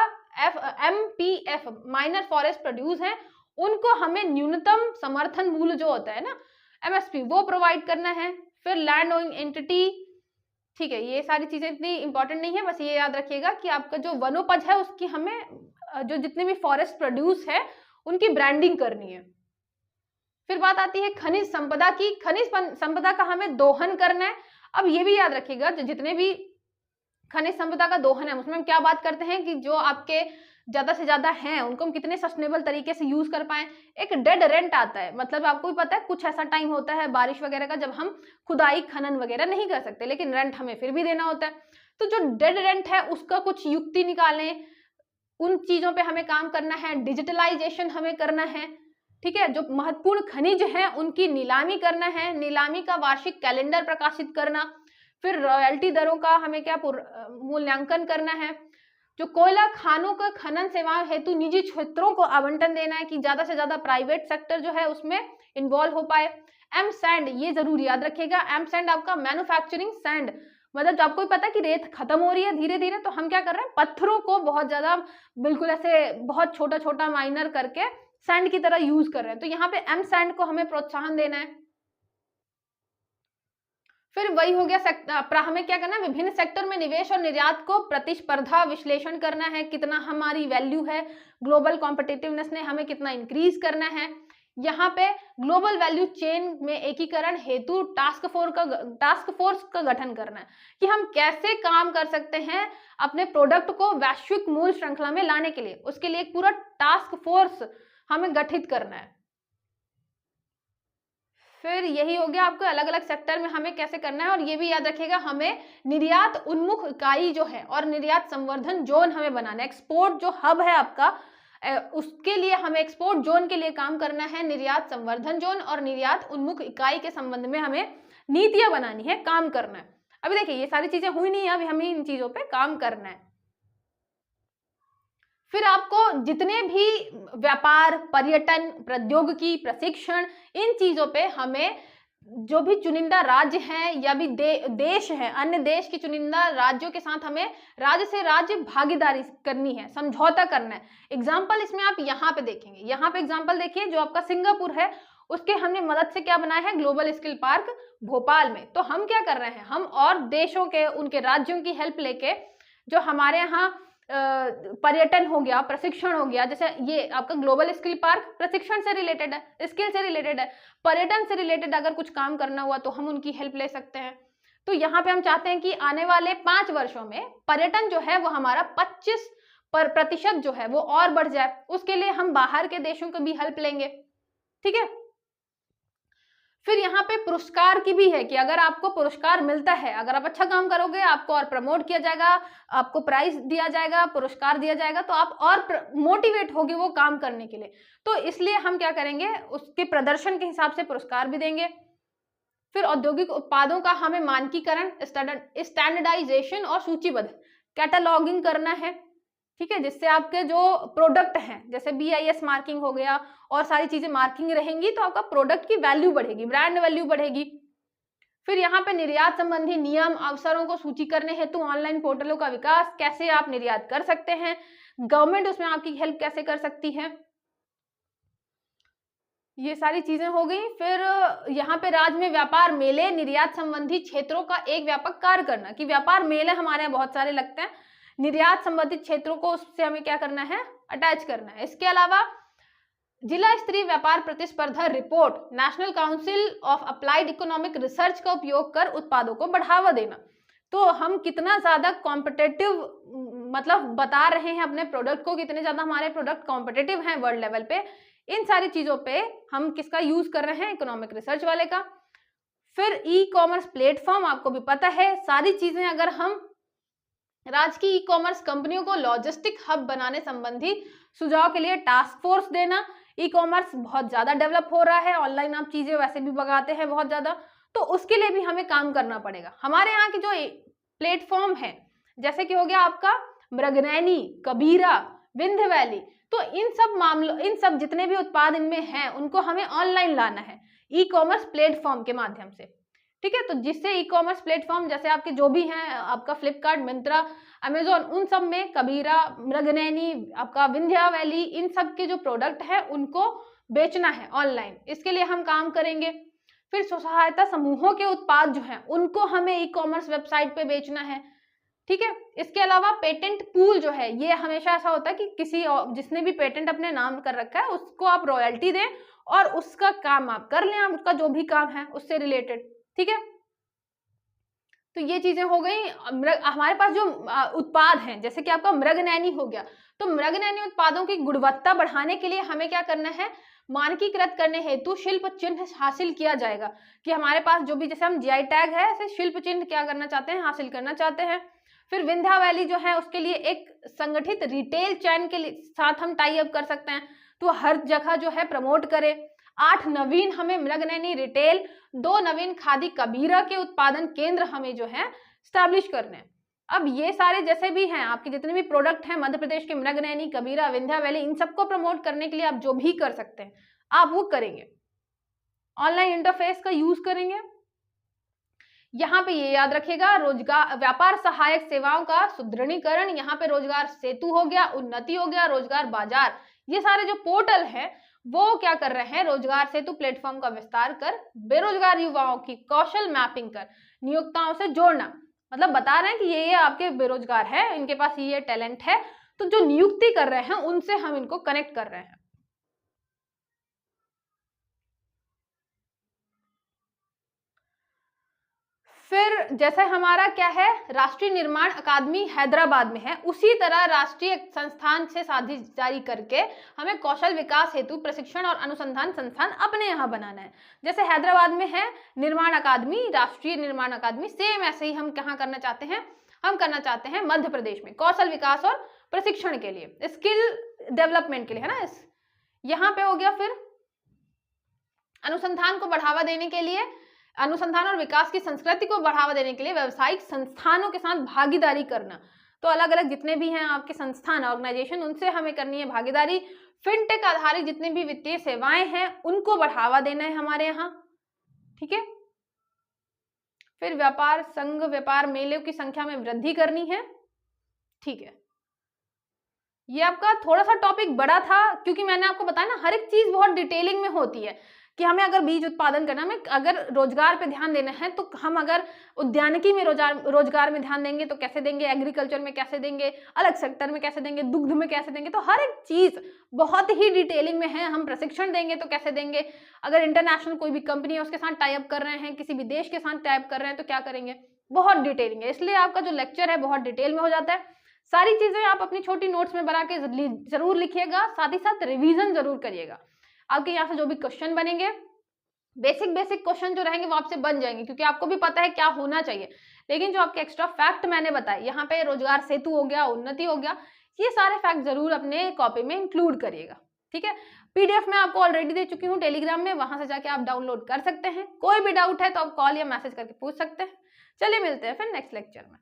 MPF माइनर फॉरेस्ट प्रोड्यूस हैं, उनको हमें न्यूनतम समर्थन मूल्य जो होता है ना, MSP, वो प्रोवाइड करना है। फिर लैंड ओनिंग एंटिटी, ठीक है, ये सारी चीजें इतनी इंपॉर्टेंट नहीं है, बस ये याद रखिएगा कि आपका जो वनोपज है उसकी हमें जो जितने भी फॉरेस्ट प्रोड्यूस है उनकी ब्रांडिंग करनी है। फिर बात आती है खनिज संपदा की, खनिज संपदा का हमें दोहन करना है। अब ये भी याद रखिएगा, जितने भी खनिज संपदा का दोहन है उसमें हम क्या बात करते हैं कि जो आपके ज्यादा से ज्यादा हैं उनको हम कितने सस्टेनेबल तरीके से यूज कर पाए। एक डेड रेंट आता है, मतलब आपको भी पता है कुछ ऐसा टाइम होता है बारिश वगैरह का जब हम खुदाई खनन वगैरह नहीं कर सकते, लेकिन रेंट हमें फिर भी देना होता है। तो जो डेड रेंट है उसका कुछ युक्ति निकालें, उन चीजों पे हमें काम करना है। डिजिटलाइजेशन हमें करना है, ठीक है, जो महत्वपूर्ण खनिज हैं उनकी नीलामी करना है, नीलामी का वार्षिक कैलेंडर प्रकाशित करना। फिर रॉयल्टी दरों का हमें क्या मूल्यांकन करना है। जो कोयला खानों का खनन सेवाओं हेतु निजी क्षेत्रों को आवंटन देना है कि ज्यादा से ज्यादा प्राइवेट सेक्टर जो है उसमें इन्वॉल्व हो पाए। एम सैंड, ये जरूर याद रखिएगा, एम सैंड आपका मैन्युफैक्चरिंग सैंड, मतलब आपको भी पता है कि रेत खत्म हो रही है धीरे धीरे, तो हम क्या कर रहे हैं, पत्थरों को बहुत ज्यादा बिल्कुल ऐसे बहुत छोटा छोटा माइनर करके सैंड की तरह यूज कर रहे हैं। तो यहाँ पे एम सैंड को हमें प्रोत्साहन देना है। फिर वही हो गया हमें क्या करना है, विभिन्न सेक्टर में निवेश और निर्यात को प्रतिस्पर्धा विश्लेषण करना है, कितना हमारी वैल्यू है, ग्लोबल कॉम्पिटिटिवनेस ने हमें कितना इंक्रीज करना है। यहाँ पे ग्लोबल वैल्यू चेन में एकीकरण हेतु टास्क फोर्स का गठन करना है कि हम कैसे काम कर सकते हैं अपने प्रोडक्ट को वैश्विक मूल्य श्रृंखला में लाने के लिए, उसके लिए एक पूरा टास्क फोर्स हमें गठित करना है। फिर यही हो गया आपको अलग अलग सेक्टर में हमें कैसे करना है। और ये भी याद रखिएगा, हमें निर्यात उन्मुख इकाई जो है और निर्यात संवर्धन जोन हमें बनाना है। एक्सपोर्ट जो हब है आपका, उसके लिए हमें एक्सपोर्ट जोन के लिए काम करना है, निर्यात संवर्धन जोन और निर्यात उन्मुख इकाई के संबंध में हमें नीतियां बनानी है, काम करना है। अभी देखिए ये सारी चीजें हुई नहीं है, अभी हमें इन चीजों पे काम करना है। फिर आपको जितने भी व्यापार, पर्यटन, प्रौद्योगिकी, प्रशिक्षण, इन चीजों पे हमें जो भी चुनिंदा राज्य हैं या भी देश हैं, अन्य देश के चुनिंदा राज्यों के साथ हमें राज्य से राज्य भागीदारी करनी है, समझौता करना है। एग्जाम्पल इसमें आप यहाँ पे देखेंगे, यहाँ पे एग्जाम्पल देखिए, जो आपका सिंगापुर है उसके हमने मदद से क्या बनाया है, ग्लोबल स्किल पार्क भोपाल में। तो हम क्या कर रहे हैं, हम और देशों के, उनके राज्यों की हेल्प लेके, जो हमारे यहाँ पर्यटन हो गया, प्रशिक्षण हो गया, जैसे ये आपका ग्लोबल स्किल पार्क प्रशिक्षण से रिलेटेड है, स्किल से रिलेटेड है, पर्यटन से रिलेटेड अगर कुछ काम करना हुआ तो हम उनकी हेल्प ले सकते हैं। तो यहाँ पे हम चाहते हैं कि आने वाले 5 वर्षों में पर्यटन जो है वो हमारा 25% जो है वो और बढ़ जाए। उसके लिए हम बाहर के देशों को भी हेल्प लेंगे, ठीक है। फिर यहाँ पे पुरस्कार की भी है कि अगर आपको पुरस्कार मिलता है, अगर आप अच्छा काम करोगे, आपको और प्रमोट किया जाएगा, आपको प्राइज दिया जाएगा, पुरस्कार दिया जाएगा, तो आप और मोटिवेट होगे वो काम करने के लिए। तो इसलिए हम क्या करेंगे, उसके प्रदर्शन के हिसाब से पुरस्कार भी देंगे। फिर औद्योगिक उत्पादों का हमें मानकीकरण, स्टैंडर्डाइजेशन और सूचीबद्ध कैटलॉगिंग करना है, ठीक है, जिससे आपके जो प्रोडक्ट हैं, जैसे BIS मार्किंग हो गया और सारी चीजें मार्किंग रहेंगी, तो आपका प्रोडक्ट की वैल्यू बढ़ेगी, ब्रांड वैल्यू बढ़ेगी। फिर यहाँ पे निर्यात संबंधी नियम, अवसरों को सूची करने हेतु ऑनलाइन पोर्टलों का विकास, कैसे आप निर्यात कर सकते हैं, गवर्नमेंट उसमें आपकी हेल्प कैसे कर सकती है, ये सारी चीजें हो गई। फिर यहाँ पे राज्य में व्यापार मेले, निर्यात संबंधी क्षेत्रों का एक व्यापक कार्य करना, कि व्यापार मेले हमारे यहाँ बहुत सारे लगते हैं, निर्यात संबंधित क्षेत्रों को उससे हमें क्या करना है, अटैच करना है। इसके अलावा जिला स्तरीय व्यापार प्रतिस्पर्धा report, national council of applied economic research का उपयोग कर उत्पादों को बढ़ावा देना। तो हम कितना ज्यादा कॉम्पिटेटिव, मतलब बता रहे हैं अपने प्रोडक्ट को, कितने ज्यादा हमारे प्रोडक्ट कॉम्पिटेटिव हैं वर्ल्ड लेवल पे, इन सारी चीजों पे हम किसका यूज कर रहे हैं, इकोनॉमिक रिसर्च वाले का। फिर ई-कॉमर्स प्लेटफॉर्म, आपको भी पता है सारी चीजें, अगर हम राज्य की ई-कॉमर्स कंपनियों को लॉजिस्टिक हब बनाने संबंधी सुझाव के लिए टास्क फोर्स देना। ई-कॉमर्स बहुत ज्यादा डेवलप हो रहा है, ऑनलाइन आप चीजें वैसे भी मंगाते हैं बहुत ज्यादा, तो उसके लिए भी हमें काम करना पड़ेगा। हमारे यहाँ की जो प्लेटफॉर्म है, जैसे कि हो गया आपका मृगनैनी, कबीरा, विंध्य वैली, तो इन सब मामलों, इन सब जितने भी उत्पाद इनमें हैं, उनको हमें ऑनलाइन लाना है ई-कॉमर्स प्लेटफॉर्म के माध्यम से, ठीक है। तो जिससे ई-कॉमर्स प्लेटफॉर्म जैसे आपके जो भी हैं, आपका फ्लिपकार्ट, मिंत्रा, अमेजोन, उन सब में कबीरा, मृगनैनी, आपका विंध्या वैली, इन सब के जो प्रोडक्ट है उनको बेचना है ऑनलाइन, इसके लिए हम काम करेंगे। फिर स्वसहायता समूहों के उत्पाद जो हैं उनको हमें ई-कॉमर्स वेबसाइट पे बेचना है, ठीक है। इसके अलावा पेटेंट पूल जो है, ये हमेशा ऐसा होता है कि किसी जिसने भी पेटेंट अपने नाम कर रखा है उसको आप रॉयल्टी दें और उसका काम आप कर लें, उसका जो भी काम है उससे रिलेटेड, ठीक है। तो ये चीजें हो गई। हमारे पास जो उत्पाद हैं, जैसे कि आपका मृगनैनी हो गया, तो मृगनैनी उत्पादों की गुणवत्ता बढ़ाने के लिए हमें क्या करना है, मानकीकृत करने हेतु शिल्प चिन्ह हासिल किया जाएगा, कि हमारे पास जो भी, जैसे हम GI टैग है, ऐसे शिल्प चिन्ह क्या करना चाहते हैं, हासिल करना चाहते हैं। फिर विंध्या वैली जो है उसके लिए एक संगठित रिटेल चैन के साथ हम टाई अप कर सकते हैं, तो हर जगह जो है प्रमोट करे। 8 नवीन हमें मृगनैनी रिटेल, 2 नवीन खादी कबीरा के उत्पादन केंद्र हमें जो है स्टैब्लिश करने। अब ये सारे जैसे भी हैं आपके जितने भी प्रोडक्ट हैं मध्य प्रदेश के, मृगनैनी, कबीरा, विंध्या वैली, इन सबको प्रमोट करने के लिए आप जो भी कर सकते हैं आप वो करेंगे, ऑनलाइन इंटरफेस का यूज करेंगे। यहाँ पे ये याद रखिएगा, रोजगार व्यापार सहायक सेवाओं का सुदृढ़ीकरण, यहाँ पे रोजगार सेतु हो गया, उन्नति हो गया, रोजगार बाजार, ये सारे जो पोर्टल हैं वो क्या कर रहे हैं, रोजगार सेतु प्लेटफॉर्म का विस्तार कर बेरोजगार युवाओं की कौशल मैपिंग कर नियोक्ताओं से जोड़ना, मतलब बता रहे हैं कि ये आपके बेरोजगार है, इनके पास ये टैलेंट है, तो जो नियुक्ति कर रहे हैं उनसे हम इनको कनेक्ट कर रहे हैं। फिर जैसे हमारा क्या है, राष्ट्रीय निर्माण अकादमी हैदराबाद में है, उसी तरह राष्ट्रीय संस्थान से साझेदारी करके हमें कौशल विकास हेतु प्रशिक्षण और अनुसंधान संस्थान अपने यहाँ बनाना है। जैसे हैदराबाद में है निर्माण अकादमी, राष्ट्रीय निर्माण अकादमी, सेम ऐसे ही हम कहाँ करना चाहते हैं, हम करना चाहते हैं मध्य प्रदेश में, कौशल विकास और प्रशिक्षण के लिए, स्किल डेवलपमेंट के लिए, है ना। यहाँ पे हो गया। फिर अनुसंधान को बढ़ावा देने के लिए, अनुसंधान और विकास की संस्कृति को बढ़ावा देने के लिए व्यावसायिक संस्थानों के साथ भागीदारी करना, तो अलग अलग जितने भी हैं आपके संस्थान, ऑर्गेनाइजेशन, उनसे हमें करनी है भागीदारी। फिनटेक आधारित जितनी भी वित्तीय सेवाएं हैं उनको बढ़ावा देना है हमारे यहाँ, ठीक है। फिर व्यापार संघ, व्यापार मेलों की संख्या में वृद्धि करनी है। ठीक है, ये आपका थोड़ा सा टॉपिक बड़ा था क्योंकि मैंने आपको बताया ना हर एक चीज बहुत डिटेलिंग में होती है कि हमें अगर बीज उत्पादन करना है, हमें अगर रोजगार पे ध्यान देना है तो हम अगर उद्यानिकी में रोजगार में ध्यान देंगे तो कैसे देंगे, एग्रीकल्चर में कैसे देंगे, अलग सेक्टर में कैसे देंगे, दुग्ध में कैसे देंगे, तो हर एक चीज बहुत ही डिटेलिंग में है। हम प्रशिक्षण देंगे तो कैसे देंगे, अगर इंटरनेशनल कोई भी कंपनी है उसके साथ टाइप कर रहे हैं, किसी भी देश के साथ टाइप कर रहे हैं तो क्या करेंगे, बहुत डिटेलिंग है। इसलिए आपका जो लेक्चर है बहुत डिटेल में हो जाता है। सारी चीजें आप अपनी छोटी नोट्स में बना के जरूर लिखिएगा, साथ ही साथ रिवीजन जरूर करिएगा। आपके यहाँ से जो भी क्वेश्चन बनेंगे, बेसिक क्वेश्चन जो रहेंगे वो आपसे बन जाएंगे क्योंकि आपको भी पता है क्या होना चाहिए। लेकिन जो आपके एक्स्ट्रा फैक्ट मैंने बताए, यहाँ पे रोजगार सेतु हो गया, उन्नति हो गया, ये सारे फैक्ट जरूर अपने कॉपी में इंक्लूड करिएगा। ठीक है, पीडीएफ में आपको ऑलरेडी दे चुकी हूँ टेलीग्राम में, वहां से जाके आप डाउनलोड कर सकते हैं। कोई भी डाउट है तो आप कॉल या मैसेज करके पूछ सकते हैं। चलिए मिलते हैं फिर नेक्स्ट लेक्चर में।